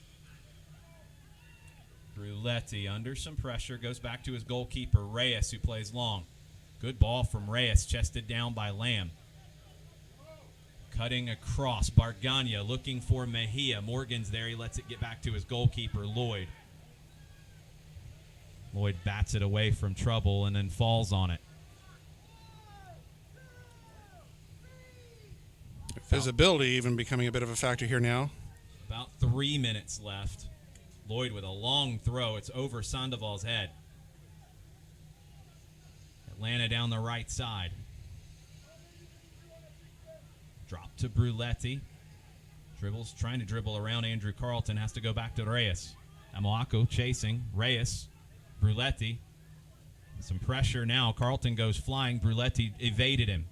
Bruletti under some pressure, goes back to his goalkeeper, Reyes, who plays long. Good ball from Reyes, chested down by Lamb. Cutting across, Bargania looking for Mejia. Morgan's there. He lets it get back to his goalkeeper, Lloyd. Lloyd bats it away from trouble and then falls on it. Visibility even becoming a bit of a factor here now. About 3 minutes left. Lloyd with a long throw. It's over Sandoval's head. Atlanta down the right side. Drop to Bruletti. Dribbles, trying to dribble around Andrew Carlton. Has to go back to Reyes. Amoako chasing. Reyes. Bruletti. Some pressure now. Carlton goes flying. Bruletti evaded him.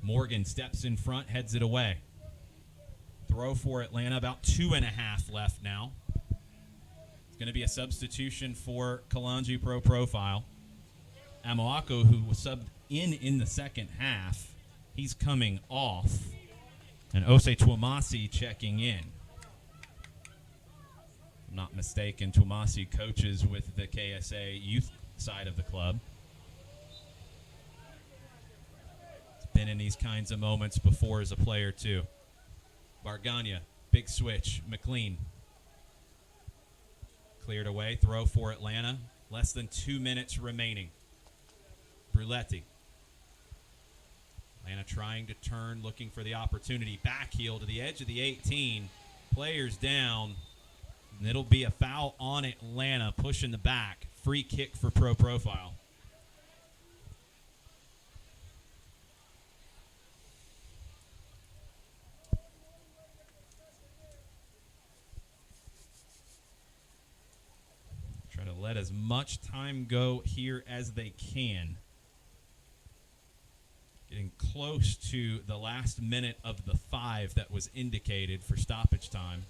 Morgan steps in front, heads it away. Throw for Atlanta. About 2.5 left now. It's going to be a substitution for Kalonji Pro Profile. Amoako, who was subbed in the second half, he's coming off. And Ose Twumasi checking in. If I'm not mistaken, Twumasi coaches with the KSA youth side of the club. He's been in these kinds of moments before as a player, too. Bargania, big switch. McLean. Cleared away. Throw for Atlanta. Less than 2 minutes remaining. Bruletti. Atlanta trying to turn, looking for the opportunity. Back heel to the edge of the 18. Players down. And it'll be a foul on Atlanta, pushing the back. Free kick for Pro Profile. Try to let as much time go here as they can. Getting close to the last minute of the 5 that was indicated for stoppage time.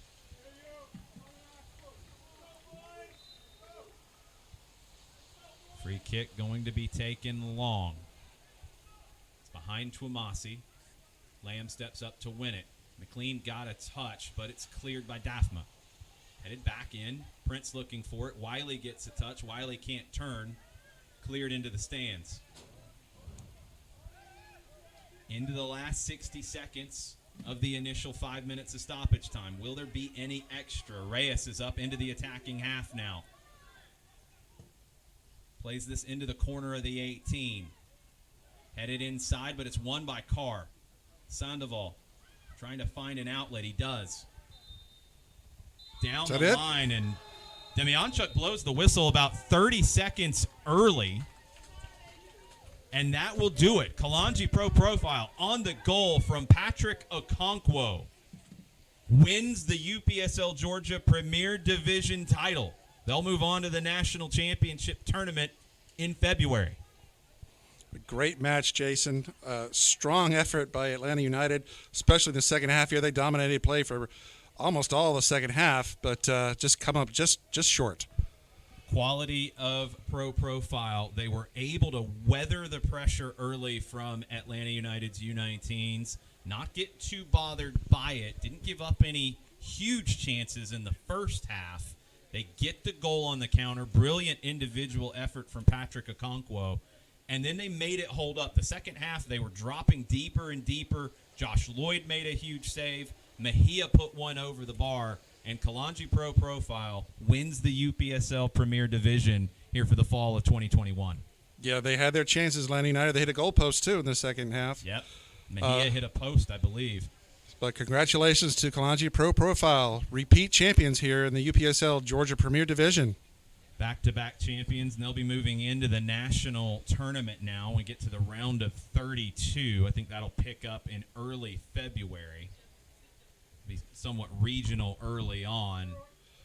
Free kick going to be taken long. It's behind Twumasi. Lamb steps up to win it. McLean got a touch, but it's cleared by Daphma. Headed back in. Prince looking for it. Wiley gets a touch. Wiley can't turn. Cleared into the stands. Into the last 60 seconds of the initial 5 minutes of stoppage time. Will there be any extra? Reyes is up into the attacking half now. Plays this into the corner of the 18. Headed inside, but it's won by Carr. Sandoval trying to find an outlet. He does. Down the line, and Demyanchuk blows the whistle about 30 seconds early. And that will do it. Kalonji Pro Profile on the goal from Patrick Okonkwo wins the UPSL Georgia Premier Division title. They'll move on to the National Championship Tournament in February. A great match, Jason. Strong effort by Atlanta United, especially in the second half here. They dominated play for almost all the second half, but just come up just short. Quality of Pro Profile. They were able to weather the pressure early from Atlanta United's U19s, not get too bothered by it, didn't give up any huge chances in the first half. They get the goal on the counter. Brilliant individual effort from Patrick Okonkwo. And then they made it hold up. The second half, they were dropping deeper and deeper. Josh Lloyd made a huge save. Mejia put one over the bar. And Kalonji Pro Profile wins the UPSL Premier Division here for the fall of 2021. Yeah, they had their chances, Atlanta United. They hit a goalpost, too, in the second half. Yep. Mejia hit a post, I believe. But congratulations to Kalonji Pro Profile, repeat champions here in the UPSL Georgia Premier Division. Back-to-back champions, and they'll be moving into the national tournament now. We get to the round of 32. I think that'll pick up in early February. Be somewhat regional early on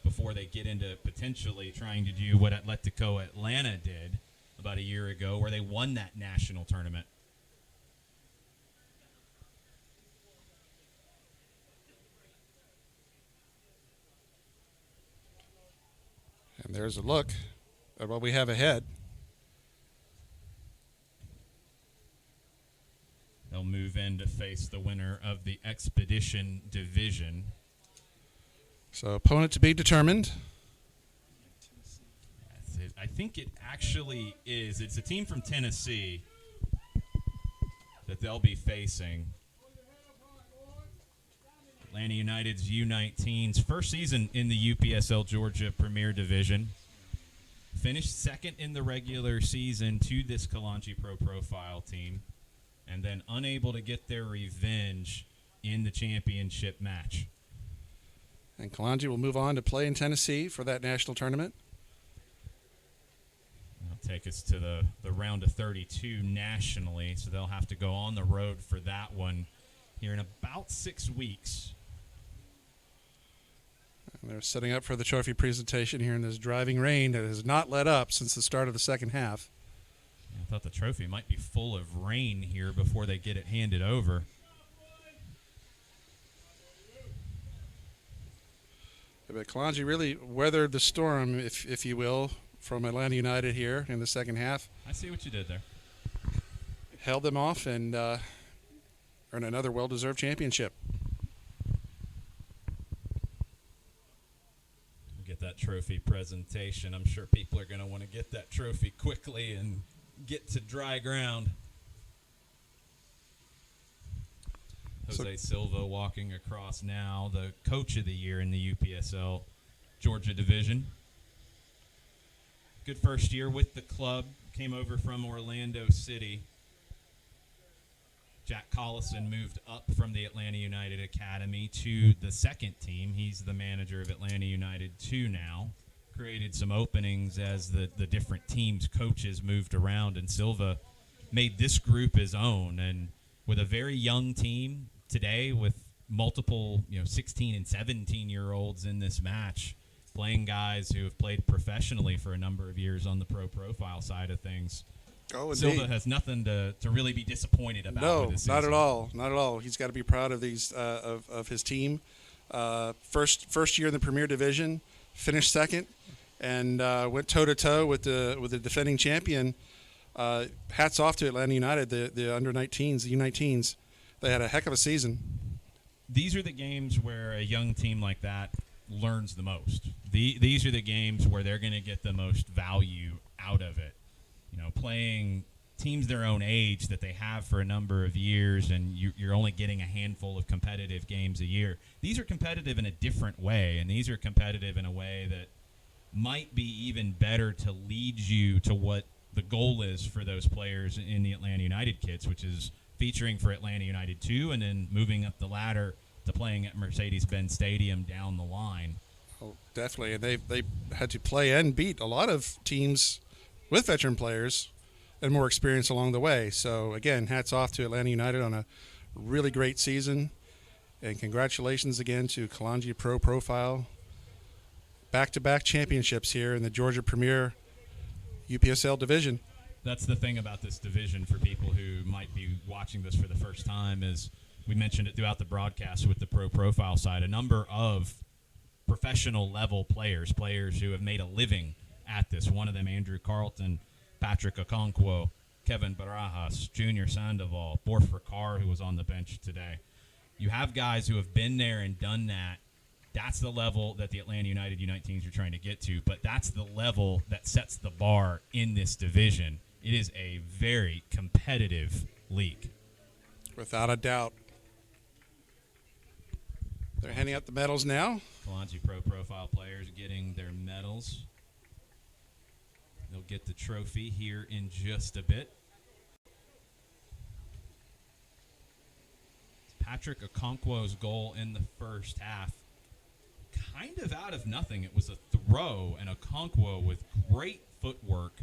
before they get into potentially trying to do what Atletico Atlanta did about a year ago, where they won that national tournament. And there's a look at what we have ahead. They'll move in to face the winner of the Expedition Division. So opponent to be determined. That's it. I think it actually is. It's a team from Tennessee. that they'll be facing. Atlanta United's U19's first season in the UPSL Georgia Premier Division. Finished second in the regular season to this Kalonji Pro Profile team, and then unable to get their revenge in the championship match. And Kalonji will move on to play in Tennessee for that national tournament. That'll take us to the round of 32 nationally, so they'll have to go on the road for that one here in about 6 weeks. And they're setting up for the trophy presentation here in this driving rain that has not let up since the start of the second half. I thought the trophy might be full of rain here before they get it handed over. But Kalonji really weathered the storm, if you will, from Atlanta United here in the second half. I see what you did there. Held them off and earned another well-deserved championship. We'll get that trophy presentation. I'm sure people are going to want to get that trophy quickly and get to dry ground. Jose Silva walking across now, the coach of the year in the UPSL Georgia division. Good first year with the club. Came over from Orlando City. Jack Collison moved up from the Atlanta United Academy to the second team. He's the manager of Atlanta United 2 now. Created some openings as the different teams' coaches moved around, and Silva made this group his own. And with a very young team today, with multiple 16 and 17-year-olds in this match, playing guys who have played professionally for a number of years on the pro profile side of things. Oh, Silva has nothing to really be disappointed about. No, with this not season. at all. Not at all. He's got to be proud of these of his team. First year in the Premier Division, finished second, and went toe to toe with the defending champion. Hats off to Atlanta United, the under 19s, the U19s. They had a heck of a season. These are the games where a young team like that learns the most. These are the games where they're going to get the most value out of it. Playing teams their own age that they have for a number of years, and you're only getting a handful of competitive games a year. These are competitive in a different way, and these are competitive in a way that might be even better to lead you to what the goal is for those players in the Atlanta United kits, which is featuring for Atlanta United 2 and then moving up the ladder to playing at Mercedes-Benz Stadium down the line. Oh, definitely. And they had to play and beat a lot of teams with veteran players and more experience along the way. So, again, hats off to Atlanta United on a really great season. And congratulations again to Kalonji Pro Profile. Back-to-back championships here in the Georgia Premier UPSL division. That's the thing about this division for people who might be watching this for the first time is we mentioned it throughout the broadcast with the pro profile side, a number of professional level players who have made a living at this. One of them, Andrew Carlton, Patrick Okonkwo, Kevin Barajas, Junior Sandoval, Borf Ricard, who was on the bench today. You have guys who have been there and done that. That's the level that the Atlanta United U19s are trying to get to, but that's the level that sets the bar in this division. It is a very competitive league. Without a doubt. They're handing out the medals now. Kalonji Pro Profile players getting their medals. They'll get the trophy here in just a bit. Patrick Okonkwo's goal in the first half, kind of out of nothing. It was a throw, and Okonkwo with great footwork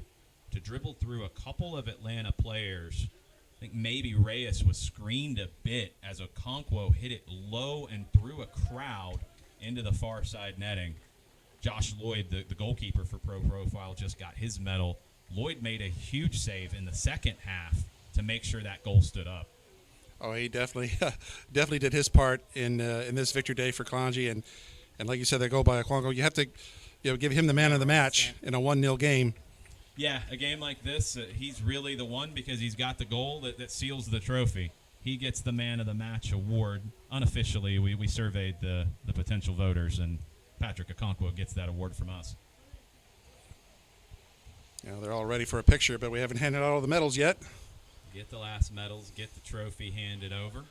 to dribble through a couple of Atlanta players. I think maybe Reyes was screened a bit as Okonkwo hit it low and through a crowd into the far side netting. Josh Lloyd, the goalkeeper for Pro Profile, just got his medal. Lloyd made a huge save in the second half to make sure that goal stood up. Oh, he definitely did his part in this victory day for Kalonji, and like you said, that goal by Okonkwo, you have to give him the man of the match in a 1-0 game. Yeah, a game like this, he's really the one because he's got the goal that seals the trophy. He gets the man of the match award. Unofficially, we surveyed the potential voters, and Patrick Okonkwo gets that award from us. They're all ready for a picture, but we haven't handed out all the medals yet. Get the last medals, get the trophy handed over.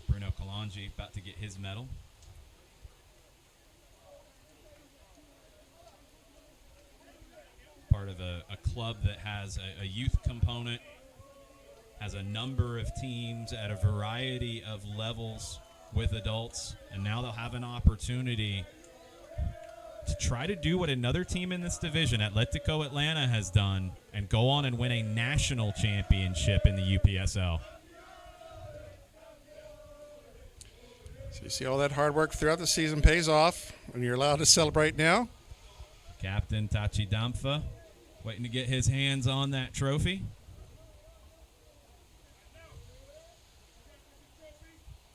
Bruno Kalonji about to get his medal. Part of a club that has a youth component, has a number of teams at a variety of levels with adults, and now they'll have an opportunity to try to do what another team in this division, Atletico Atlanta, has done and go on and win a national championship in the UPSL. So you see all that hard work throughout the season pays off, and you're allowed to celebrate now. Captain Tachi Damfa waiting to get his hands on that trophy.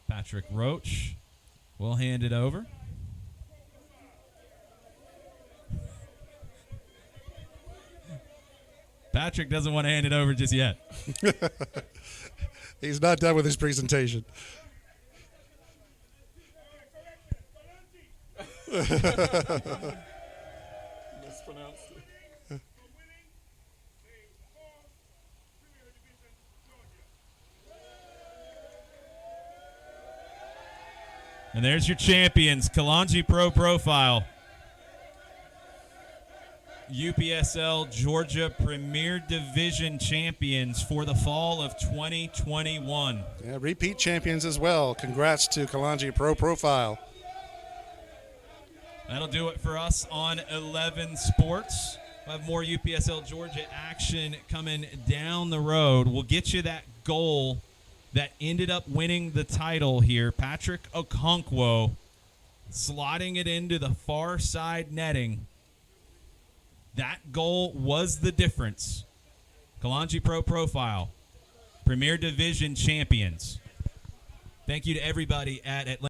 Patrick Roach will hand it over. Patrick doesn't want to hand it over just yet. He's not done with his presentation. And there's your champions, Kalonji Pro Profile. UPSL Georgia Premier Division champions for the fall of 2021. Yeah, repeat champions as well. Congrats to Kalonji Pro Profile. That'll do it for us on 11 Sports. We'll have more UPSL Georgia action coming down the road. We'll get you that goal that ended up winning the title here. Patrick Okonkwo slotting it into the far side netting. That goal was the difference. Kalonji Pro Profile, Premier Division champions. Thank you to everybody at Atlanta.